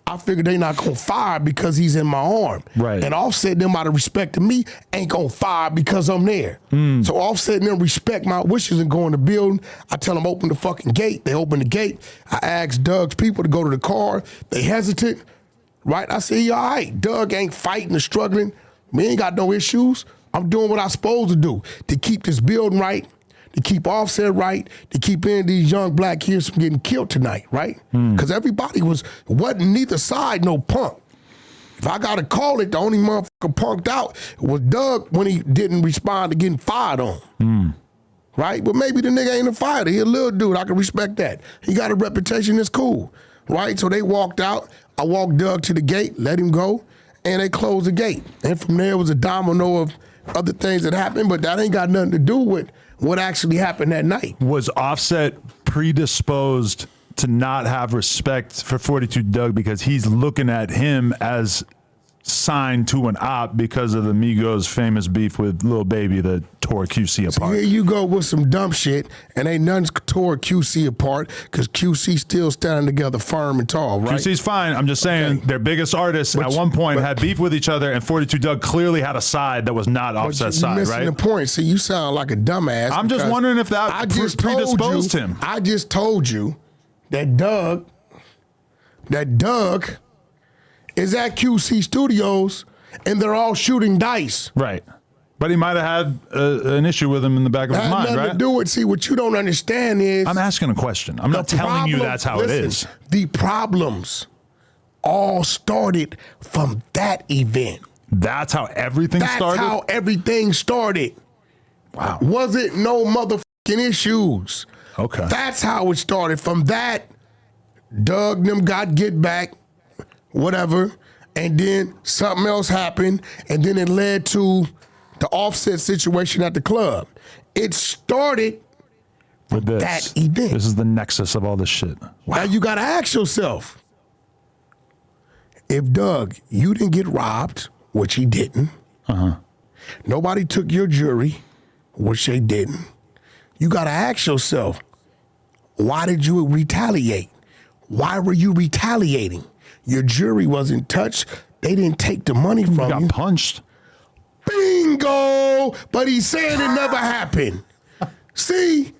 I figure they not gonna fire because he's in my arm. Right. And Offset them out of respect to me ain't gonna fire because I'm there. So Offset them respect my wishes and go in the building. I tell them open the fucking gate. They open the gate. I ask Dugg's people to go to the car. They hesitant. Right? I say, you all right. Dugg ain't fighting or struggling. We ain't got no issues. I'm doing what I'm supposed to do to keep this building right, to keep Offset right, to keep any of these young black kids from getting killed tonight, right? Because everybody wasn't neither side no punk. If I gotta call it, the only motherfucker punked out was Dugg when he didn't respond to getting fired on. Right? But maybe the nigga ain't a fighter. He a little dude. I can respect that. He got a reputation that's cool. Right? So they walked out. I walked Dugg to the gate, let him go, and they closed the gate. And from there was a domino of other things that happened, but that ain't got nothing to do with what actually happened that night. Was Offset predisposed to not have respect for 42 Dugg because he's looking at him as signed to an op because of the Migos' famous beef with Lil Baby that tore QC apart? So here you go with some dumb shit, and ain't nothing tore QC apart because QC still standing together firm and tall, right? QC's fine. I'm just saying their biggest artists at one point had beef with each other, and 42 Dugg clearly had a side that was not Offset's side, right? Missing the point. See, you sound like a dumbass. I'm just wondering if that predisposed him. I just told you that Dugg is at QC Studios, and they're all shooting dice. Right. But he might have had an issue with him in the back of his mind, right? Nothing to do with, see, what you don't understand is... I'm asking a question. I'm not telling you that's how it is. The problems all started from that event. That's how everything started? That's how everything started. Wow. Wasn't no motherfucking issues. Okay. That's how it started. From that, Dugg them got get back, whatever, and then something else happened, and then it led to the Offset situation at the club. It started with that event. This is the nexus of all this shit. Wow. Now you gotta ask yourself, if Dugg, you didn't get robbed, which he didn't. Nobody took your jewelry, which they didn't. You gotta ask yourself, why did you retaliate? Why were you retaliating? Your jury wasn't touched. They didn't take the money from you. You got punched. Bingo! But he's saying it never happened. See?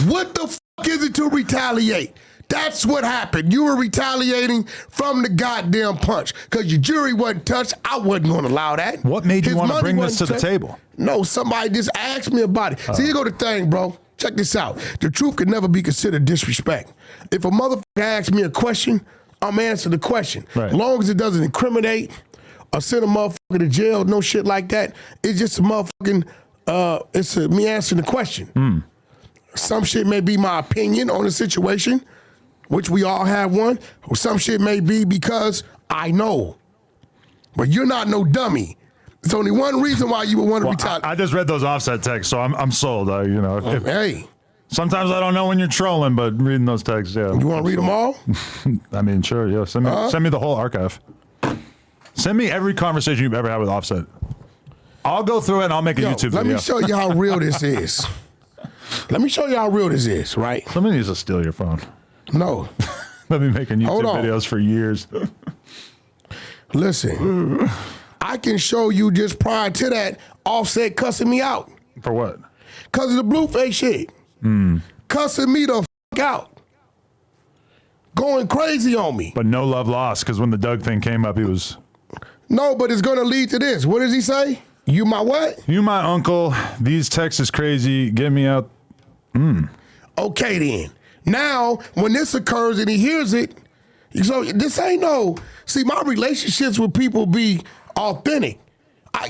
What the fuck is it to retaliate? That's what happened. You were retaliating from the goddamn punch because your jury wasn't touched. I wasn't going to allow that. What made you want to bring this to the table? No, somebody just asked me about it. See, here go the thing, bro. Check this out. The truth can never be considered disrespect. If a motherfucker asks me a question, I'm answering the question. Right. As long as it doesn't incriminate or send a motherfucker to jail, no shit like that. It's just a motherfucking, me answering the question. Some shit may be my opinion on the situation, which we all have one, or some shit may be because I know. But you're not no dummy. There's only one reason why you would want to retaliate. I just read those Offset texts, so I'm sold. Hey. Sometimes I don't know when you're trolling, but reading those texts, yeah. You want to read them all? I mean, sure, yeah. Send me the whole archive. Send me every conversation you've ever had with Offset. I'll go through it and I'll make a YouTube video. Let me show you how real this is. Let me show you how real this is, right? Somebody needs to steal your phone. No. I've been making YouTube videos for years. Listen, I can show you just prior to that Offset cussing me out. For what? Because of the Blueface shit. Cussing me the fuck out. Going crazy on me. But no love lost, because when the Dugg thing came up, he was... No, but it's going to lead to this. What does he say? You my what? You my uncle. These texts is crazy. Get me out. Okay, then. Now, when this occurs and he hears it, so this ain't no... See, my relationships with people be authentic.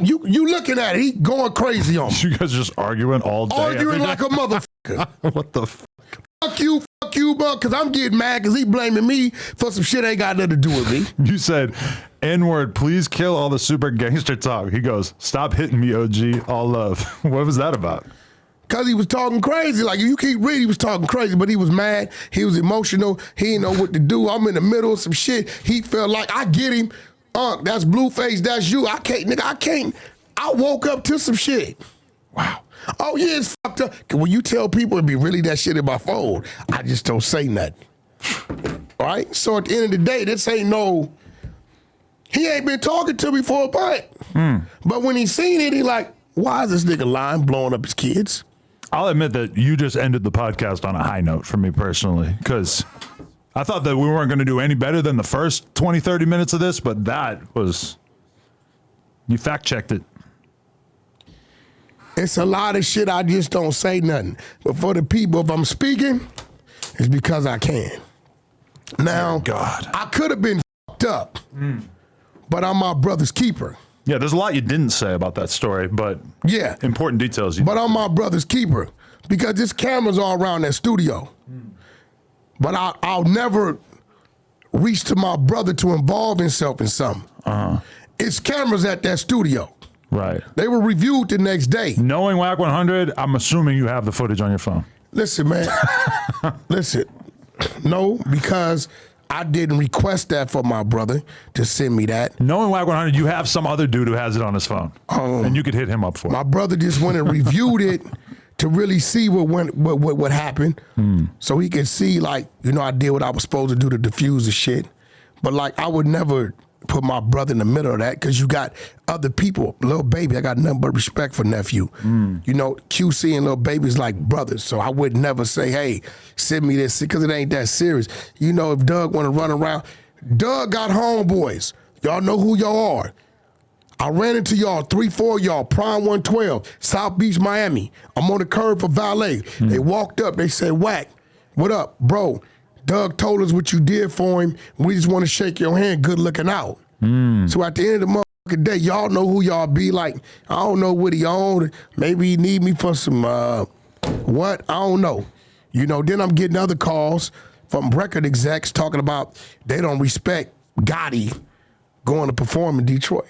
You looking at it, he going crazy on me. You guys just arguing all day? Arguing like a motherfucker. What the fuck you, bro, because I'm getting mad because he blaming me for some shit ain't got nothing to do with me. You said, N-word, please kill all the super gangster talk. He goes, stop hitting me, OG, all love. What was that about? Because he was talking crazy. Like, you keep reading, he was talking crazy, but he was mad. He was emotional. He didn't know what to do. I'm in the middle of some shit. He felt like, I get him. That's Blueface, that's you. I can't. I woke up to some shit. Wow. Oh, yeah, it's fucked up. When you tell people it be really that shit in my phone, I just don't say nothing. All right? So at the end of the day, this ain't no, he ain't been talking to me for a butt. But when he seen it, he like, why is this nigga lying, blowing up his kids? I'll admit that you just ended the podcast on a high note for me personally, because I thought that we weren't going to do any better than the first 20, 30 minutes of this, but that was, you fact-checked it. It's a lot of shit I just don't say nothing. But for the people, if I'm speaking, it's because I can. Now, God, I could have been fucked up, but I'm my brother's keeper. Yeah, there's a lot you didn't say about that story, but yeah, important details. But I'm my brother's keeper because this camera's all around that studio. But I'll never reach to my brother to involve himself in something. It's cameras at that studio. Right. They were reviewed the next day. Knowing Wack 100, I'm assuming you have the footage on your phone. Listen, man. Listen. No, because I didn't request that for my brother to send me that. Knowing Wack 100, you have some other dude who has it on his phone, and you could hit him up for it. My brother just went and reviewed it to really see what happened, so he could see, like, I did what I was supposed to do to diffuse the shit. But like, I would never put my brother in the middle of that because you got other people. Lil Baby, I got nothing but respect for nephew. QC and Lil Baby's like brothers, so I would never say, hey, send me this, because it ain't that serious. If Dugg want to run around, Dugg got homeboys. Y'all know who y'all are. I ran into y'all, 3-4 y'all, Prime 112, South Beach, Miami. I'm on the curb for valet. They walked up, they said, Wack, what up, bro? Dugg told us what you did for him. We just want to shake your hand. Good looking out. So at the end of the motherfucking day, y'all know who y'all be. Like, I don't know what he owned. Maybe he need me for some, what? I don't know. Then I'm getting other calls from record execs talking about they don't respect Gotti going to perform in Detroit.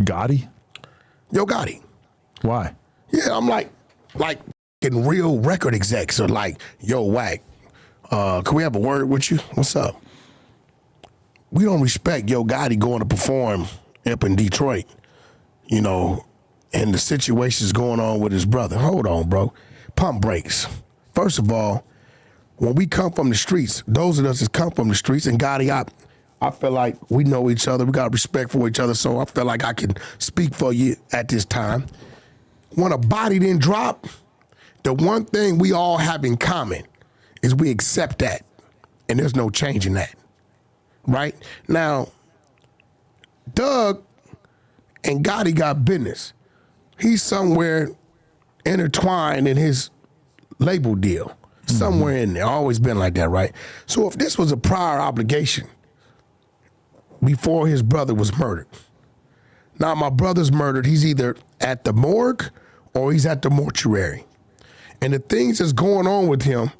Gotti? Yo Gotti. Why? Yeah, I'm like in real record execs are like, yo, Wack, can we have a word with you? What's up? We don't respect Yo Gotti going to perform up in Detroit, and the situation's going on with his brother. Hold on, bro. Pump brakes. First of all, when we come from the streets, those of us that come from the streets, and Gotti, I feel like we know each other. We got respect for each other, so I feel like I can speak for you at this time. When a body didn't drop, the one thing we all have in common is we accept that, and there's no changing that. Right? Now, Dugg and Gotti got business. He's somewhere intertwined in his label deal. Somewhere in there. Always been like that, right? So if this was a prior obligation before his brother was murdered, now my brother's murdered, he's either at the morgue or he's at the mortuary. And the things that's going on with him,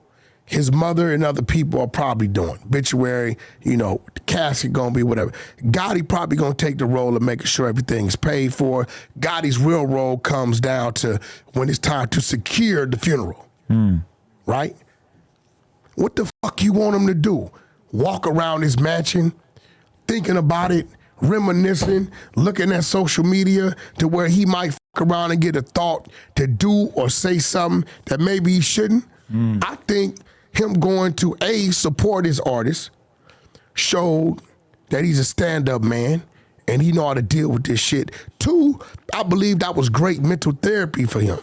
his mother and other people are probably doing. Obituary, you know, the casket gonna be whatever. Gotti probably gonna take the role of making sure everything's paid for. Gotti's real role comes down to when it's time to secure the funeral. Right? What the fuck you want him to do? Walk around his mansion, thinking about it, reminiscing, looking at social media to where he might fuck around and get a thought to do or say something that maybe he shouldn't? I think him going to A, support his artist, showed that he's a stand-up man and he know how to deal with this shit. 2, I believe that was great mental therapy for him.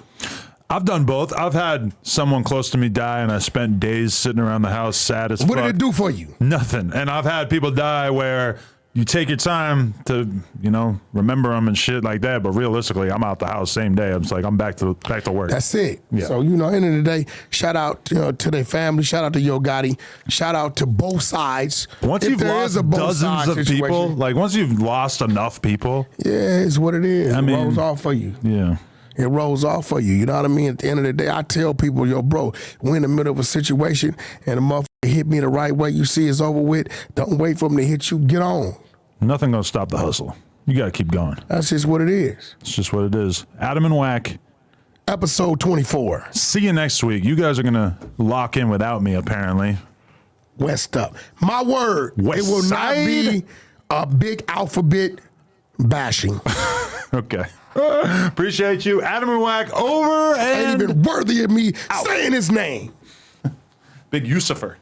I've done both. I've had someone close to me die, and I spent days sitting around the house sad as fuck. What did it do for you? Nothing. And I've had people die where you take your time to, you know, remember them and shit like that. But realistically, I'm out the house same day. I'm just like, I'm back to work. That's it. Yeah. So, you know, end of the day, shout out to their family. Shout out to Yo Gotti. Shout out to both sides. Once you've lost dozens of people, like once you've lost enough people. Yeah, it's what it is. It rolls off for you. Yeah. It rolls off for you. You know what I mean? At the end of the day, I tell people, yo, bro, we're in the middle of a situation and a motherfucker hit me the right way. You see it's over with. Don't wait for him to hit you. Get on. Nothing gonna stop the hustle. You gotta keep going. That's just what it is. It's just what it is. Adam and Wack. Episode 24. See you next week. You guys are gonna lock in without me, apparently. West up. My word. West it will side? not be a big alphabet bashing. Okay. Appreciate you. Adam and Wack over and Ain't even worthy of me saying his name. Big Yusufer.